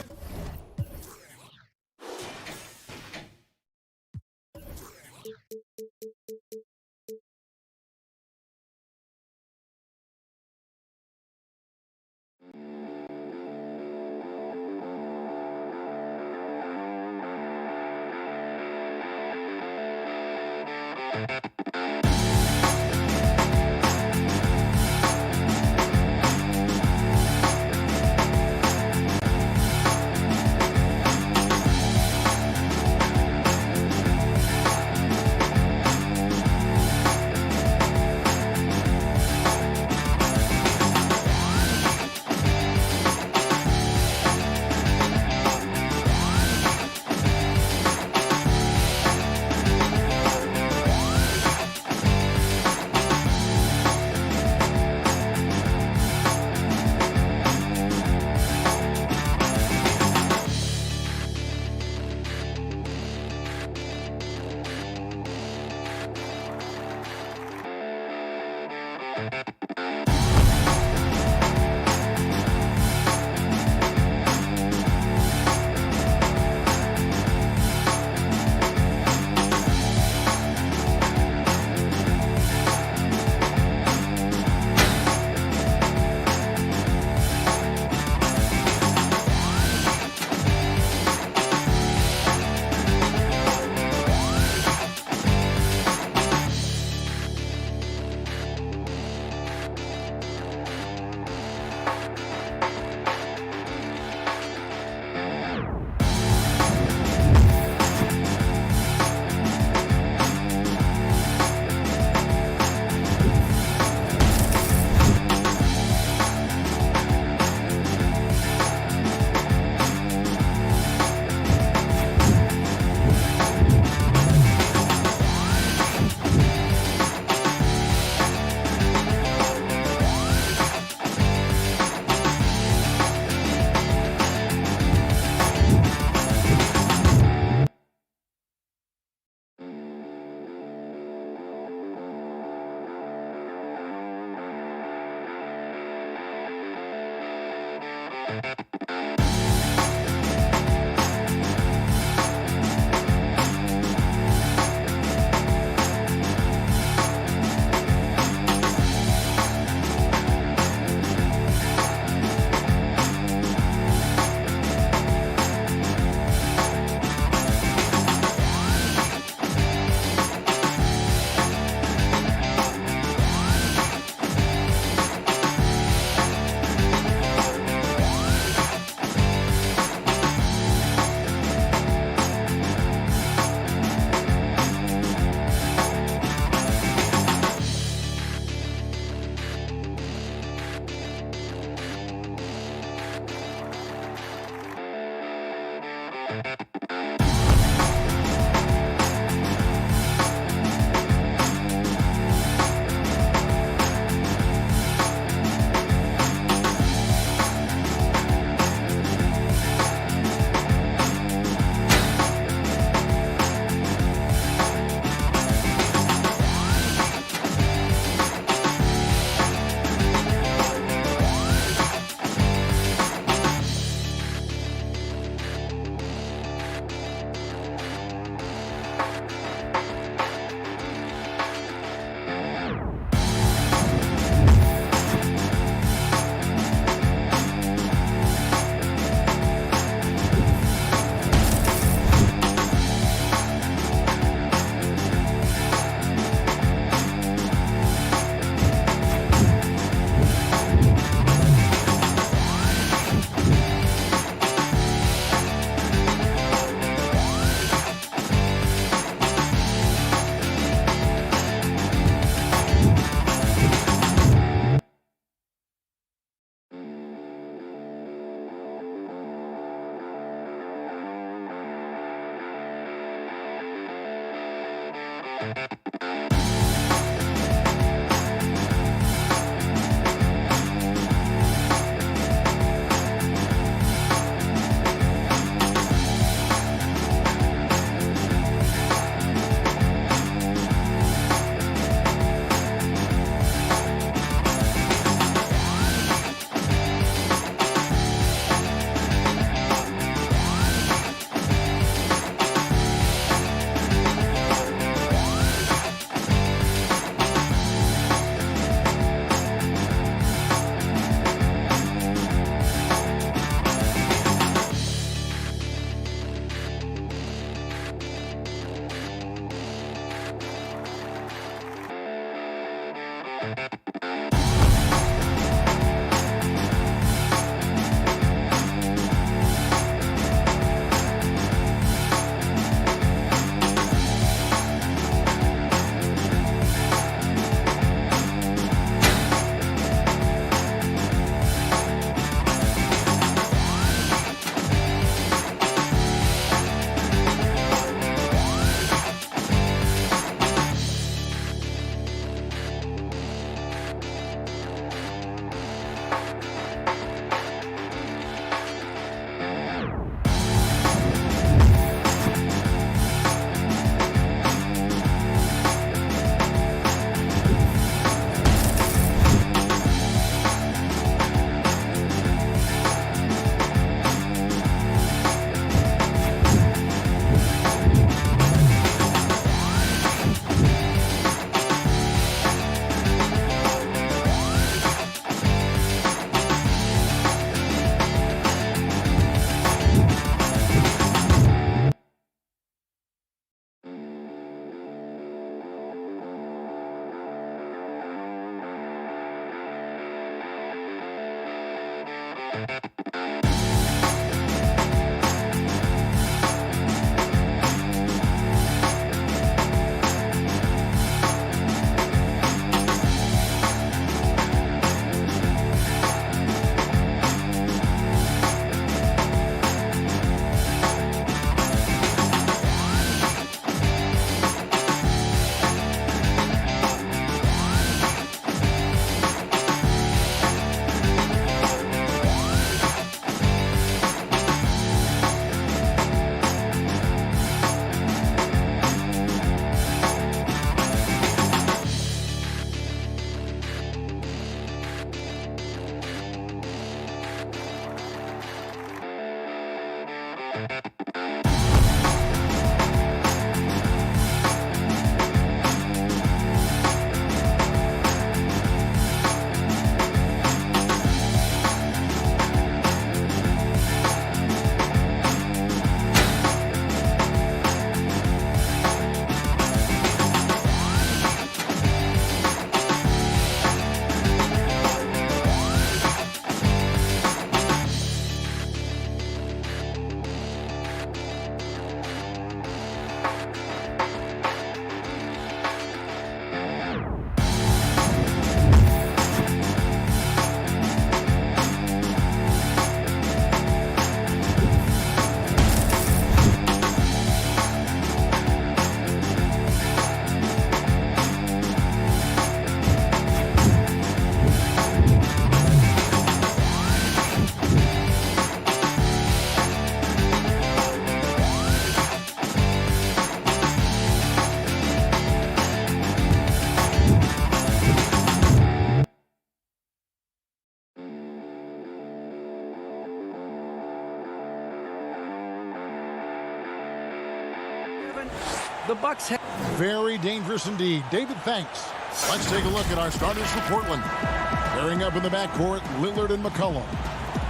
Kevin. The Bucks have Very dangerous indeed. David, thanks. Let's take a look at our starters for Portland. Pairing up in the backcourt, Lillard and McCollum.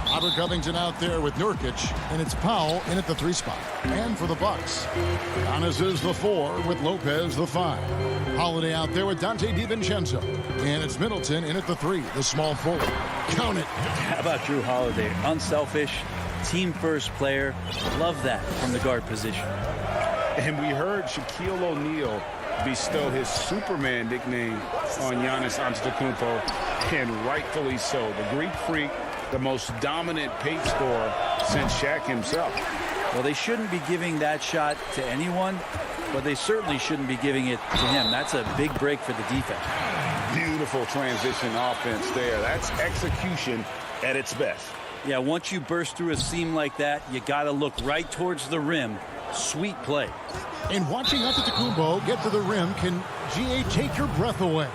Robert Covington out there with Nurkic, and it's Powell in at the 3 spot. And for the Bucks, Giannis is the 4 with Lopez the 5. Holiday out there with Dante DiVincenzo. And it's Middleton in at the 3, the small forward. Count it. How about Drew Holiday? Unselfish, team-first player. Love that from the guard position. And we heard Shaquille O'Neal bestow his Superman nickname on Giannis Antetokounmpo, and rightfully so. The Greek freak, the most dominant paint scorer since Shaq himself. Well, they shouldn't be giving that shot to anyone, but they certainly shouldn't be giving it to him. That's a big break for the defense. Beautiful transition offense there. That's execution at its best. Yeah, once you burst through a seam like that, you got to look right towards the rim. Sweet play. And watching Antetokounmpo get to the rim can, GA, take your breath away.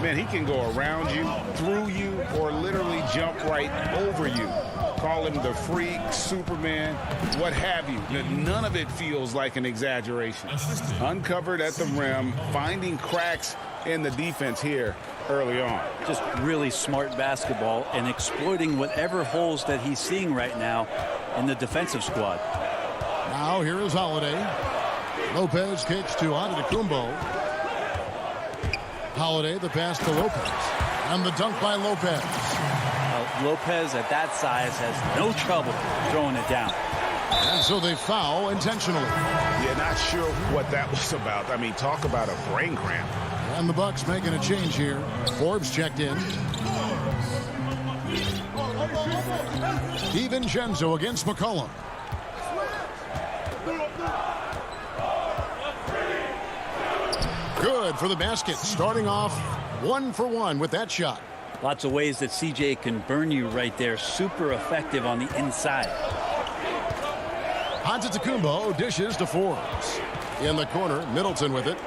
Man, he can go around you, through you, or literally jump right over you. Call him the freak, Superman, what have you. None of it feels like an exaggeration. Uncovered at the rim, finding cracks in the defense here early on. Just really smart basketball and exploiting whatever holes that he's seeing right now in the defensive squad. Now here is Holiday. Lopez kicks to Antetokounmpo. Holiday, the pass to Lopez. And the dunk by Lopez. Lopez at that size has no trouble throwing it down. And so they foul intentionally. Yeah, not sure what that was about. I mean, talk about a brain cramp. And the Bucks making a change here. Forbes checked in. DiVincenzo against McCollum. Good for the basket. Starting off 1 for 1 with that shot. Lots of ways that CJ can burn you right there. Super effective on the inside. Antetokounmpo dishes to Forbes. In the corner, Middleton with it.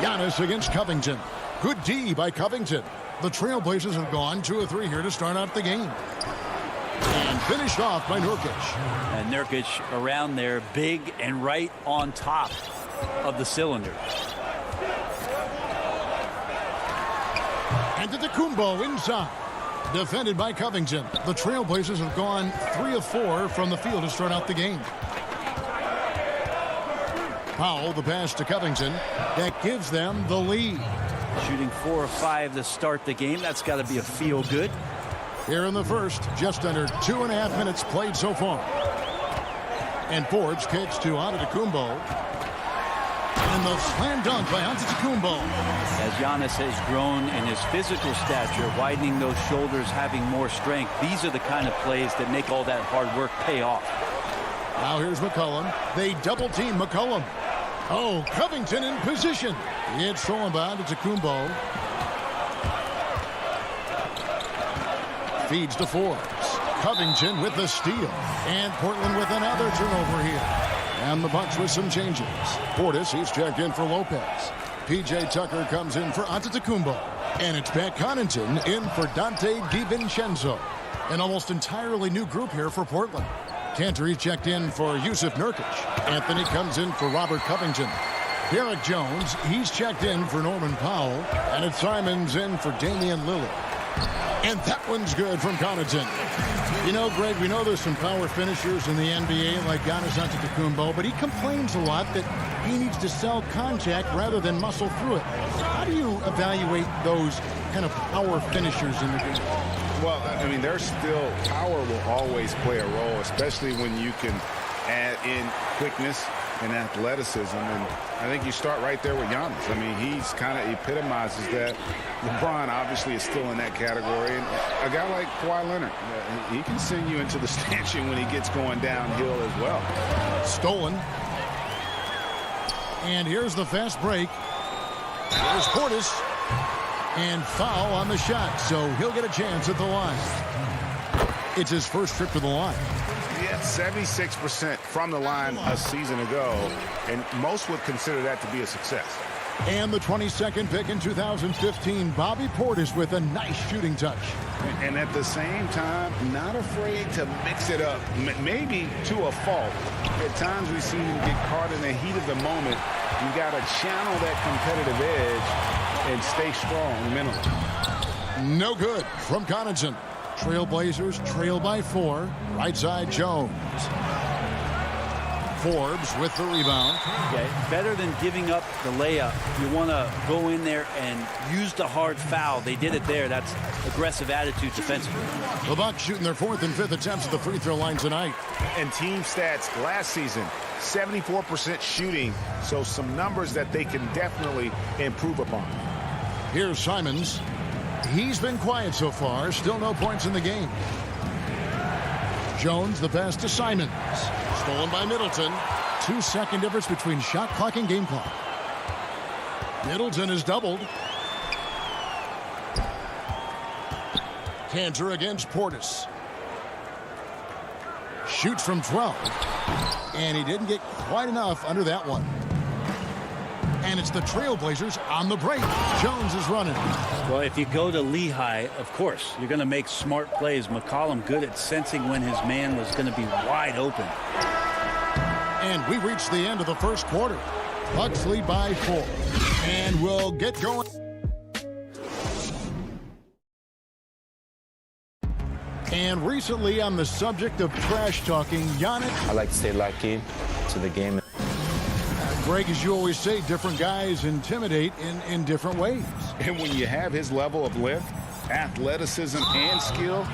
Giannis against Covington. Good D by Covington. The Trailblazers have gone 2 of 3 here to start out the game. And finished off by Nurkic. And Nurkic around there, big and right on top of the cylinder. Antetokounmpo inside. Defended by Covington. The Trailblazers have gone 3 of 4 from the field to start out the game. Powell, the pass to Covington. That gives them the lead. Shooting 4 of 5 to start the game. That's got to be a feel good. Here in the first, just under 2.5 minutes played so far. And Forbes kicks to Antetokounmpo. And the slam dunk by Antetokounmpo. As Giannis has grown in his physical stature, widening those shoulders, having more strength, these are the kind of plays that make all that hard work pay off. Now here's McCollum. They double team McCollum. Oh, Covington in position. It's stolen by Antetokounmpo. Feeds to Forbes. Covington with the steal. And Portland with another turnover here. And the Bucks with some changes. Portis, he's checked in for Lopez. P.J. Tucker comes in for Antetokounmpo. And it's Pat Connaughton in for Dante DiVincenzo. An almost entirely new group here for Portland. Cantor, he's checked in for Yusuf Nurkic. Anthony comes in for Robert Covington. Derek Jones, he's checked in for Norman Powell. And it's Simons in for Damian Lillard. And that one's good from Connaughton. You know, Greg, we know there's some power finishers in the NBA like Giannis Antetokounmpo, but he complains a lot that he needs to sell contact rather than muscle through it. How do you evaluate those kind of power finishers in the game? Well, I mean, there's still power will always play a role, especially when you can add in quickness and athleticism. And I think you start right there with Giannis. I mean, he's kind of epitomizes that. LeBron obviously is still in that category. And a guy like Kawhi Leonard, he can send you into the stanchion when he gets going downhill as well. Stolen. And here's the fast break. Here's Portis. And foul on the shot, so he'll get a chance at the line. It's his first trip to the line. Yeah, 76% from the line a season ago, and most would consider that to be a success. And the 22nd pick in 2015, Bobby Portis with a nice shooting touch. And at the same time, not afraid to mix it up, maybe to a fault. At times we see him get caught in the heat of the moment. You got to channel that competitive edge and stay strong mentally. No good from Connaughton. Trailblazers trail by 4. Right side, Jones. Forbes with the rebound. Yeah, better than giving up the layup. You want to go in there and use the hard foul. They did it there. That's aggressive attitude defensively. The Bucks shooting their 4th and 5th attempts at the free throw line tonight. And team stats last season, 74% shooting, so some numbers that they can definitely improve upon. Here's Simons. He's been quiet so far. Still no points in the game. Jones, the pass to Simons. Stolen by Middleton. 2-second difference between shot clock and game clock. Middleton is doubled. Cantor against Portis. Shoots from 12. And he didn't get quite enough under that one. And it's the Trailblazers on the break. Jones is running. Well, if you go to Lehigh, of course, you're going to make smart plays. McCollum good at sensing when his man was going to be wide open. And we reach the end of the first quarter. Bucks lead by 4. And we'll get going. And recently, on the subject of trash talking, Giannis. I like to stay locked in to the game. Greg, as you always say, different guys intimidate in different ways. And when you have his level of lift, athleticism, and skill,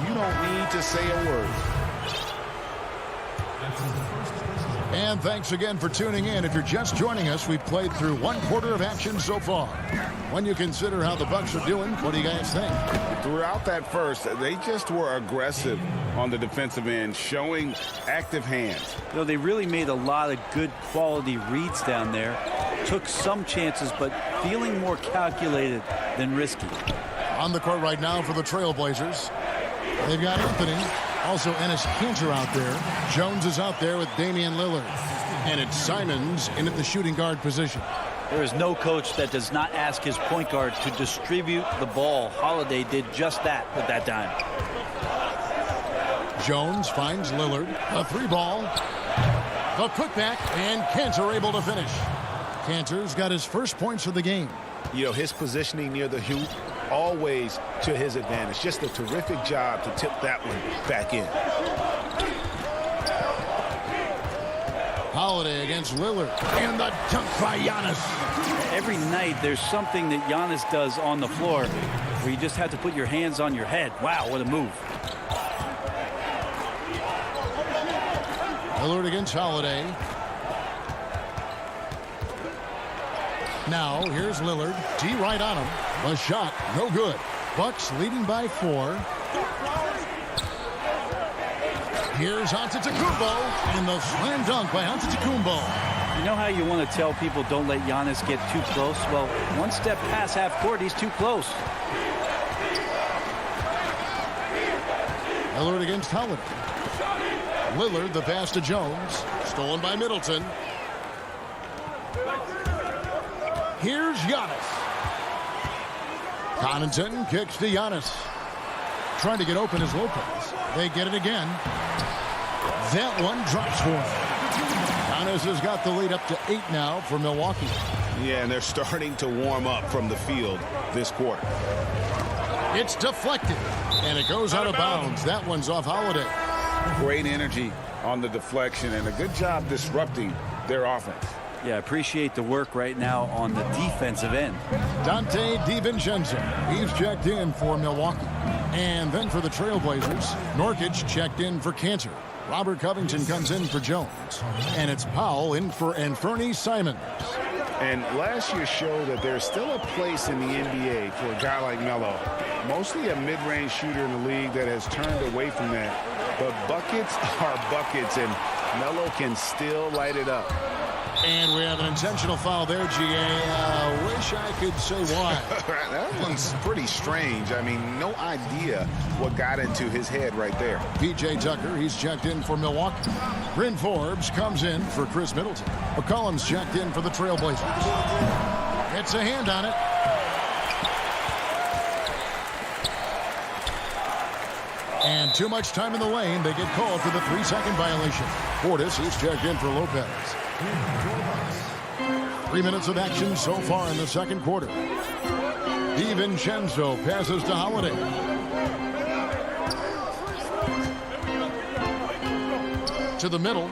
you don't need to say a word. And thanks again for tuning in. If you're just joining us, we've played through 1 quarter of action so far. When you consider how the Bucks are doing, what do you guys think? Throughout that first, they just were aggressive on the defensive end, showing active hands. You know, they really made a lot of good quality reads down there. Took some chances, but feeling more calculated than risky. On the court right now for the Trailblazers. They've got Anthony. Also, Enes Kanter out there. Jones is out there with Damian Lillard. And it's Simons in at the shooting guard position. There is no coach that does not ask his point guard to distribute the ball. Holiday did just that with that dime. Jones finds Lillard. A 3-ball. The putback, and Kanter able to finish. Kanter's got his first points of the game. You know, his positioning near the hoop, always to his advantage. Just a terrific job to tip that one back in. Holiday against Lillard. And the dunk by Giannis. Every night there's something that Giannis does on the floor where you just have to put your hands on your head. Wow, what a move. Lillard against Holiday. Now, here's Lillard. D right on him. A shot, no good. Bucks leading by 4. Here's Antetokounmpo, and the slam dunk by Antetokounmpo. You know how you want to tell people don't let Giannis get too close? Well, one step past half court, he's too close. Lillard against Holiday. Lillard, the pass to Jones. Stolen by Middleton. Here's Giannis. Connaughton kicks to Giannis. Trying to get open is Lopez. They get it again. That one drops for him. Giannis has got the lead up to 8 now for Milwaukee. Yeah, and they're starting to warm up from the field this quarter. It's deflected, and it goes out of bounds. That one's off Holiday. Great energy on the deflection and a good job disrupting their offense. Yeah, appreciate the work right now on the defensive end. Dante DiVincenzo, he's checked in for Milwaukee. And then for the Trailblazers, Nurkic checked in for Kanter. Robert Covington comes in for Jones. And it's Powell in for Anthony Simons. And last year showed that there's still a place in the NBA for a guy like Melo. Mostly a mid-range shooter in the league that has turned away from that. But buckets are buckets, and Melo can still light it up. And we have an intentional foul there, GA. Wish I could say why. That one's pretty strange. I mean, no idea what got into his head right there. P.J. Tucker, he's checked in for Milwaukee. Bryn Forbes comes in for Chris Middleton. McCollum's checked in for the Trailblazers. Gets a hand on it. And too much time in the lane. They get called for the 3-second violation. Portis is checked in for Lopez. 3 minutes of action so far in the second quarter. DiVincenzo passes to Holiday. To the middle.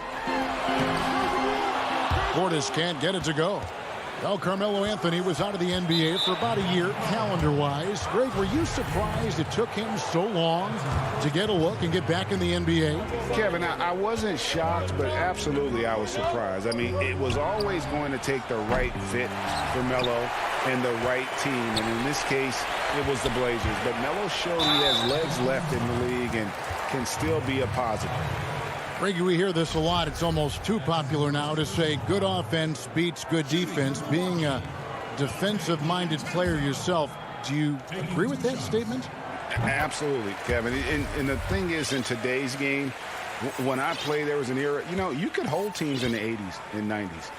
Portis can't get it to go. Well, Carmelo Anthony was out of the NBA for about a year, calendar-wise. Greg, were you surprised it took him so long to get a look and get back in the NBA? Kevin, I wasn't shocked, but absolutely I was surprised. I mean, it was always going to take the right fit for Melo and the right team. And in this case, it was the Blazers. But Melo showed he has legs left in the league and can still be a positive. Greg, we hear this a lot. It's almost too popular now to say good offense beats good defense. Being a defensive-minded player yourself, do you agree with that statement? Absolutely, Kevin. And the thing is, in today's game, when I played, there was an era, you know, you could hold teams in the 80s and 90s.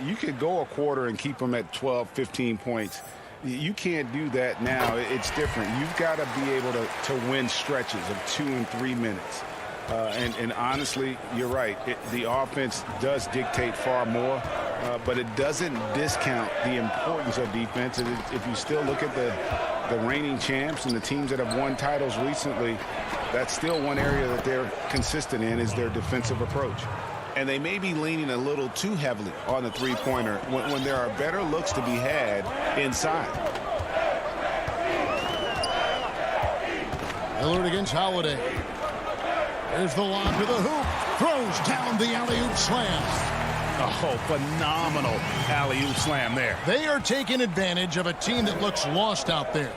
You could go a quarter and keep them at 12, 15 points. You can't do that now. It's different. You've got to be able to win stretches of 2 and 3 minutes. And honestly, you're right. The offense does dictate far more, but it doesn't discount the importance of defense. And if you still look at the reigning champs and the teams that have won titles recently, that's still one area that they're consistent in is their defensive approach. And they may be leaning a little too heavily on the three-pointer when there are better looks to be had inside. Lillard against Holiday. There's the lob to the hoop. Throws down the alley-oop slam. Oh, phenomenal alley-oop slam there. They are taking advantage of a team that looks lost out there.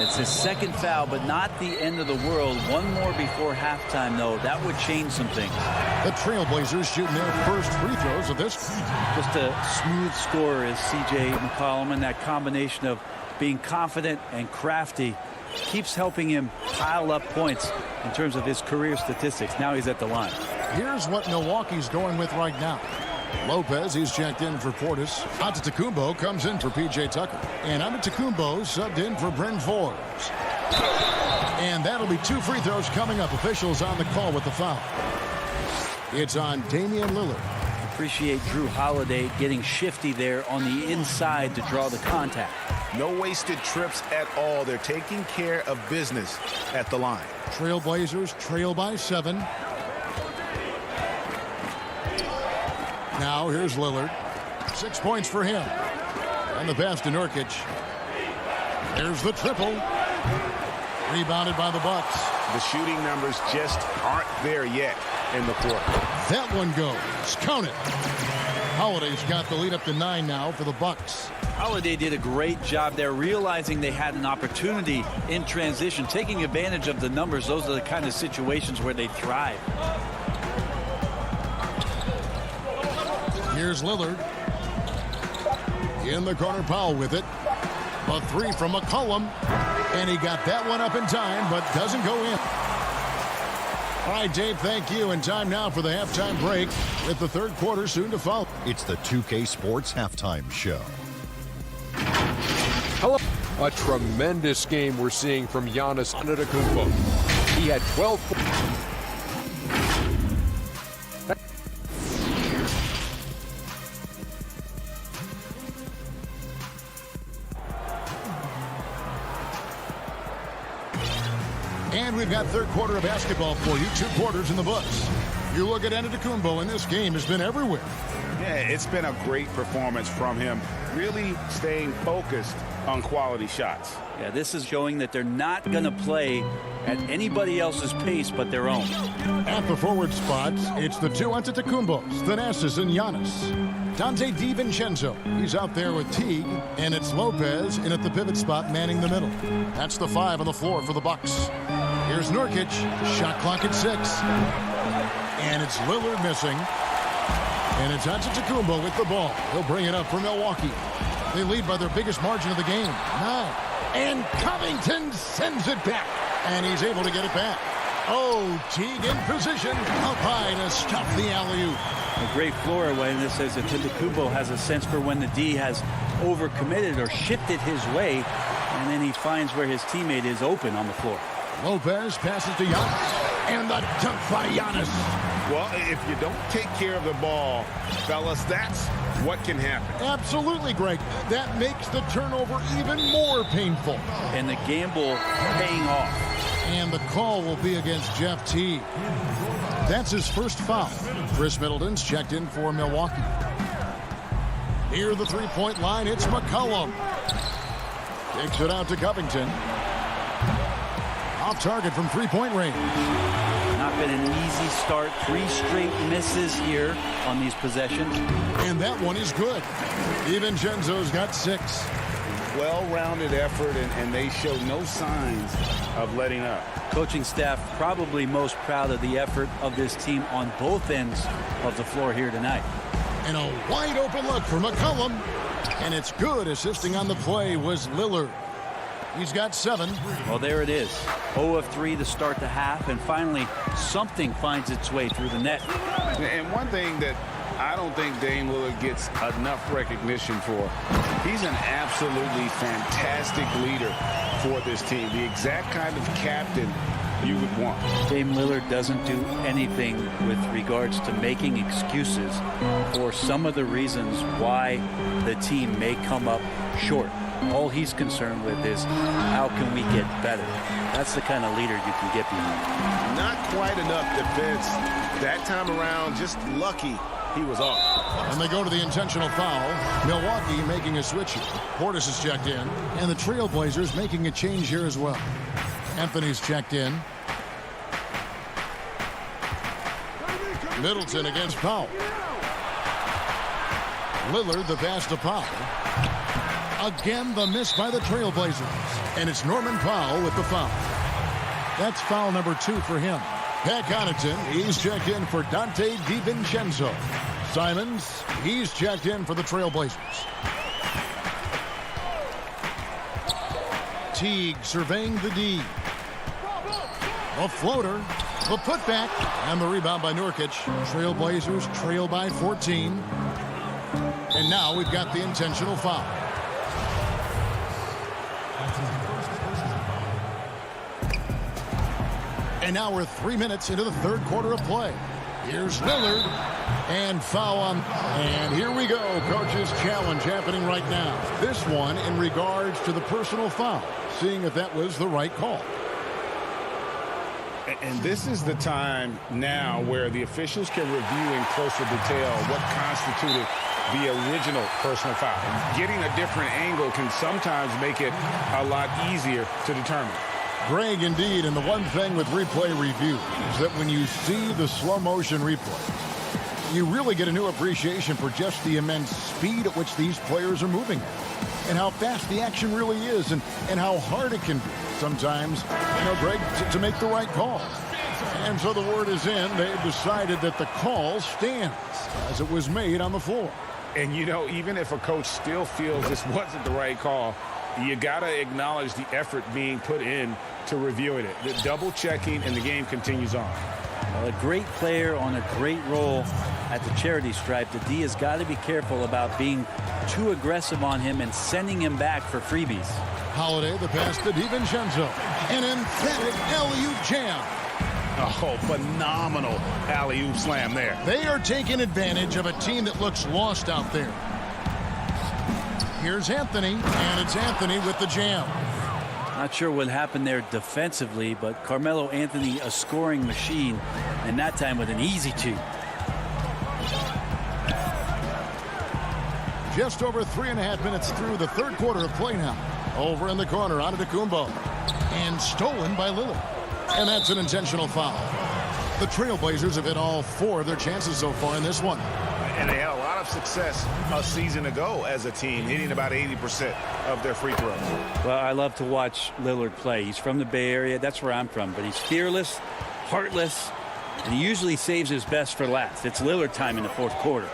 It's his second foul, but not the end of the world. One more before halftime, though. That would change some things. The Trailblazers shooting their first free throws of this. Just a smooth scorer is C.J. McCollum, and that combination of being confident and crafty keeps helping him pile up points in terms of his career statistics. Now he's at the line. Here's what Milwaukee's going with right now. Lopez, he's checked in for Portis. Antetokounmpo comes in for P.J. Tucker. And Antetokounmpo subbed in for Bryn Forbes. And that'll be 2 free throws coming up. Officials on the call with the foul. It's on Damian Lillard. Appreciate Drew Holiday getting shifty there on the inside to draw the contact. No wasted trips at all. They're taking care of business at the line. Trailblazers trail by 7. Now here's Lillard. 6 points for him. And the pass to Nurkic. There's the triple. Rebounded by the Bucks. The shooting numbers just aren't there yet in the quarter. That one goes. Count it. Holiday's got the lead up to 9 now for the Bucks. Holiday did a great job there, realizing they had an opportunity in transition, taking advantage of the numbers. Those are the kind of situations where they thrive. Here's Lillard. In the corner, Powell with it. A 3 from McCollum. And he got that one up in time, but doesn't go in. All right, Dave, thank you. And time now for the halftime break with the third quarter soon to follow. It's the 2K Sports Halftime Show. Hello. A tremendous game we're seeing from Giannis Antetokounmpo. He had 12 points. And we've got third quarter of basketball for you. 2 quarters in the books. You look at Antetokounmpo, and this game has been everywhere. Yeah, it's been a great performance from him. Really staying focused on quality shots. Yeah, this is showing that they're not going to play at anybody else's pace but their own. At the forward spots, it's the 2 Antetokounmpos, Thanasis and Giannis. Dante DiVincenzo, he's out there with Teague, and it's Lopez in at the pivot spot manning the middle. That's the 5 on the floor for the Bucks. Here's Nurkic, shot clock at 6. And it's Lillard missing. And it's Antetokounmpo with the ball. He'll bring it up for Milwaukee. They lead by their biggest margin of the game, 9. And Covington sends it back. And he's able to get it back. Oh, Teague in position, up high to stop the alley-oop. A great floor awareness says that Antetokounmpo has a sense for when the D has overcommitted or shifted his way, and then he finds where his teammate is open on the floor. Lopez passes to Giannis, and the dunk by Giannis. Well, if you don't take care of the ball, fellas, that's what can happen. Absolutely, Greg. That makes the turnover even more painful. And the gamble paying off. And the call will be against Jeff Teague. That's his first foul. Chris Middleton's checked in for Milwaukee. Near the three-point line, it's McCollum. Takes it out to Covington. Off target from three-point range. Not been an easy start. 3 straight misses here on these possessions. And that one is good. DiVincenzo's got 6. Well-rounded effort, and they show no signs of letting up. Coaching staff probably most proud of the effort of this team on both ends of the floor here tonight. And a wide open look for McCollum. And it's good. Assisting on the play was Lillard. He's got 7. Well, there it is. 0 of 3 to start the half, and finally something finds its way through the net. And one thing that I don't think Dame Lillard gets enough recognition for, he's an absolutely fantastic leader for this team. The exact kind of captain you would want. Dame Lillard doesn't do anything with regards to making excuses for some of the reasons why the team may come up short. All he's concerned with is how can we get better. That's the kind of leader you can get behind. Not quite enough defense that time around. Just lucky he was off. And they go to the intentional foul. Milwaukee making a switch here. Portis is checked in. And the Trailblazers making a change here as well. Anthony's checked in. Middleton against Powell. Lillard the pass to Powell. Again the miss by the Trailblazers. And it's Norman Powell with the foul. That's foul number 2 for him. Pat Connaughton, he's checked in for Dante DiVincenzo. Simons, he's checked in for the Trailblazers. Teague surveying the D. A floater, the putback, and the rebound by Nurkic. Trailblazers trail by 14. And now we've got the intentional foul. And now we're 3 minutes into the third quarter of play. Here's Lillard. And foul on. And here we go. Coach's challenge happening right now. This one in regards to the personal foul. Seeing if that was the right call. And this is the time now where the officials can review in closer detail what constituted the original personal foul. Getting a different angle can sometimes make it a lot easier to determine. Greg, indeed, and the one thing with replay review is that when you see the slow motion replay, you really get a new appreciation for just the immense speed at which these players are moving and how fast the action really is and how hard it can be sometimes, Greg, to make the right call. And so the word is in. They've decided that the call stands as it was made on the floor. And, even if a coach still feels this wasn't the right call, you got to acknowledge the effort being put in to reviewing it. The double checking, and the game continues on. Well, a great player on a great role at the charity stripe. The D has got to be careful about being too aggressive on him and sending him back for freebies. Holiday, the pass to DiVincenzo. An emphatic alley-oop jam. Oh, phenomenal alley-oop slam there. They are taking advantage of a team that looks lost out there. Here's Anthony, and it's Anthony with the jam. Not sure what happened there defensively, but Carmelo Anthony, a scoring machine, and that time with an easy 2. Just over 3.5 minutes through the third quarter of play now. Over in the corner, Antetokounmpo. And stolen by Lillard. And that's an intentional foul. The Trailblazers have hit all 4 of their chances so far in this one. And they had a lot of success a season ago as a team, hitting about 80% of their free throws. Well, I love to watch Lillard play. He's from the Bay Area. That's where I'm from. But he's fearless, heartless, and he usually saves his best for last. It's Lillard time in the fourth quarter.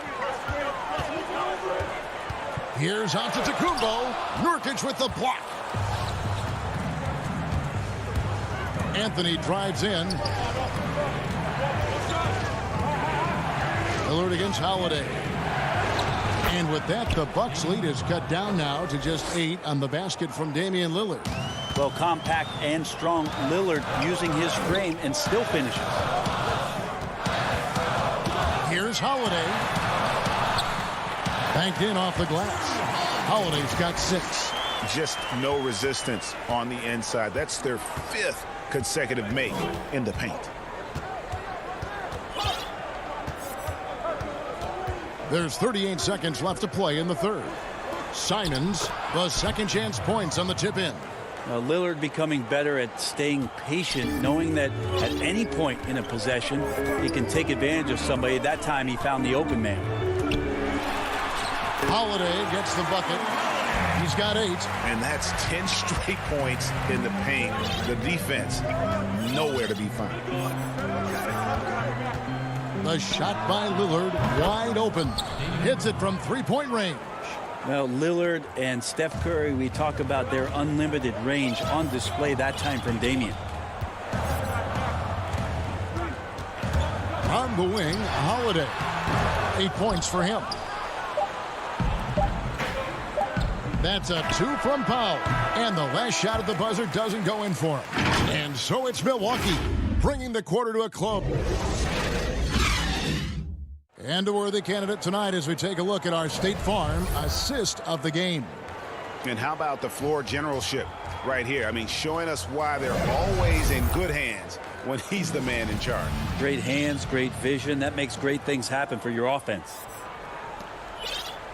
Here's Antetokounmpo. Nurkic with the block. Anthony drives in. Lillard against Holiday. And with that, the Bucks lead is cut down now to just 8 on the basket from Damian Lillard. Well, compact and strong Lillard using his frame and still finishes. Here's Holiday. Banked in off the glass. Holiday's got 6. Just no resistance on the inside. That's their 5th consecutive make in the paint. There's 38 seconds left to play in the third. Simons, the second chance points on the tip in. Lillard becoming better at staying patient, knowing that at any point in a possession, he can take advantage of somebody. That time he found the open man. Holiday gets the bucket. He's got 8. And that's 10 straight points in the paint. The defense, nowhere to be found. The shot by Lillard, wide open. Hits it from three-point range. Well, Lillard and Steph Curry, we talk about their unlimited range on display that time from Damian. On the wing, Holiday. 8 points for him. That's a 2 from Powell. And the last shot at the buzzer doesn't go in for him. And so it's Milwaukee, bringing the quarter to a close. And a worthy candidate tonight as we take a look at our State Farm assist of the game. And how about the floor generalship right here? I mean, showing us why they're always in good hands when he's the man in charge. Great hands, great vision. That makes great things happen for your offense.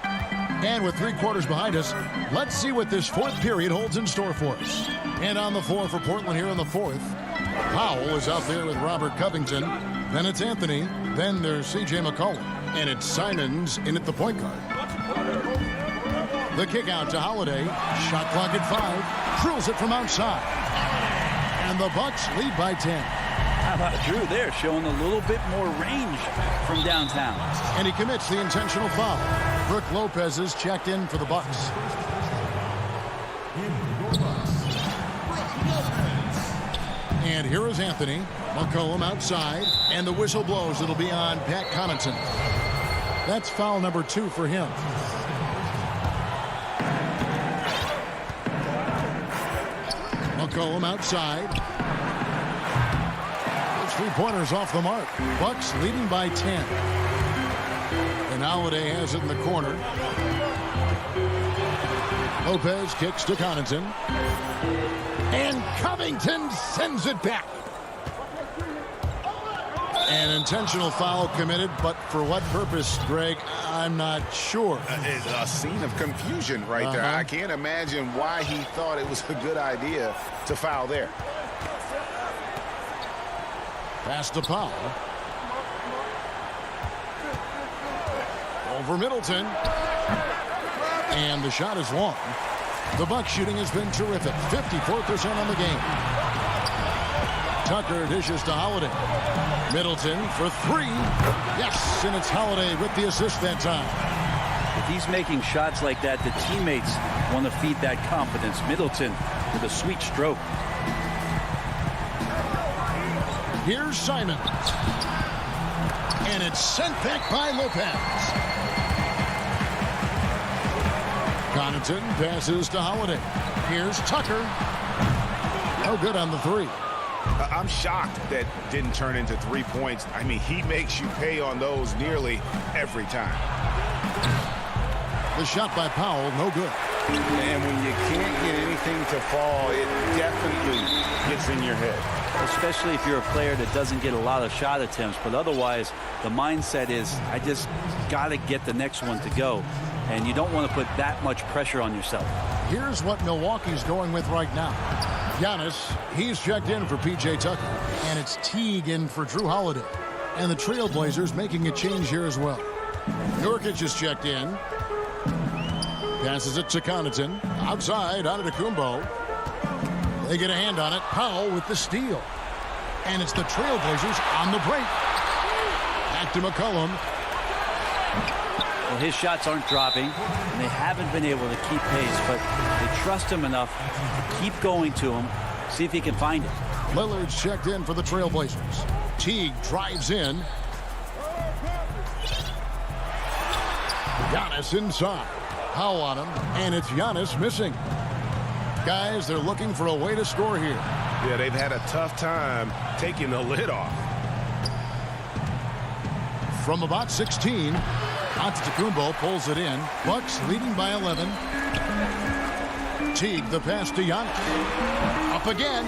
And with 3 quarters behind us, let's see what this fourth period holds in store for us. And on the floor for Portland here in the fourth, Powell is out there with Robert Covington. Then it's Anthony. Then there's C.J. McCollum. And it's Simons in at the point guard. The kick out to Holiday. Shot clock at 5. Drills it from outside. And the Bucks lead by 10. How about Drew there, showing a little bit more range from downtown. And he commits the intentional foul. Brook Lopez is checked in for the Bucks. And here is Anthony. McCollum outside. And the whistle blows. It'll be on Pat Connaughton. That's foul number 2 for him. McCollum outside. Those 3-pointers off the mark. Bucks leading by 10. And Holiday has it in the corner. Lopez kicks to Connaughton. And Covington sends it back. An intentional foul committed, but for what purpose, Greg, I'm not sure. It's a scene of confusion right there. I can't imagine why he thought it was a good idea to foul there. Pass to Powell. Over Middleton. And the shot is long. The Bucks shooting has been terrific. 54% on the game. Tucker dishes to Holiday. Middleton for 3. Yes, and it's Holiday with the assist that time. If he's making shots like that, the teammates want to feed that confidence. Middleton with a sweet stroke. Here's Simons. And it's sent back by Lopez. Connaughton passes to Holiday. Here's Tucker. No good on the 3. I'm shocked that didn't turn into 3 points. I mean, he makes you pay on those nearly every time. The shot by Powell, no good. And when you can't get anything to fall, it definitely gets in your head. Especially if you're a player that doesn't get a lot of shot attempts. But otherwise, the mindset is, I just got to get the next one to go. And you don't want to put that much pressure on yourself. Here's what Milwaukee's going with right now. Giannis, he's checked in for P.J. Tucker. And it's Teague in for Drew Holiday. And the Trailblazers making a change here as well. Nurkic is checked in. Passes it to Connaughton. Outside, Antetokounmpo. They get a hand on it. Powell with the steal. And it's the Trailblazers on the break. Back to McCollum. Well, his shots aren't dropping, and they haven't been able to keep pace, but they trust him enough to keep going to him, see if he can find it. Lillard's checked in for the Trailblazers. Teague drives in. Giannis inside. Foul on him, and it's Giannis missing. Guys, they're looking for a way to score here. Yeah, they've had a tough time taking the lid off. From about 16, Antetokounmpo pulls it in. Bucks leading by 11. Teague, the pass to Giannis. Up again.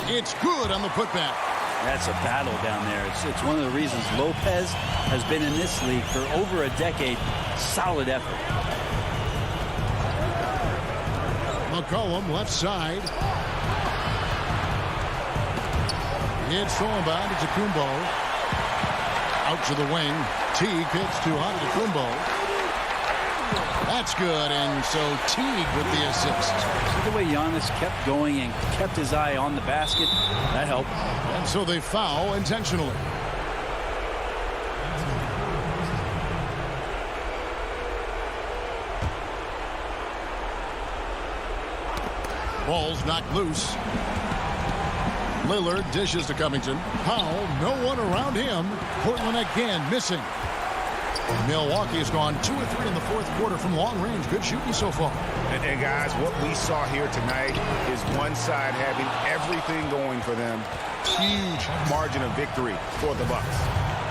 It's good on the putback. That's a battle down there. It's one of the reasons Lopez has been in this league for over a decade. Solid effort. McCollum left side. It's thrown by Antetokounmpo. Out to the wing. Teague kicks to Antetokounmpo. That's good, and so Teague with the assist. See the way Giannis kept going and kept his eye on the basket? That helped. And so they foul intentionally. Ball's knocked loose. Lillard dishes to Covington. Powell, no one around him. Portland again missing. Milwaukee has gone 2 of 3 in the fourth quarter from long range. Good shooting so far. And guys, what we saw here tonight is one side having everything going for them. Huge margin of victory for the Bucks.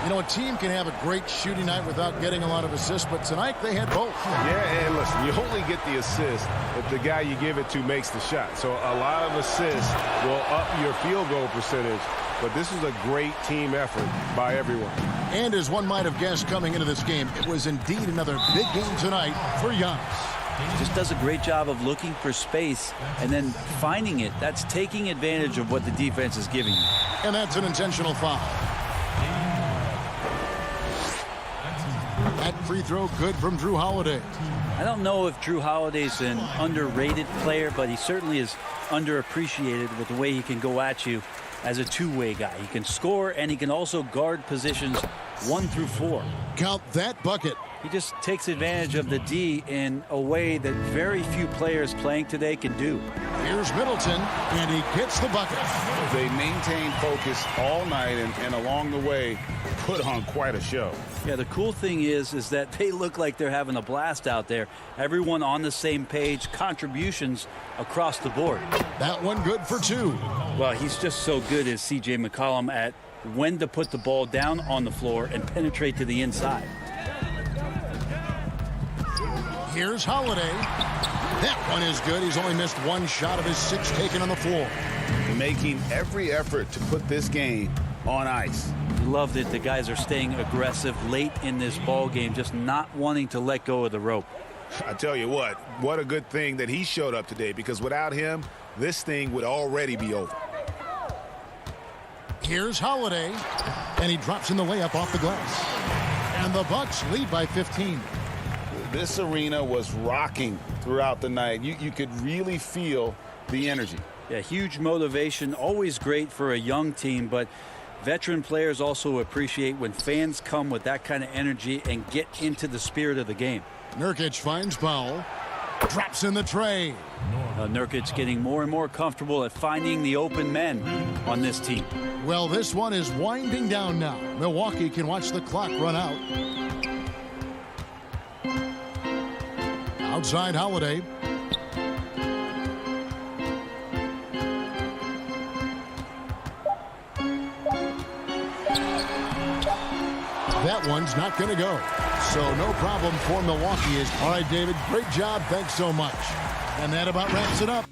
You know, a team can have a great shooting night without getting a lot of assists, but tonight they had both. Yeah, and listen, you only get the assist if the guy you give it to makes the shot. So a lot of assists will up your field goal percentage, but this is a great team effort by everyone. And as one might have guessed coming into this game, it was indeed another big game tonight for Giannis. He just does a great job of looking for space and then finding it. That's taking advantage of what the defense is giving you. And that's an intentional foul. That free throw good from Drew Holiday. I don't know if Drew Holiday's an underrated player, but he certainly is underappreciated with the way he can go at you as a two-way guy. He can score, and he can also guard positions 1 through 4. Count that bucket. He just takes advantage of the D in a way that very few players playing today can do. Here's Middleton, and he gets the bucket. They maintained focus all night and along the way put on quite a show. Yeah, the cool thing is that they look like they're having a blast out there. Everyone on the same page, contributions across the board. That one good for 2. Well, he's just so good as C.J. McCollum at when to put the ball down on the floor and penetrate to the inside. Here's Holiday. That one is good. He's only missed 1 shot of his 6 taken on the floor. Making every effort to put this game on ice. Love that the guys are staying aggressive late in this ball game, just not wanting to let go of the rope. I tell you what a good thing that he showed up today, because without him, this thing would already be over. Here's Holiday, and he drops in the layup off the glass. And the Bucks lead by 15. This arena was rocking throughout the night. You could really feel the energy. Yeah, huge motivation, always great for a young team, but veteran players also appreciate when fans come with that kind of energy and get into the spirit of the game. Nurkic finds Powell, drops in the tray. Nurkic getting more and more comfortable at finding the open men on this team. Well, this one is winding down now. Milwaukee can watch the clock run out. Outside Holiday. That one's not going to go. So no problem for Milwaukee. All right, David, great job. Thanks so much. And that about wraps it up.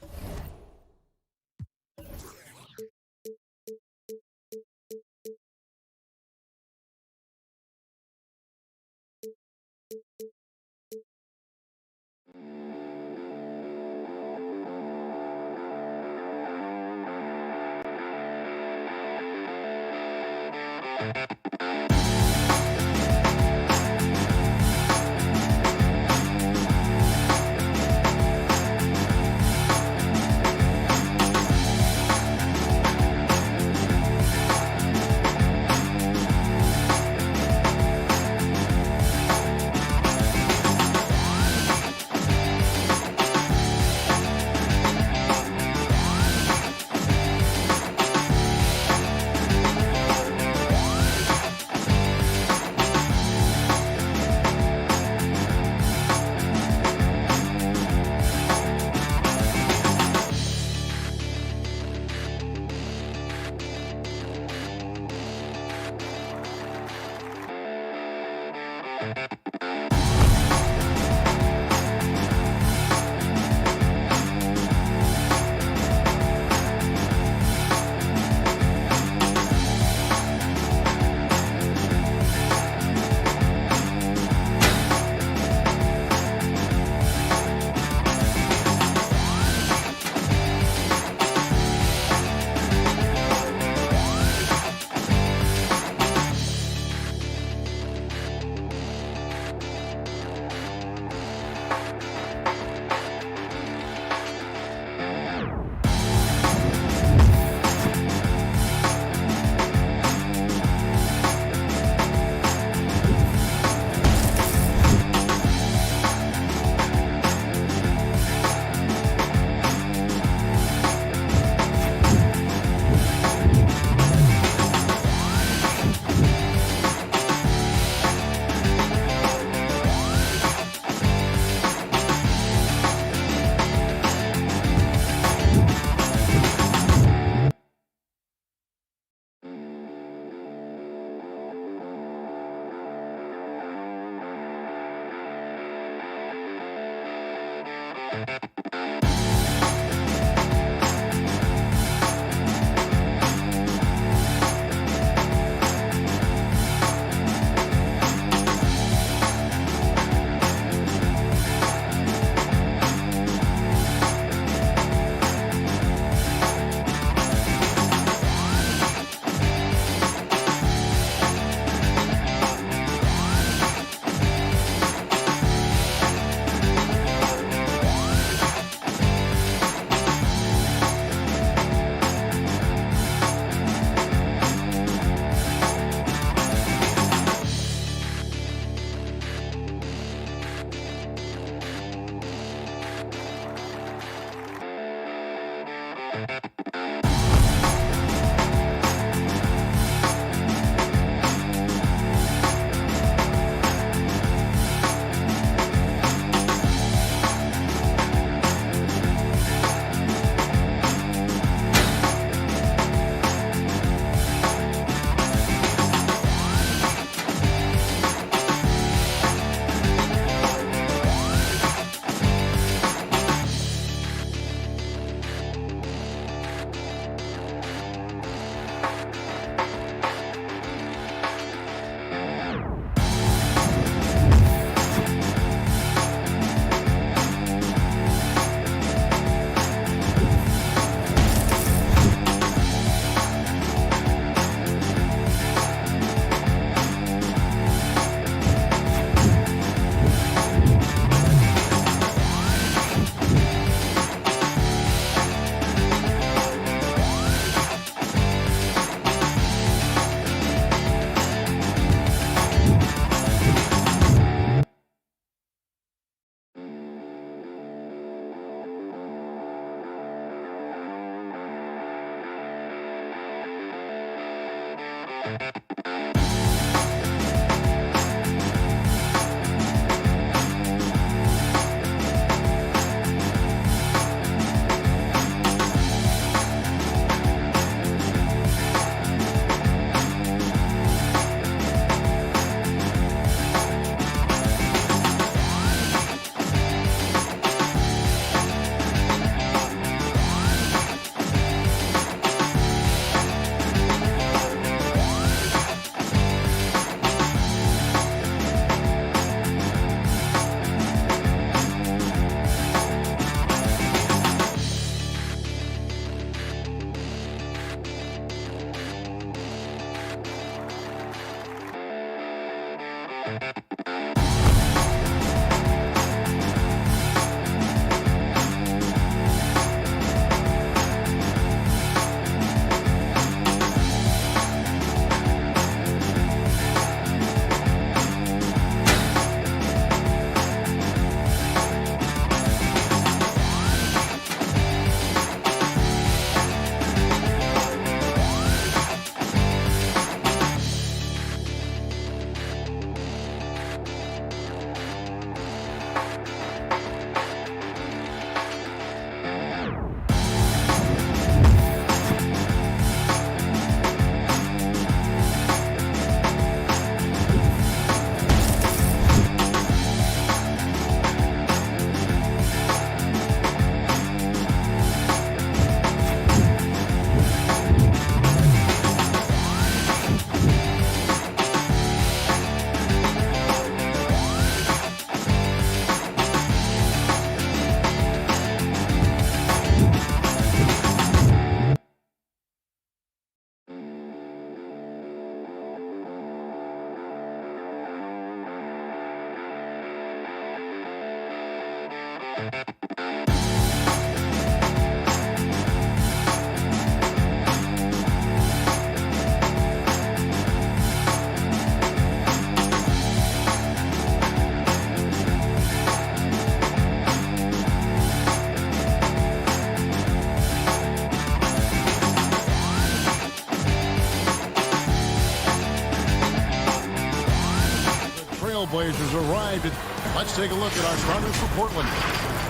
Blazers arrived. Let's take a look at our starters for Portland.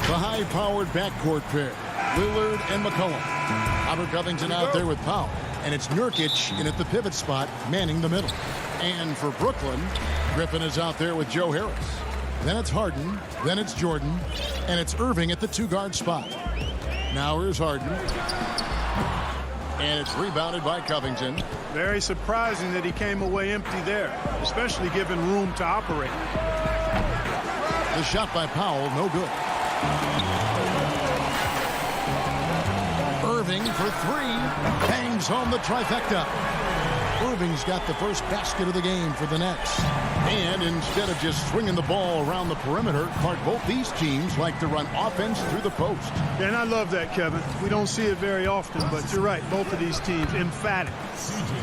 The high-powered backcourt pair, Lillard and McCollum. Robert Covington out there with Powell, and it's Nurkic in at the pivot spot, manning the middle. And for Brooklyn, Griffin is out there with Joe Harris. Then it's Harden, then it's Jordan, and it's Irving at the two-guard spot. Now here's Harden. And it's rebounded by Covington. Very surprising that he came away empty there, especially given room to operate. The shot by Powell, no good. Irving for three. Bangs home the trifecta. Irving's got the first basket of the game for the Nets. And instead of just swinging the ball around the perimeter, Clark, both these teams like to run offense through the post. Yeah, and I love that, Kevin. We don't see it very often, but you're right. Both of these teams emphatic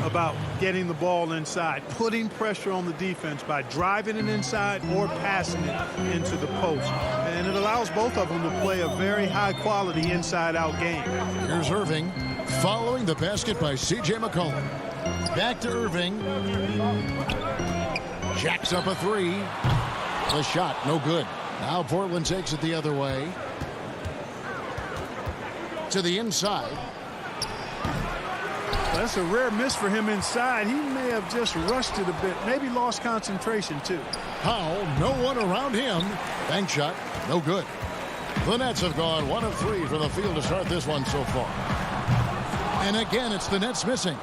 about getting the ball inside, putting pressure on the defense by driving it inside or passing it into the post. And it allows both of them to play a very high-quality inside-out game. Here's Irving following the basket by C.J. McCollum. Back to Irving. Jacks up a three. The shot, no good. Now Portland takes it the other way. To the inside. That's a rare miss for him inside. He may have just rushed it a bit. Maybe lost concentration, too. Powell, no one around him. Bank shot, no good. The Nets have gone 1 of 3 from the field to start this one so far. And again, it's the Nets missing.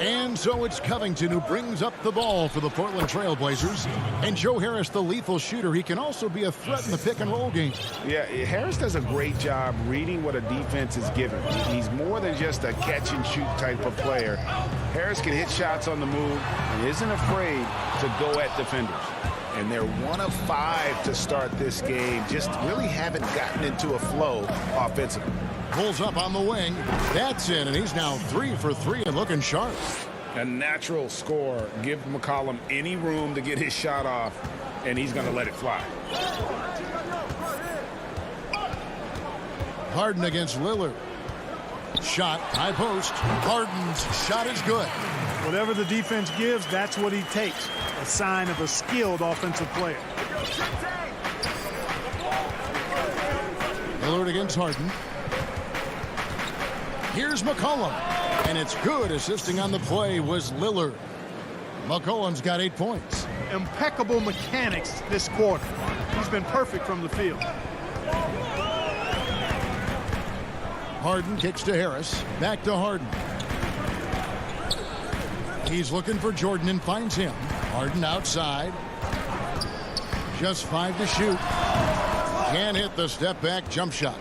And so it's Covington who brings up the ball for the Portland Trail Blazers. And Joe Harris, the lethal shooter, he can also be a threat in the pick-and-roll game. Yeah, Harris does a great job reading what a defense is given. He's more than just a catch-and-shoot type of player. Harris can hit shots on the move and isn't afraid to go at defenders. And they're 1 of 5 to start this game. Just really haven't gotten into a flow offensively. Pulls up on the wing. That's in, and he's now 3 for 3 and looking sharp. A natural score. Give McCollum any room to get his shot off, and he's going to let it fly. Harden against Lillard. Shot, high post. Harden's shot is good. Whatever the defense gives, that's what he takes. A sign of a skilled offensive player. Lillard against Harden. Here's McCollum. And it's good. Assisting on the play was Lillard. McCollum's got 8 points. Impeccable mechanics this quarter. He's been perfect from the field. Harden kicks to Harris. Back to Harden. He's looking for Jordan and finds him. Harden outside. Just 5 to shoot. Can't hit the step-back jump shot.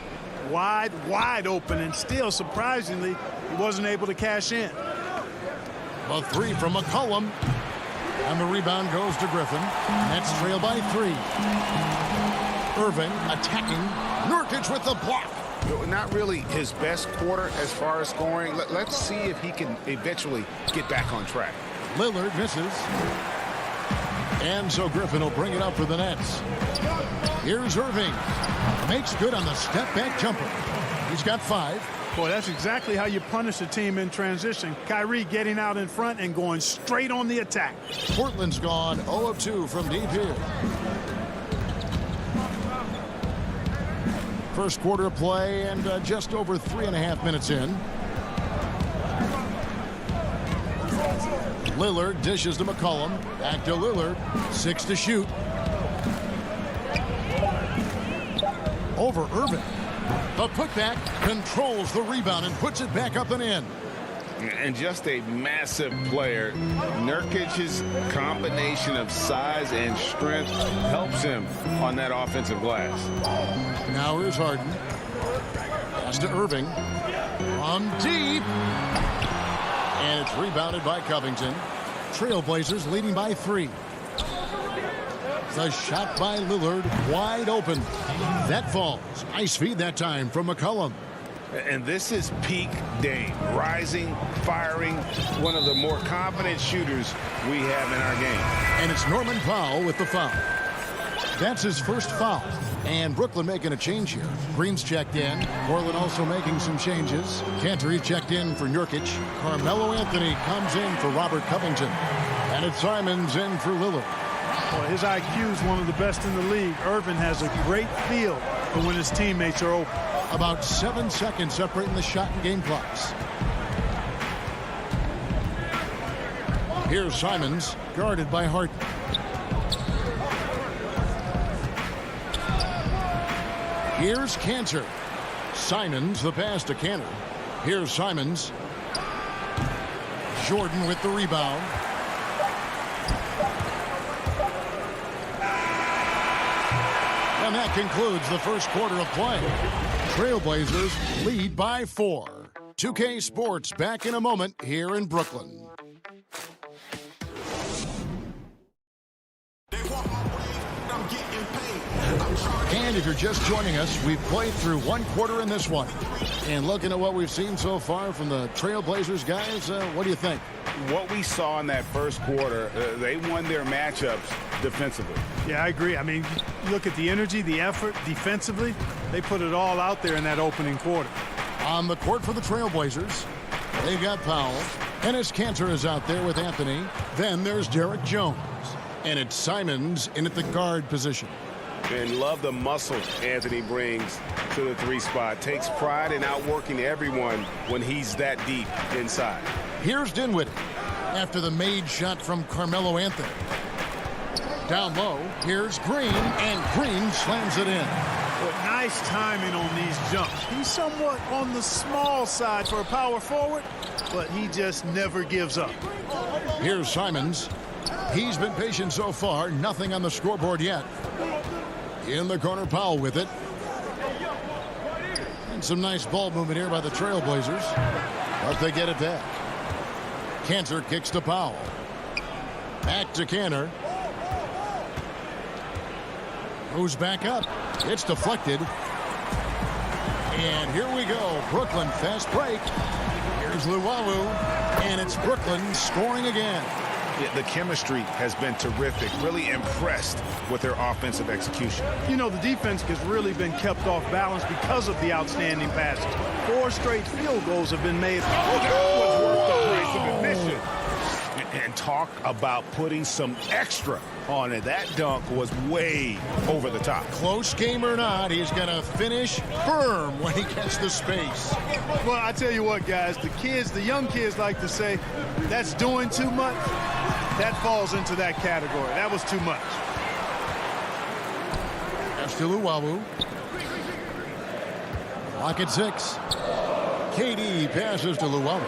Wide open, and still, surprisingly, he wasn't able to cash in. A 3 from McCollum. And the rebound goes to Griffin. Nets trail by 3. Irving attacking. Nurkic with the block. Not really his best quarter as far as scoring. Let's see if he can eventually get back on track. Lillard misses. And so Griffin will bring it up for the Nets. Here's Irving. Makes good on the step-back jumper. He's got 5. Boy, that's exactly how you punish a team in transition. Kyrie getting out in front and going straight on the attack. Portland's gone 0 of 2 from deep here. First quarter of play and just over 3.5 minutes in. Lillard dishes to McCollum. Back to Lillard. 6 to shoot. Over Irving. The putback controls the rebound and puts it back up and in. And just a massive player. Nurkic's combination of size and strength helps him on that offensive glass. Now here's Harden. Pass to Irving. From deep. And it's rebounded by Covington. Trailblazers leading by 3. The shot by Lillard, wide open. That falls. Nice feed that time from McCollum. And this is peak Dame. Rising, firing, one of the more confident shooters we have in our game. And it's Norman Powell with the foul. That's his first foul. And Brooklyn making a change here. Green's checked in. Portland also making some changes. Cantor checked in for Nurkic. Carmelo Anthony comes in for Robert Covington. And it's Simons in for Lillard. Well, his IQ is one of the best in the league. Irvin has a great feel for when his teammates are open. About 7 seconds separating the shot and game clocks. Here's Simons, guarded by Harden. Here's Cantor. Simons, the pass to Cantor. Here's Simons. Jordan with the rebound. And that concludes the first quarter of play. Trailblazers lead by 4. 2K Sports back in a moment here in Brooklyn. And if you're just joining us, we've played through one quarter in this one. And looking at what we've seen so far from the Trailblazers guys, what do you think? What we saw in that first quarter, they won their matchups defensively. Yeah, I agree. I mean, look at the energy, the effort defensively. They put it all out there in that opening quarter. On the court for the Trailblazers, they've got Powell. Enes Kanter is out there with Anthony. Then there's Derek Jones. And it's Simons in at the guard position. And love the muscle Anthony brings to the 3 spot. Takes pride in outworking everyone when he's that deep inside. Here's Dinwiddie after the made shot from Carmelo Anthony. Down low, here's Green, and Green slams it in. But nice timing on these jumps. He's somewhat on the small side for a power forward, but he just never gives up. Here's Simons. He's been patient so far, nothing on the scoreboard yet. In the corner, Powell with it. And some nice ball movement here by the Trailblazers. But they get it back. Cantor kicks to Powell. Back to Cantor. Moves back up. It's deflected. And here we go. Brooklyn fast break. Here's Luwawu. And it's Brooklyn scoring again. Yeah, the chemistry has been terrific. Really impressed with their offensive execution. You know, the defense has really been kept off balance because of the outstanding passes. 4 straight field goals have been made. Oh, that was worth the price of admission. And talk about putting some extra on it. That dunk was way over the top. Close game or not, he's going to finish firm when he gets the space. Well, I tell you what, guys, the young kids like to say, that's doing too much. That falls into that category. That was too much. That's to Luwawu. Clock at 6. KD passes to Luwawu.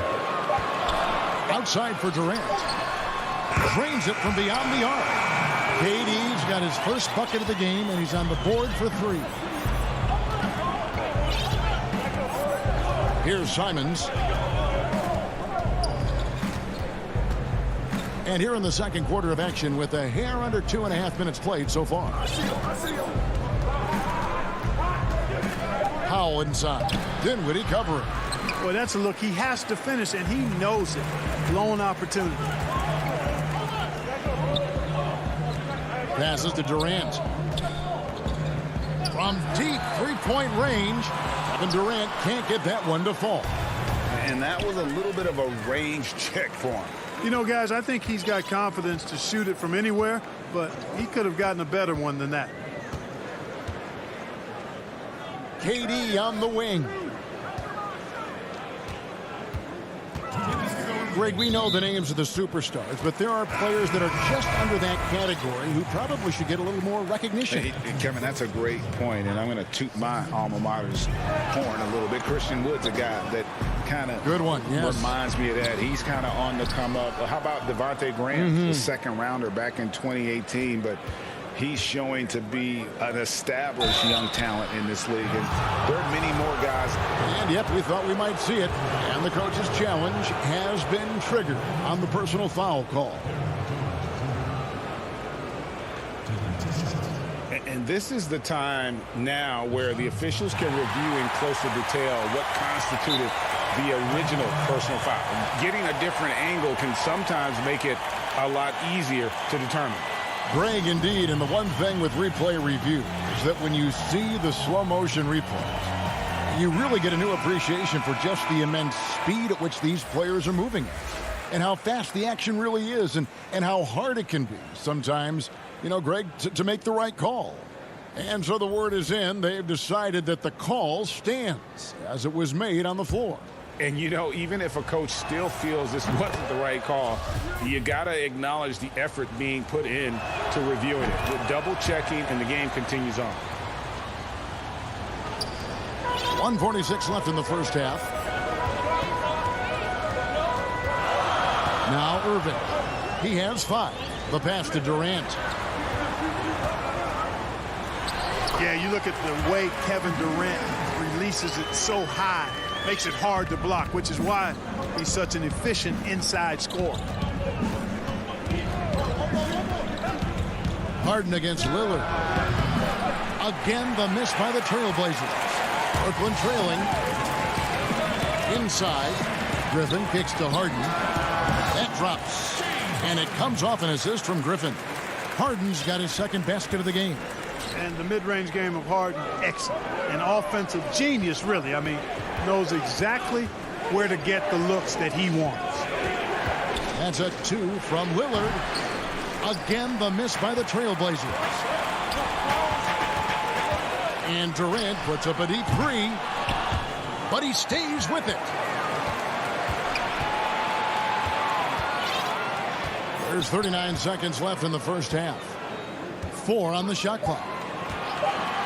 Outside for Durant. Drains it from beyond the arc. KD's got his first bucket of the game, and he's on the board for 3. Here's Simons. And here in the second quarter of action with a hair under 2.5 minutes played so far. Powell inside. Dinwiddie covering. Well, that's a look he has to finish, and he knows it. Blown opportunity. Passes to Durant. From deep three-point range, and Durant can't get that one to fall. And that was a little bit of a range check for him. You know, guys, I think he's got confidence to shoot it from anywhere, but he could have gotten a better one than that. KD on the wing. Greg, we know the names of the superstars, but there are players that are just under that category who probably should get a little more recognition. Hey, Kevin, that's a great point, and I'm going to toot my alma mater's horn a little bit. Christian Wood's a guy that kind of reminds me of that. He's kind of on the come up. How about Devontae Graham, the second rounder back in 2018, but he's showing to be an established young talent in this league. And there are many more guys. And yep, we thought we might see it. And the coach's challenge has been triggered on the personal foul call. And this is the time now where the officials can review in closer detail what constituted the original personal foul. Getting a different angle can sometimes make it a lot easier to determine. Greg, indeed, and the one thing with replay review is that when you see the slow motion replays, you really get a new appreciation for just the immense speed at which these players are moving at, and how fast the action really is, and how hard it can be sometimes, you know, Greg, to make the right call. And so the word is in. They've decided that the call stands as it was made on the floor. And, you know, even if a coach still feels this wasn't the right call, you got to acknowledge the effort being put in to reviewing it. With double checking, and the game continues on. 1:46 left in the first half. Now Irving. He has 5. The pass to Durant. Yeah, you look at the way Kevin Durant releases it so high. Makes it hard to block, which is why he's such an efficient inside scorer. Harden against Lillard. Again, the miss by the Trailblazers. Brooklyn trailing. Inside. Griffin kicks to Harden. That drops. And it comes off an assist from Griffin. Harden's got his second basket of the game. And the mid-range game of Harden, excellent. An offensive genius, really. I mean, knows exactly where to get the looks that he wants. That's a 2 from Lillard. Again, the miss by the Trailblazers. And Durant puts up a deep 3, but he stays with it. There's 39 seconds left in the first half. 4 on the shot clock.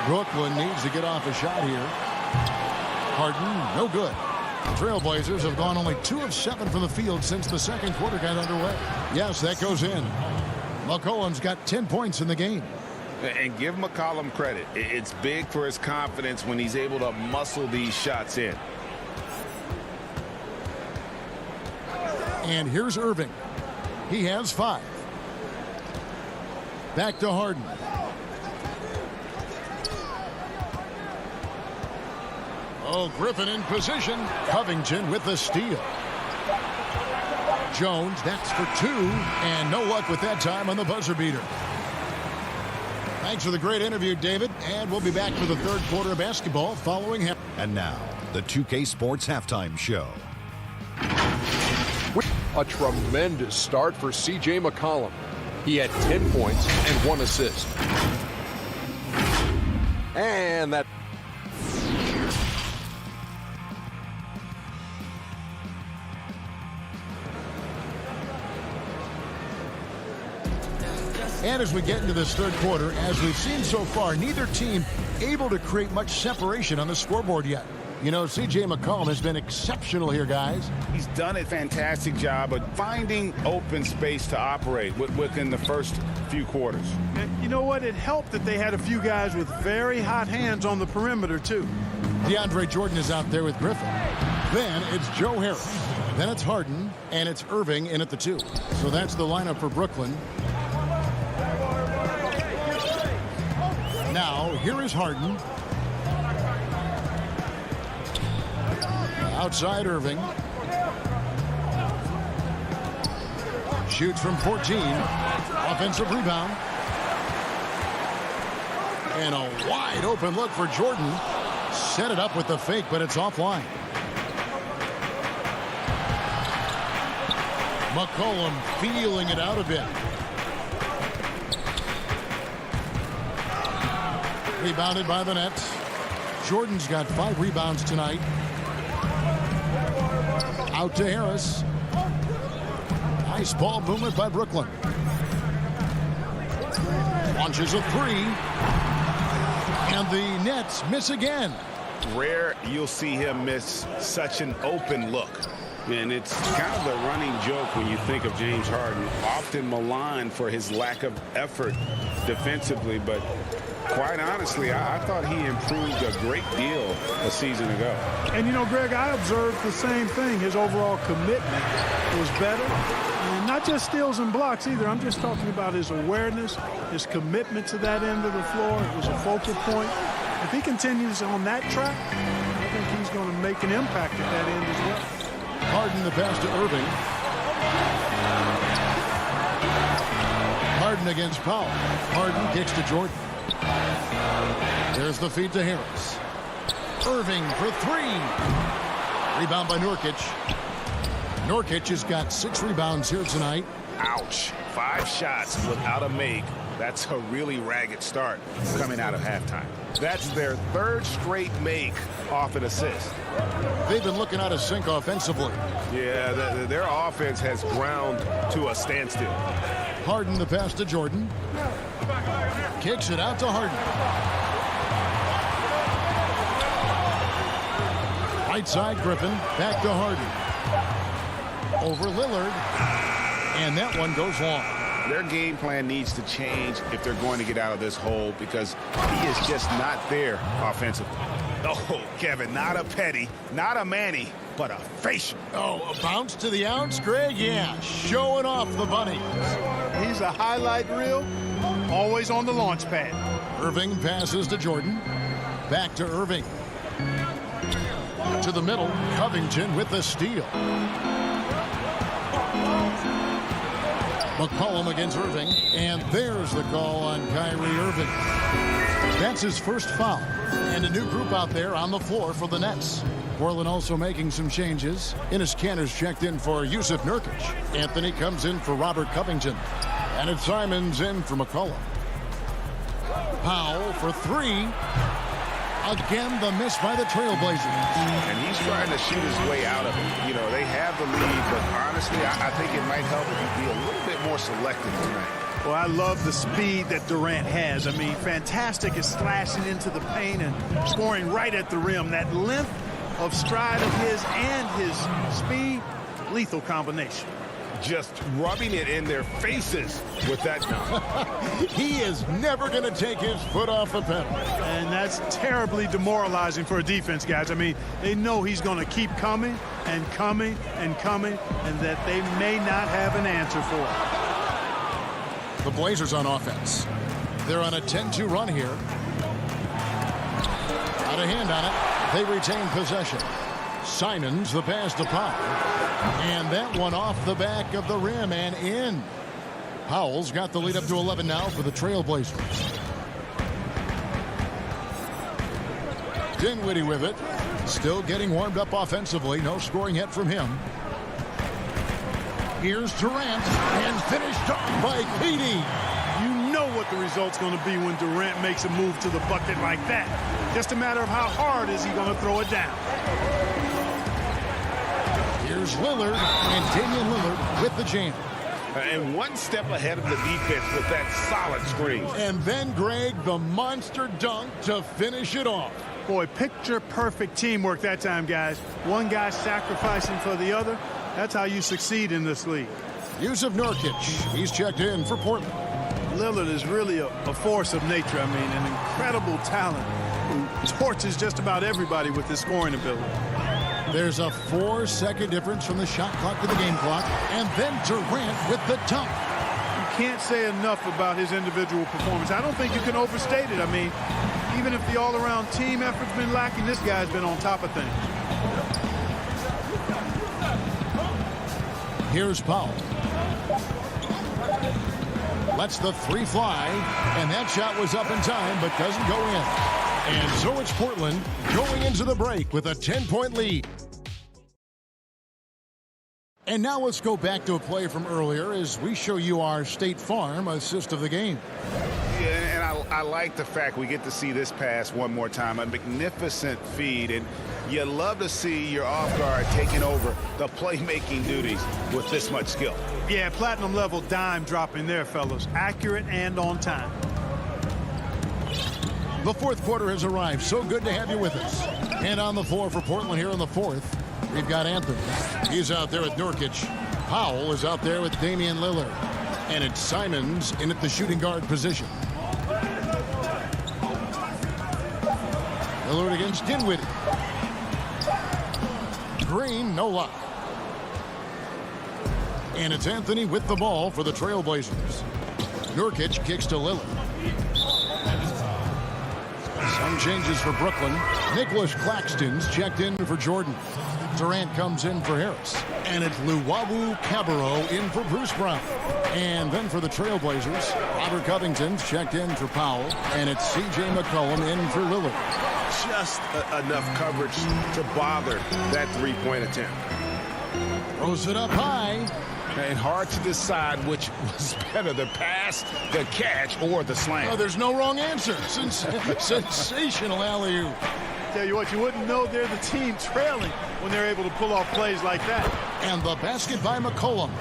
Brooklyn needs to get off a shot here. Harden, no good. The Trailblazers have gone only 2 of 7 from the field since the second quarter got underway. Yes, that goes in. McCollum's got 10 points in the game. And give McCollum credit. It's big for his confidence when he's able to muscle these shots in. And here's Irving. He has 5. Back to Harden. Oh, Griffin in position. Covington with the steal. Jones, that's for 2. And no luck with that time on the buzzer beater. Thanks for the great interview, David. And we'll be back for the third quarter of basketball following him. And now, the 2K Sports Halftime Show. A tremendous start for C.J. McCollum. He had 10 points and 1 assist. And that... And as we get into this third quarter, as we've seen so far, neither team able to create much separation on the scoreboard yet. You know, C.J. McCollum has been exceptional here, guys. He's done a fantastic job of finding open space to operate within the first few quarters. And you know what? It helped that they had a few guys with very hot hands on the perimeter, too. DeAndre Jordan is out there with Griffin. Then it's Joe Harris. Then it's Harden, and it's Irving in at the 2. So that's the lineup for Brooklyn. Now, here is Harden. Outside Irving. Shoots from 14. Offensive rebound. And a wide open look for Jordan. Set it up with the fake, but it's offline. McCollum feeling it out a bit. Rebounded by the Nets. Jordan's got 5 rebounds tonight. Out to Harris. Nice ball movement by Brooklyn. Launches a 3. And the Nets miss again. Rare you'll see him miss such an open look. And it's kind of the running joke when you think of James Harden. Often maligned for his lack of effort defensively, but quite honestly, I thought he improved a great deal a season ago. And, you know, Greg, I observed the same thing. His overall commitment was better. And not not just steals and blocks either. I'm just talking about his awareness, his commitment to that end of the floor. It was a focal point. If he continues on that track, I think he's going to make an impact at that end as well. Harden the pass to Irving. Harden against Powell. Harden kicks to Jordan. There's the feed to Harris. Irving for three. Rebound by Nurkic. Nurkic has got 6 rebounds here tonight. Ouch. 5 shots without a make. That's a really ragged start coming out of halftime. That's their 3rd straight make off an assist. They've been looking out of sync offensively. Yeah, their offense has ground to a standstill. Harden the pass to Jordan. Kicks it out to Harden. Right side, Griffin. Back to Harden. Over Lillard. And that one goes long. Their game plan needs to change if they're going to get out of this hole because he is just not there offensively. Oh, Kevin, not a Petty, not a Manny, but a facial. Oh, a bounce to the ounce, Greg? Yeah, showing off the bunny. He's a highlight reel, always on the launch pad. Irving passes to Jordan. Back to Irving. To the middle, Covington with the steal. McCollum against Irving, and there's the call on Kyrie Irving. That's his first foul, and a new group out there on the floor for the Nets. Portland also making some changes. Enes Kanter's checked in for Yusuf Nurkic. Anthony comes in for Robert Covington, and it's Simons in for McCollum. Powell for 3. Again, the miss by the Trailblazers. And he's trying to shoot his way out of it. You know, they have the lead, but honestly, I think it might help if he be a little bit more selective tonight. Well, I love the speed that Durant has. I mean, fantastic at slashing into the paint and scoring right at the rim. That length of stride of his and his speed, lethal combination. Just rubbing it in their faces with that dunk. He is never going to take his foot off the pedal. And that's terribly demoralizing for a defense, guys. I mean, they know he's going to keep coming and coming and coming, and that they may not have an answer for it. The Blazers on offense. They're on a 10-2 run here. Got a hand on it. They retain possession. Simons the pass to Powell. And that one off the back of the rim and in. Powell's got the lead up to 11 now for the Trailblazers. Dinwiddie with it. Still getting warmed up offensively. No scoring yet from him. Here's Durant. And finished off by KD. You know what the result's going to be when Durant makes a move to the bucket like that. Just a matter of how hard is he going to throw it down. Here's Lillard, and Damian Lillard with the jam. And one step ahead of the defense with that solid screen. And then, Greg, the monster dunk to finish it off. Boy, picture-perfect teamwork that time, guys. One guy sacrificing for the other. That's how you succeed in this league. Yusuf Nurkic, he's checked in for Portland. Lillard is really a force of nature. I mean, an incredible talent who torches just about everybody with his scoring ability. There's a 4-second difference from the shot clock to the game clock. And then Durant with the dunk. You can't say enough about his individual performance. I don't think you can overstate it. I mean, even if the all-around team effort's been lacking, this guy's been on top of things. Here's Powell. Lets the 3 fly. And that shot was up in time, but doesn't go in. And so it's Portland going into the break with a 10-point lead. And now let's go back to a play from earlier as we show you our State Farm assist of the game. Yeah, and I like the fact we get to see this pass one more time. A magnificent feed, and you love to see your off guard taking over the playmaking duties with this much skill. Yeah, platinum level dime dropping there, fellas. Accurate and on time. The fourth quarter has arrived. So good to have you with us. And on the floor for Portland here in the fourth, we've got Anthony. He's out there with Nurkic. Powell is out there with Damian Lillard. And it's Simons in at the shooting guard position. Lillard against Dinwiddie. Green, no luck. And it's Anthony with the ball for the Trailblazers. Nurkic kicks to Lillard. Some changes for Brooklyn. Nicholas Claxton's checked in for Jordan. Durant comes in for Harris. And it's Luwawu Cabarrot in for Bruce Brown. And then for the Trailblazers, Robert Covington's checked in for Powell. And it's C.J. McCollum in for Lillard. Just enough coverage to bother that three-point attempt. Throws it up high. And hard to decide which was better, the pass, the catch, or the slam. Oh, there's no wrong answer. Sensational alley-oop. Tell you what, you wouldn't know they're the team trailing when they're able to pull off plays like that. And the basket by McCollum.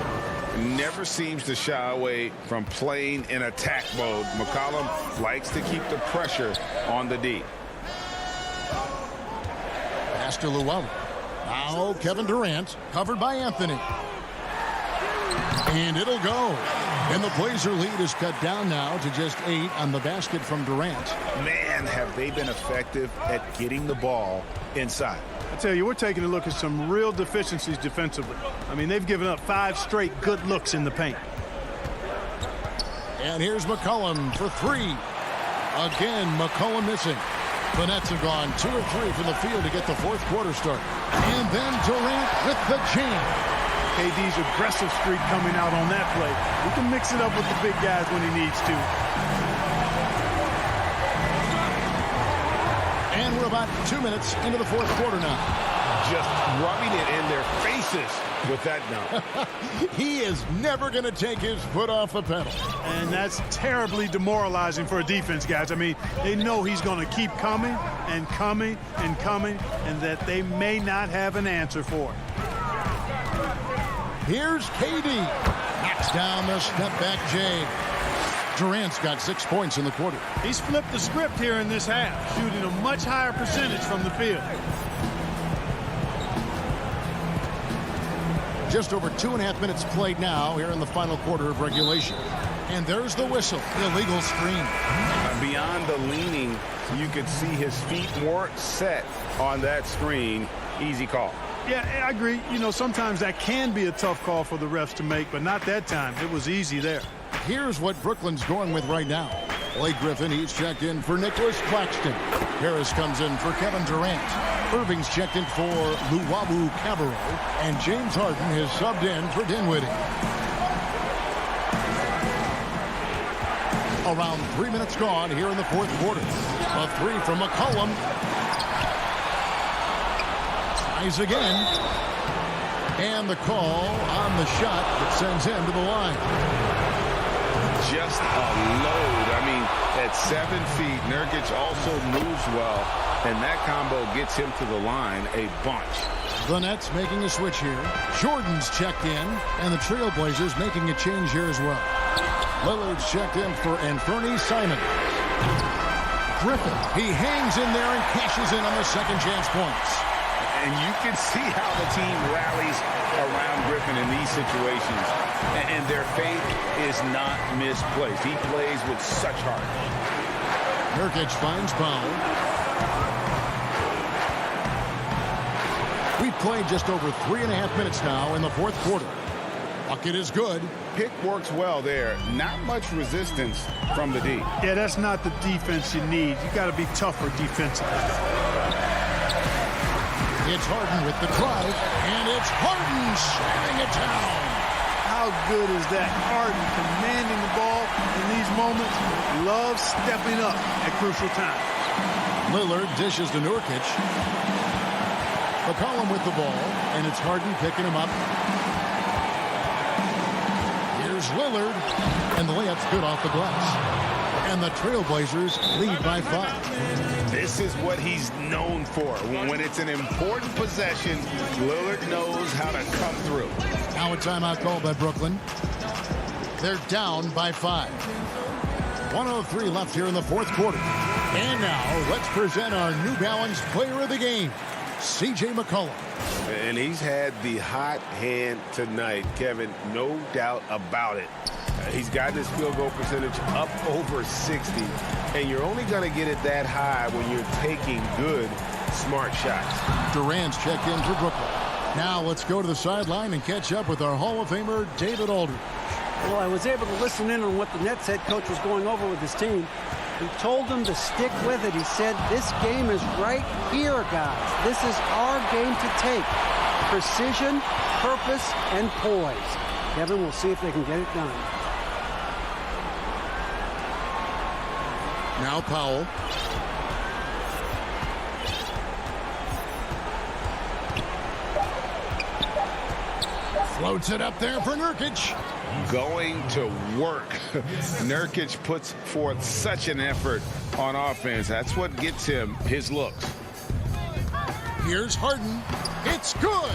Never seems to shy away from playing in attack mode. McCollum likes to keep the pressure on the D. Pass to Luwawu. Now Kevin Durant, covered by Anthony. And it'll go. And the Blazer lead is cut down now to just 8 on the basket from Durant. Man, have they been effective at getting the ball inside. I tell you, we're taking a look at some real deficiencies defensively. I mean, they've given up 5 straight good looks in the paint. And here's McCollum for 3. Again, McCollum missing. The Nets have gone 2 of 3 from the field to get the fourth quarter started. And then Durant with the jam. KD's aggressive streak coming out on that play. We can mix it up with the big guys when he needs to. And we're about 2 minutes into the fourth quarter now. Just rubbing it in their faces with that dunk. He is never going to take his foot off the pedal. And that's terribly demoralizing for a defense, guys. I mean, they know he's going to keep coming and coming and coming, and that they may not have an answer for it. Here's KD. Knocks down the step-back J. Durant's got 6 points in the quarter. He's flipped the script here in this half, shooting a much higher percentage from the field. Just over 2.5 minutes played now here in the final quarter of regulation. And there's the whistle. Illegal screen. Beyond the leaning, you could see his feet weren't set on that screen. Easy call. Yeah, I agree. You know, sometimes that can be a tough call for the refs to make, but not that time. It was easy there. Here's what Brooklyn's going with right now. Blake Griffin, he's checked in for Nicholas Claxton. Harris comes in for Kevin Durant. Irving's checked in for Luwawu Cabarrot. And James Harden has subbed in for Dinwiddie. Around 3 minutes gone here in the fourth quarter. A 3 from McCollum. Tries again. And the call on the shot that sends him to the line. Just a load. I mean, at 7 feet, Nurkic also moves well, and that combo gets him to the line a bunch. The Nets making a switch here. Jordan's checked in, and the Trailblazers making a change here as well. Lillard's checked in for Anthony Simons. Griffin, he hangs in there and cashes in on the second chance points. And you can see how the team rallies around Griffin in these situations. And their faith is not misplaced. He plays with such heart. Nurkic finds Powell. We've played just over 3.5 minutes now in the fourth quarter. Bucket is good. Pick works well there. Not much resistance from the D. Yeah, that's not the defense you need. You got to be tougher defensively. It's Harden with the drive, and it's Harden sharing it down. How good is that? Harden commanding the ball in these moments. Loves stepping up at crucial times. Lillard dishes to Nurkic. McCollum with the ball, and it's Harden picking him up. Here's Lillard, and the layup's good off the glass. And the Trailblazers lead by 5. This is what he's known for. When it's an important possession, Lillard knows how to come through. Now a timeout call by Brooklyn. They're down by 5. 1:03 left here in the fourth quarter. And now let's present our New Balance player of the game, C.J. McCollum. And he's had the hot hand tonight, Kevin, no doubt about it. He's gotten his field goal percentage up over 60, and you're only going to get it that high when you're taking good, smart shots. Durant's checked in for Brooklyn. Now let's go to the sideline and catch up with our Hall of Famer, David Aldridge. Well, I was able to listen in on what the Nets head coach was going over with his team. He told them to stick with it. He said, this game is right here, guys. This is our game to take. Precision, purpose, and poise. Kevin, we'll see if they can get it done. Now Powell. Floats it up there for Nurkic. Going to work. Nurkic puts forth such an effort on offense. That's what gets him his looks. Here's Harden. It's good.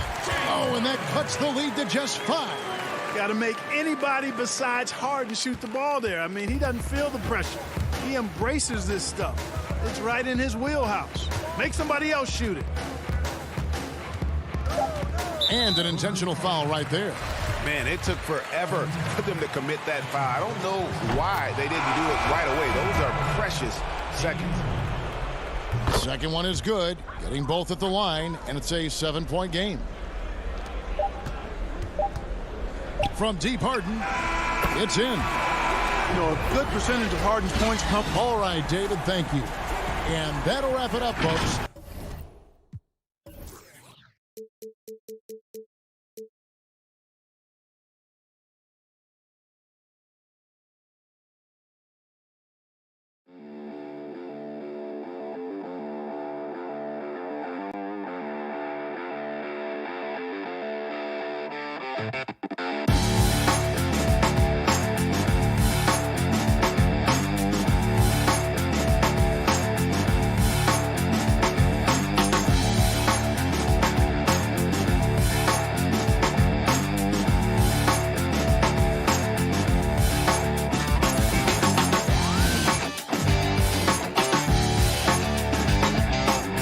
Oh, and that cuts the lead to just 5. Got to make anybody besides Harden shoot the ball there. I mean, he doesn't feel the pressure. He embraces this stuff. It's right in his wheelhouse. Make somebody else shoot it. And an intentional foul right there. Man, it took forever for them to commit that foul. I don't know why they didn't do it right away. Those are precious seconds. Second one is good. Getting both at the line, and it's a 7-point game. From deep, Harden. It's in. You know, a good percentage of Harden's points come. All right, David, thank you. And that'll wrap it up, folks.